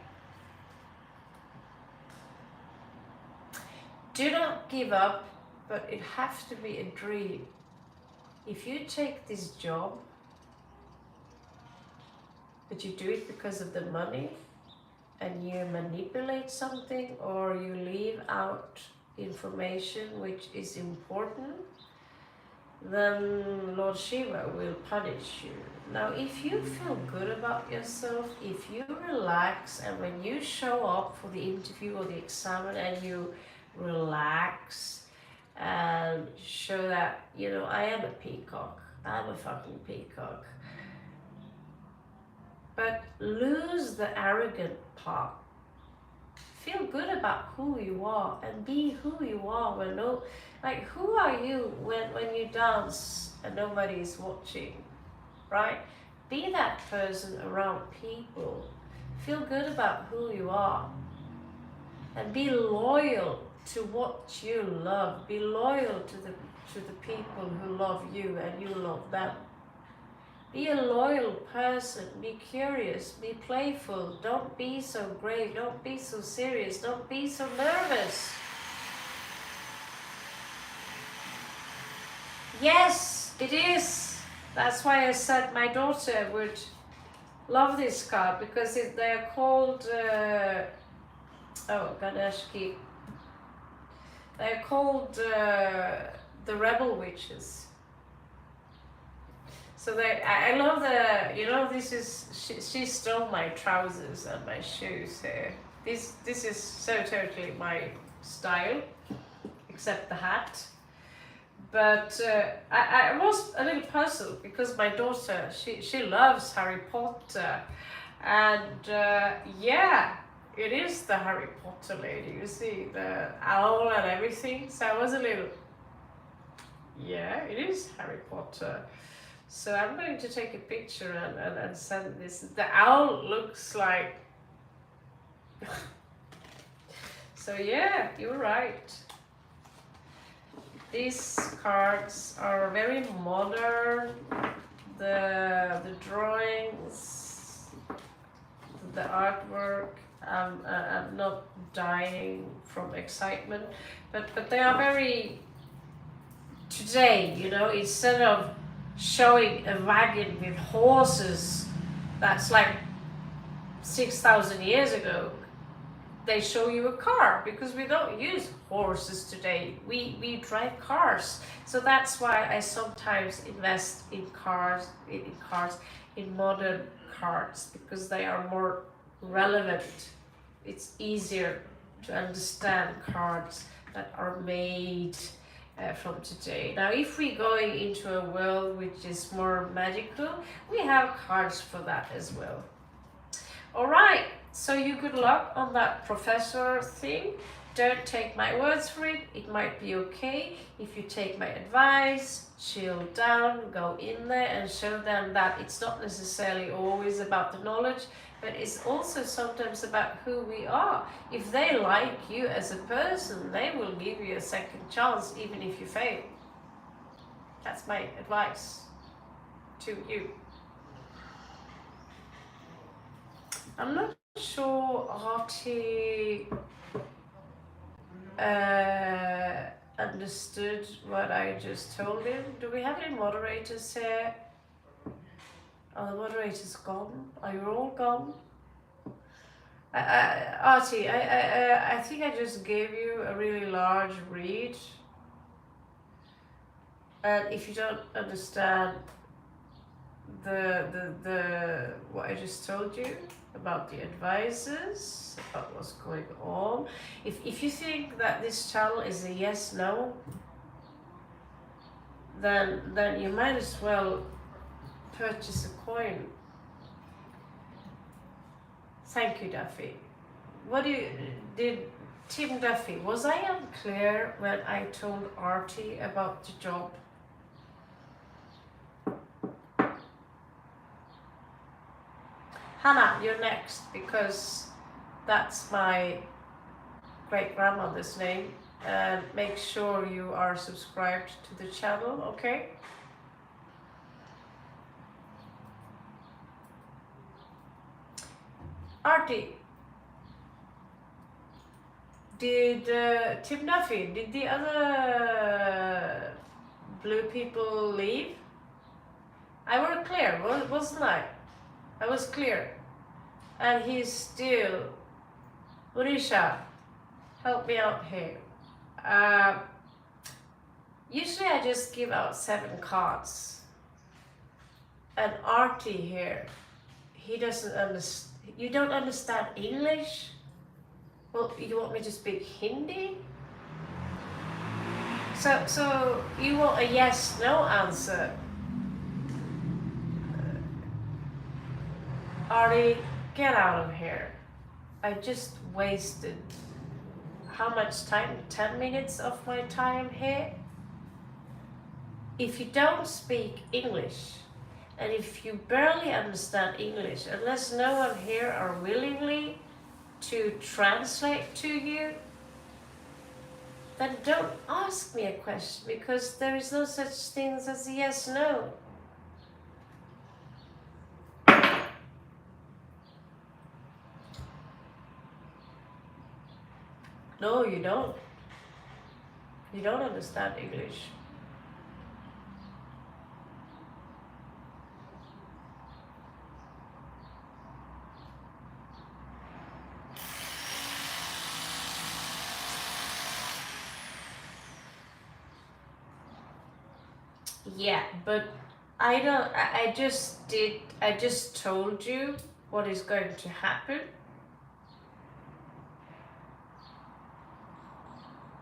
Do not give up, but it has to be a dream. if you take this job, but you do it because of the money, and you manipulate something, or you leave out information which is important, then Lord Shiva will punish you. Now, if you feel good about yourself, if you relax, and when you show up for the interview or the exam and you relax and show that, you know, I am a peacock, I'm a fucking peacock, but lose the arrogant part. Feel good about who you are and be who you are when who are you when you dance and nobody is watching, right? Be that person around people. Feel good about who you are and be loyal to what you love. Be loyal to the people who love you and you love them. Be a loyal person, be curious, be playful, don't be so grave, don't be so serious, don't be so nervous. Yes, it is. That's why I said my daughter would love this card, because they're called, Ganeshki. They're called the Rebel Witches. So I love this is, she stole my trousers and my shoes here. This is so totally my style, except the hat. But I was a little puzzled because my daughter, she loves Harry Potter. And yeah, it is the Harry Potter lady, you see, the owl and everything. So I was a little, yeah, it is Harry Potter. So I'm going to take a picture and send this. The owl looks like... So yeah, you're right. These cards are very modern. The drawings, the artwork, I'm not dying from excitement, but they are very today, you know, instead of showing a wagon with horses that's like 6,000 years ago, they show you a car, because we don't use horses today. We drive cars. So that's why I sometimes invest in cars, in modern cars, because they are more relevant. It's easier to understand cards that are made from today. Now, if we're going into a world which is more magical, we have cards for that as well. All right, so you good luck on that professor thing. Don't take my words for it. It might be okay if you take my advice, chill down, go in there and show them that it's not necessarily always about the knowledge, but it's also sometimes about who we are. If they like you as a person, they will give you a second chance even if you fail. That's my advice to you. I'm not sure Artie understood what I just told him. Do we have any moderators here? Are the moderators gone? Are you all gone? Artie, I think I just gave you a really large read. And if you don't understand the what I just told you about the advisors, about what's going on, if you think that this channel is a yes/no, then you might as well purchase a coin. Thank you, Duffy. Did Tim Duffy, was I unclear when I told Artie about the job? Hannah, you're next, because that's my great-grandmother's name. And make sure you are subscribed to the channel, okay? Artie, did Tim Duffy, did the other blue people leave? I were clear, wasn't I? I was clear. And he's still, Marisha, help me out here. Usually I just give out 7 cards. And Artie here, he doesn't understand. You don't understand English? Well, you want me to speak Hindi? So you want a yes/no answer? Artie, get out of here. I just wasted how much time? 10 minutes of my time here? If you don't speak English, and if you barely understand English, unless no one here are willingly to translate to you, then don't ask me a question, because there is no such thing as yes/no. No, you don't. You don't understand English. Yeah, but I don't, I just told you what is going to happen.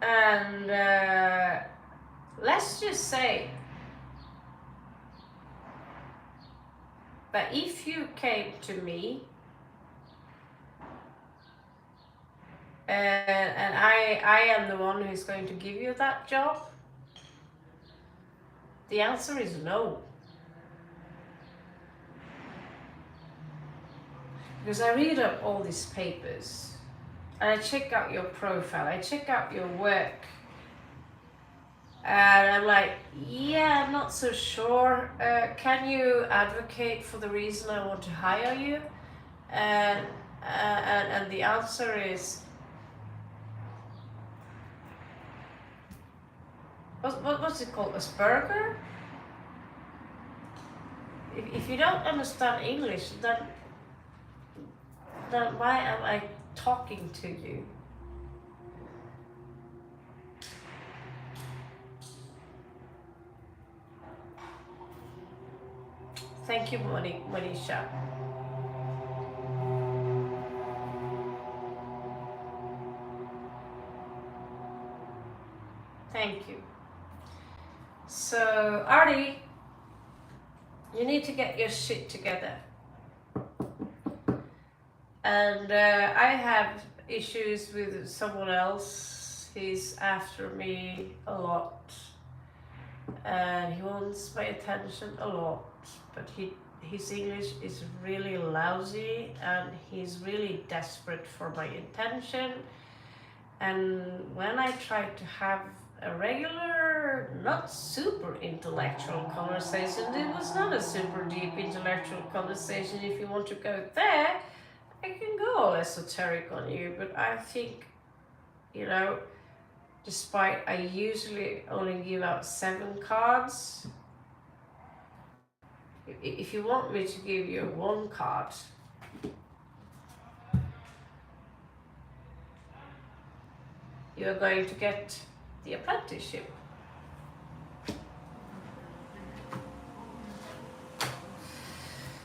And let's just say that if you came to me and I am the one who's going to give you that job, the answer is no. Because I read up all these papers, and I check out your profile, I check out your work, and I'm like, yeah, I'm not so sure. Can you advocate for the reason I want to hire you? And the answer is, what's it called? Asperger? If you don't understand English, then why am I talking to you? Thank you, Manisha. Thank you. So, Artie, you need to get your shit together. And I have issues with someone else. He's after me a lot. And he wants my attention a lot. But his English is really lousy, and he's really desperate for my attention. And when I tried to have a regular, not super intellectual conversation, it was not a super deep intellectual conversation. If you want to go there, I can go all esoteric on you, but I think, you know, despite I usually only give out 7 cards, if you want me to give you 1 card, you're going to get the apprenticeship.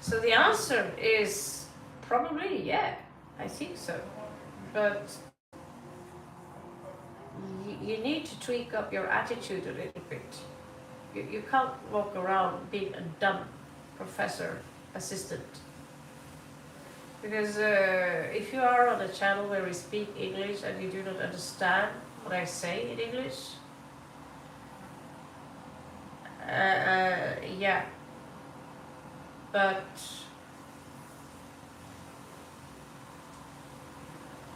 So the answer is probably yeah, I think so. But you need to tweak up your attitude a little bit. You can't walk around being a dumb professor assistant. Because if you are on a channel where we speak English and you do not understand what I say in English, yeah, but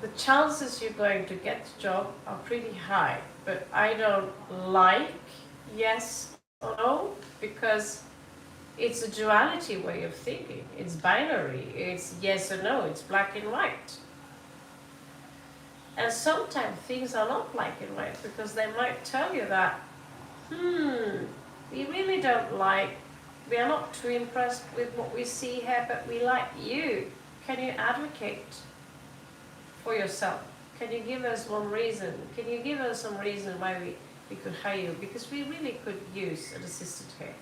the chances you're going to get the job are pretty high. But I don't like yes or no, because it's a duality way of thinking. It's binary. It's yes or no. It's black and white. And sometimes things are not black and white, because they might tell you that, We really don't like, we are not too impressed with what we see here, but we like you. Can you advocate for yourself? Can you give us one reason? Can you give us some reason why we could hire you? Because we really could use an assistant here.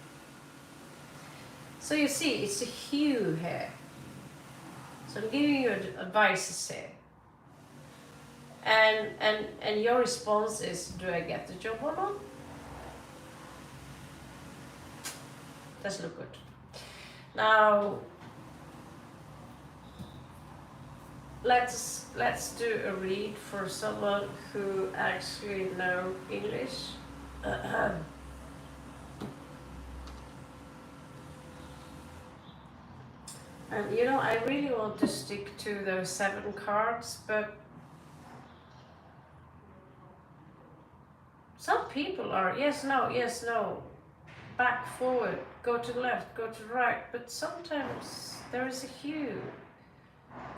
So you see, it's a hue here. So I'm giving you advices here. And your response is, do I get the job or not? Doesn't look good. Now, let's do a read for someone who actually knows English. And you know, I really want to stick to those 7 cards, but some people are yes, no, back, forward, go to the left, go to the right, but sometimes there is a hue.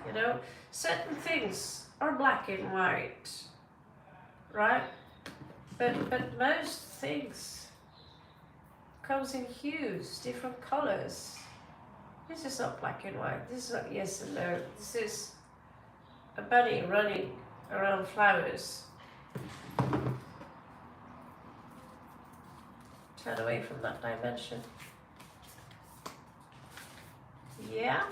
You know, certain things are black and white, right? But most things comes in hues, different colors. This is not black and white. This is not yes and no. This is a bunny running around flowers. Turn away from that dimension. Yeah.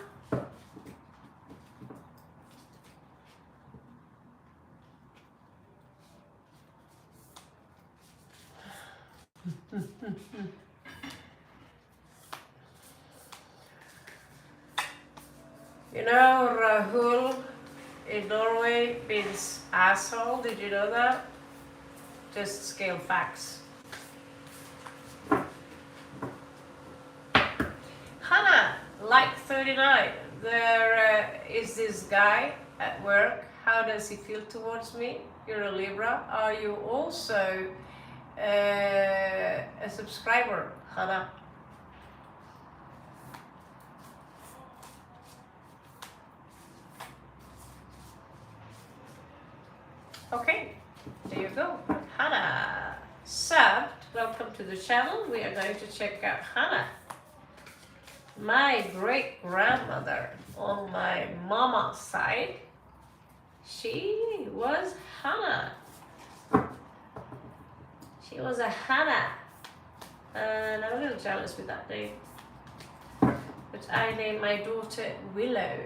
You know, Rahul in Norway means asshole. Did you know that? Just scale facts. Hannah, like 39. There is this guy at work. How does he feel towards me? You're a Libra. Are you also a subscriber, Hannah? Okay, there you go. Hannah subbed. Welcome to the channel. We are going to check out Hannah. My great grandmother on my mama's side, she was Hannah. She was a Hannah. And I'm a little jealous with that name. But I named my daughter Willow.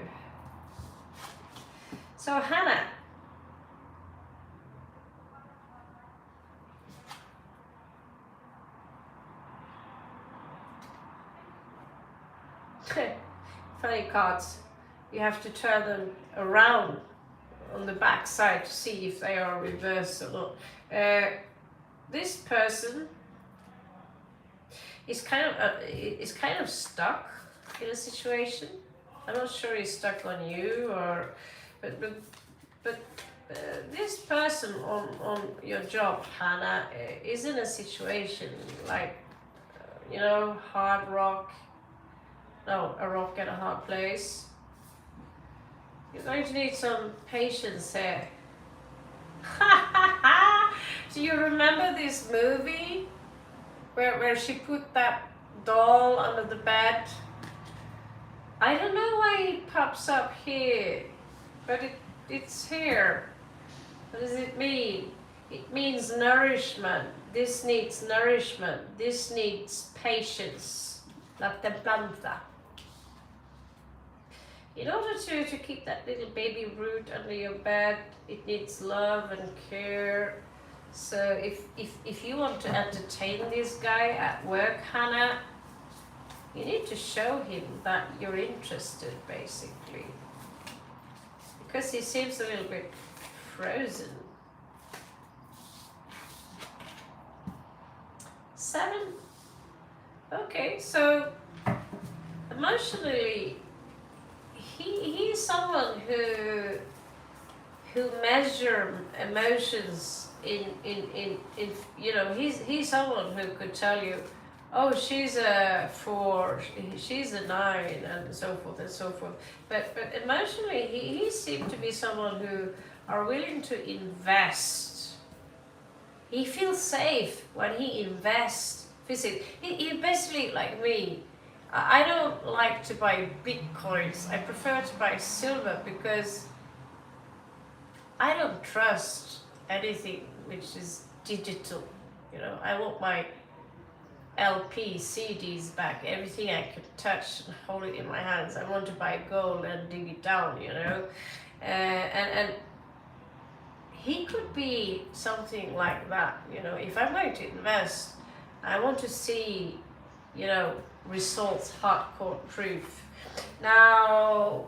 So Hannah. Funny cards. You have to turn them around on the back side to see if they are reversed or not. This person is kind of stuck in a situation. I'm not sure he's stuck on you or, but this person on your job, Hannah, is in a situation like, you know, hard rock. No, a rock and a hard place. You're going to need some patience here. Do you remember this movie where she put that doll under the bed? I don't know why it pops up here, but it's here. What does it mean? It means nourishment. This needs nourishment. This needs patience. La templanza. In order to keep that little baby root under your bed, it needs love and care. So if you want to entertain this guy at work, Hannah, you need to show him that you're interested, basically. Because he seems a little bit frozen. 7. Okay, so emotionally, he's someone who measure emotions in you know, he's someone who could tell you, oh, she's a 4, she's a 9, and so forth and so forth. But emotionally, he seemed to be someone who are willing to invest. He feels safe when he invests visit. He basically like me. I don't like to buy bitcoins. I prefer to buy silver because I don't trust anything which is digital. You know, I want my LP, CDs back, everything I could touch and hold it in my hands. I want to buy gold and dig it down, you know. And he could be something like that, you know. If I'm going to invest, I want to see, you know, results, hardcore proof. Now,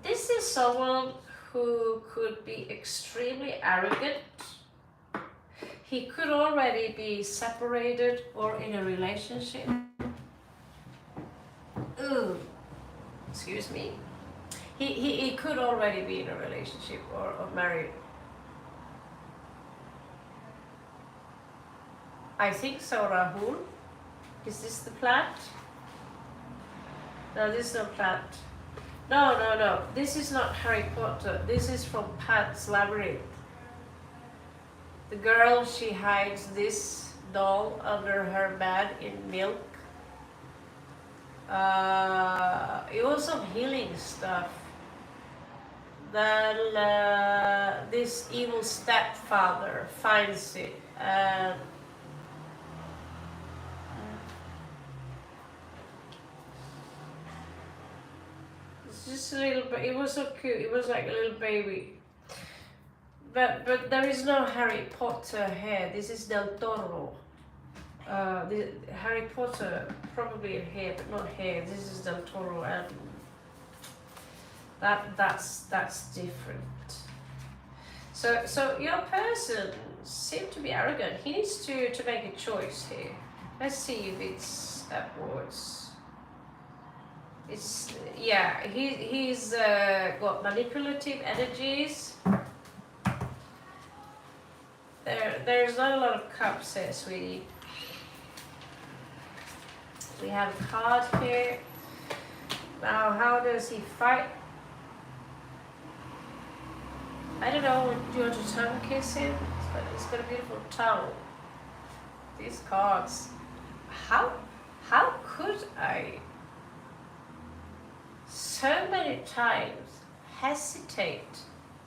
this is someone who could be extremely arrogant. He could already be separated or in a relationship. Ooh, excuse me. He could already be in a relationship or married. I think so, Rahul. Is this the plant? No, this is no plant. No. This is not Harry Potter. This is from Pan's Labyrinth. The girl, she hides this doll under her bed in milk. It was some healing stuff. Then this evil stepfather finds it and it's just a little bit. It was so cute. It was like a little baby. But there is no Harry Potter here. This is Del Toro. The Harry Potter probably here, but not here. This is Del Toro, and that's different. So your person seems to be arrogant. He needs to make a choice here. Let's see if it's upwards. It's yeah. He's got manipulative energies. There's not a lot of cups here, sweetie. We have a card here. Now, how does he fight? I don't know, do you want to tongue kiss him? He's got a beautiful tongue. These cards. How could I so many times hesitate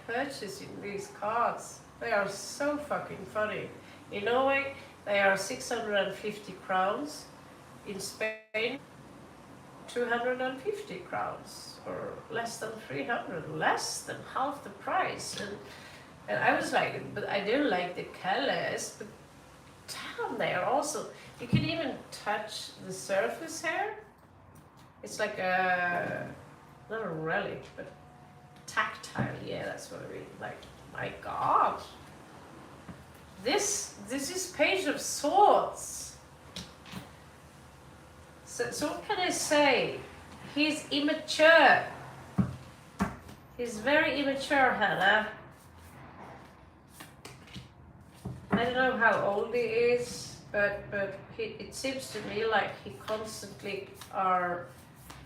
purchasing these cards? They are so fucking funny. In Norway, they are 650 crowns. In Spain, 250 crowns, or less than 300, less than half the price. And I was like, but I didn't like the colors, but damn, they are also, you can even touch the surface here. It's like a, not a relic, but tactile, yeah, that's what I mean. Like, my God. This is Page of Swords. So what can I say? He's immature. He's very immature, Hannah. I don't know how old he is, but it seems to me like he constantly are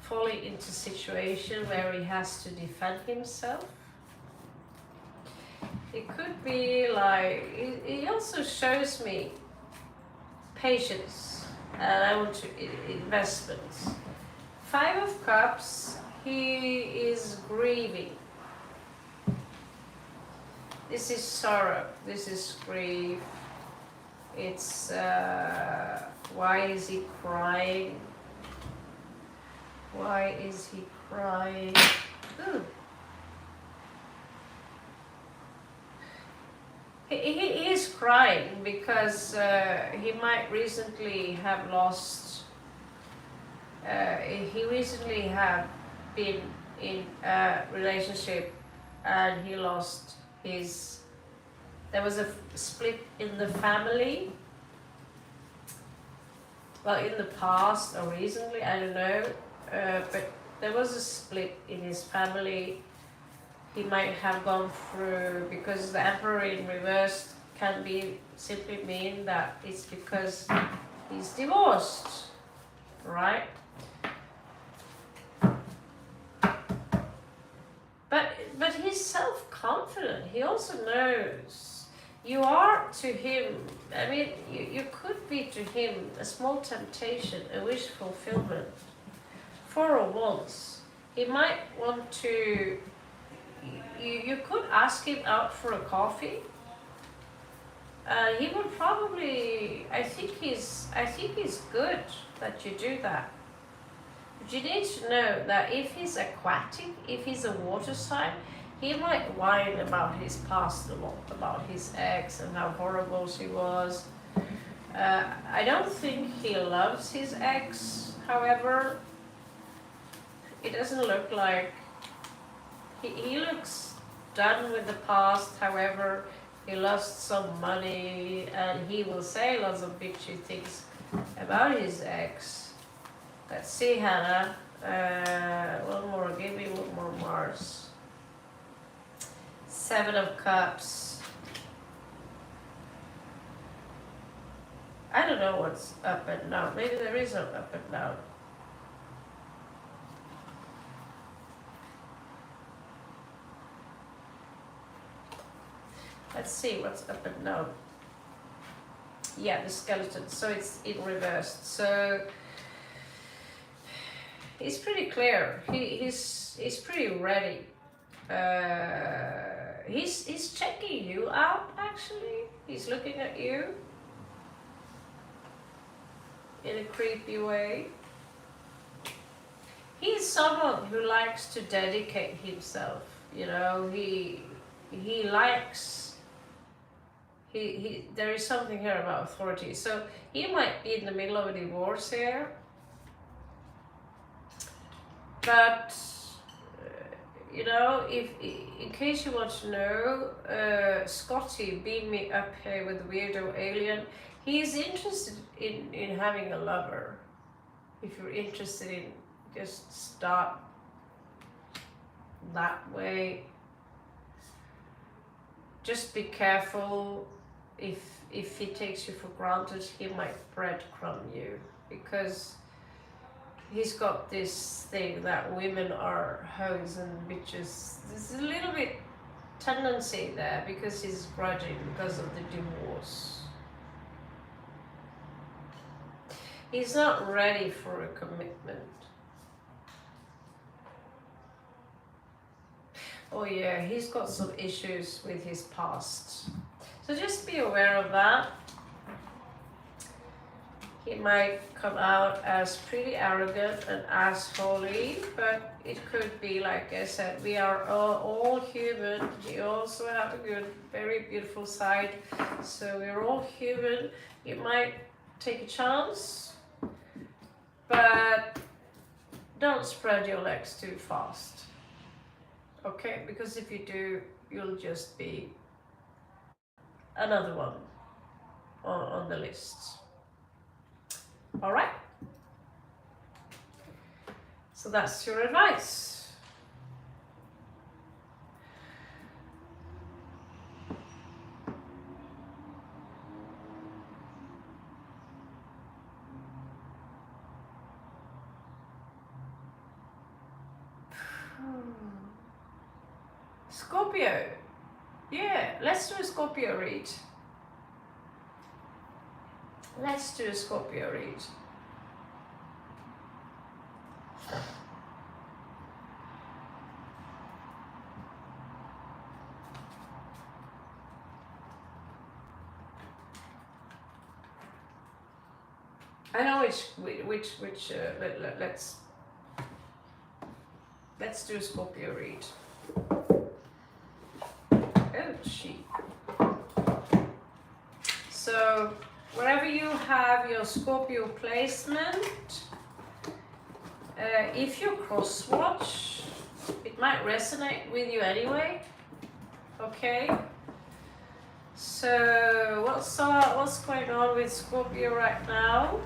falling into a situation where he has to defend himself. It could be like, he also shows me patience. And I want to investments. 5 of Cups, he is grieving. This is sorrow, this is grief. It's, why is he crying? Why is he crying? Ooh. He is crying because he might recently have lost, he recently have been in a relationship and he lost his, there was a split in the family, well in the past or recently, I don't know, but there was a split in his family. He might have gone through, because the Emperor in reverse can be simply mean that it's because he's divorced, right? But he's self-confident. He also knows you are to him, I mean, you could be to him a small temptation, a wish fulfillment for a once. He might want to, you could ask him out for a coffee. He would probably, I think he's good that you do that. But you need to know that if he's aquatic, if he's a water sign, he might whine about his past a lot, about his ex and how horrible she was. I don't think he loves his ex, however. It doesn't look like, he looks done with the past, however, he lost some money and he will say lots of bitchy things about his ex. Let's see, Hannah. One more, give me one more Mars. 7 of Cups. I don't know what's up and down. Maybe there is no up and down. Let's see what's up and down. Yeah, the skeleton. So it's in reversed. So he's pretty clear. He's pretty ready. He's checking you out, actually. He's looking at you in a creepy way. He's someone who likes to dedicate himself. You know, he likes. There is something here about authority. So he might be in the middle of a divorce here. But you know, if in case you want to know, Scotty beamed me up here with the weirdo alien. He's interested in having a lover. If you're interested in, just start that way. Just be careful. If he takes you for granted, he might breadcrumb you, because he's got this thing that women are hoes and bitches. There's a little bit tendency there because he's grudging because of the divorce. He's not ready for a commitment. Oh yeah, he's got some issues with his past. So just be aware of that. He might come out as pretty arrogant and assholey, but it could be, like I said, we are all human. We also have a good, very beautiful side. So we're all human. You might take a chance, but don't spread your legs too fast. Okay? Because if you do, you'll just be another one on the list. All right, so that's your advice. Scorpio, yeah, let's do a Scorpio read. Let's do a Scorpio read. I know which let's do a Scorpio read. Oh, sheep. So wherever you have your Scorpio placement, if you cross-watch, it might resonate with you anyway. Okay. So what's going on with Scorpio right now?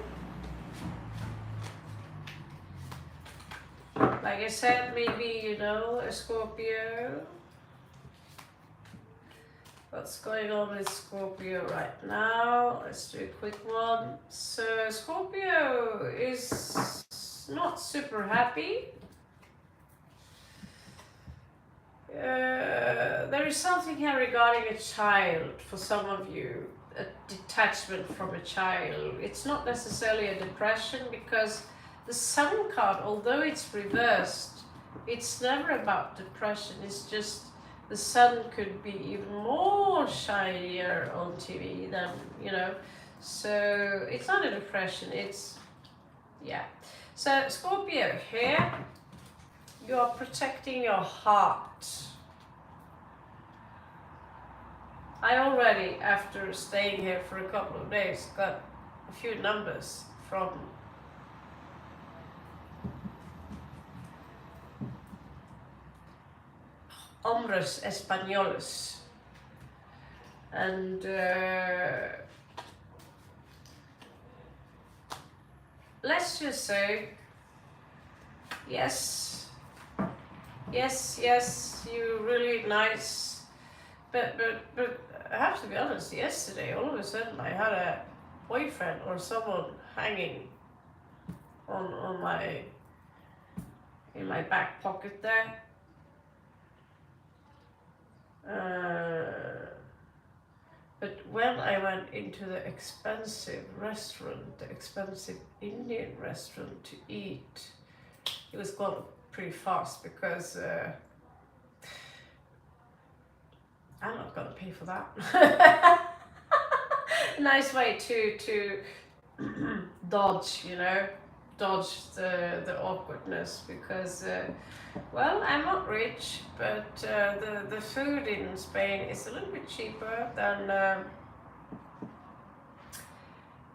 Like I said, maybe you know a Scorpio. What's going on with Scorpio right now? Let's do a quick one. So Scorpio is not super happy. there is something here regarding a child for some of you, a detachment from a child. It's not necessarily a depression, because the Sun card, although it's reversed, it's never about depression. It's just the Sun could be even more shinier on TV than, you know. So it's not a depression, it's, yeah. So Scorpio, here you are protecting your heart. I already, after staying here for a couple of days, got a few numbers from hombres españoles, and let's just say yes, you're really nice, but I have to be honest, yesterday all of a sudden I had a boyfriend or someone hanging on my, in my back pocket there. But when I went into the expensive restaurant, the expensive Indian restaurant to eat, it was gone pretty fast, because I'm not gonna pay for that. Nice way to dodge, you know, dodge the awkwardness, because well, I'm not rich, but the food in Spain is a little bit cheaper than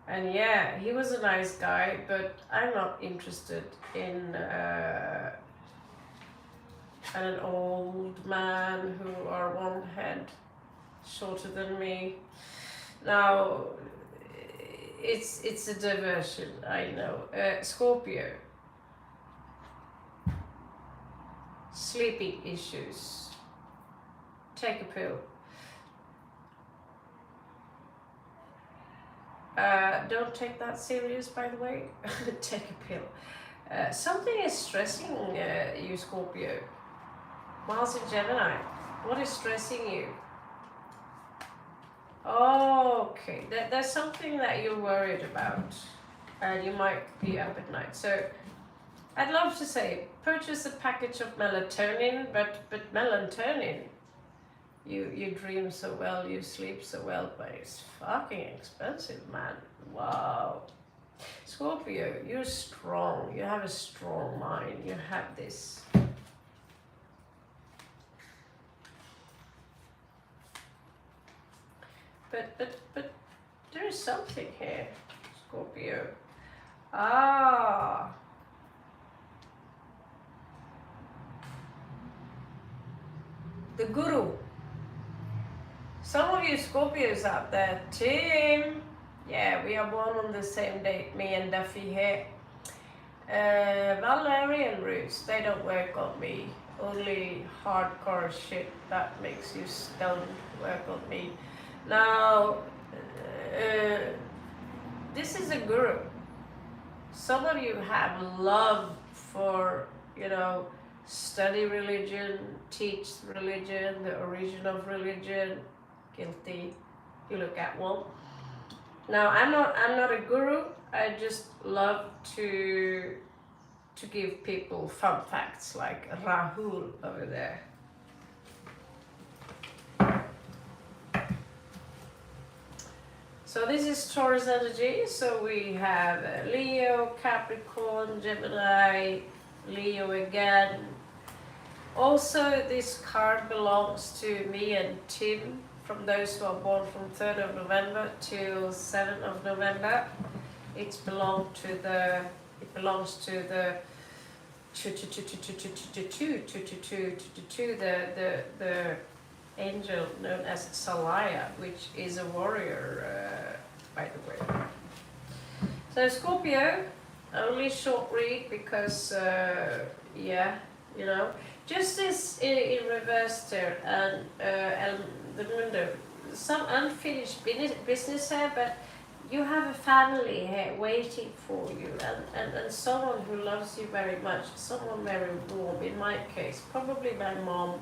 and yeah, he was a nice guy, but I'm not interested in an old man who are one head shorter than me. Now, it's a diversion, I know. Scorpio. Sleeping issues. Take a pill. Don't take that serious, by the way. Take a pill. Something is stressing you, Scorpio. Mars in Gemini. What is stressing you? Okay, there's something that you're worried about, and you might be up at night. So I'd love to say purchase a package of melatonin, but melatonin, you dream so well, you sleep so well, but it's fucking expensive, man. Wow. Scorpio, you're strong. You have a strong mind. You have this. But there is something here, Scorpio. Ah. The Guru. Some of you Scorpios out there, Tim. Yeah, we are born on the same date, me and Duffy here. Valerian roots, they don't work on me. Only hardcore shit that makes you stoned work on me. Now, this is a guru. Some of you have love for, you know, study religion, teach religion, the origin of religion. Guilty. You look at one. Now, I'm not a guru. I just love to give people fun facts, like Rahul over there. So this is Taurus energy. So we have Leo, Capricorn, Gemini, Leo again. Also, this card belongs to me and Tim, from those who are born from 3rd of November till 7th of November. It belongs to the angel known as Salaya, which is a warrior, by the way. So Scorpio, only short read because, yeah, you know, just this in reverse there, and the Mundo, some unfinished business here, but you have a family here waiting for you, and someone who loves you very much, someone very warm. In my case, probably my mom,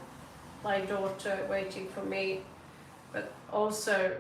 my daughter waiting for me, but also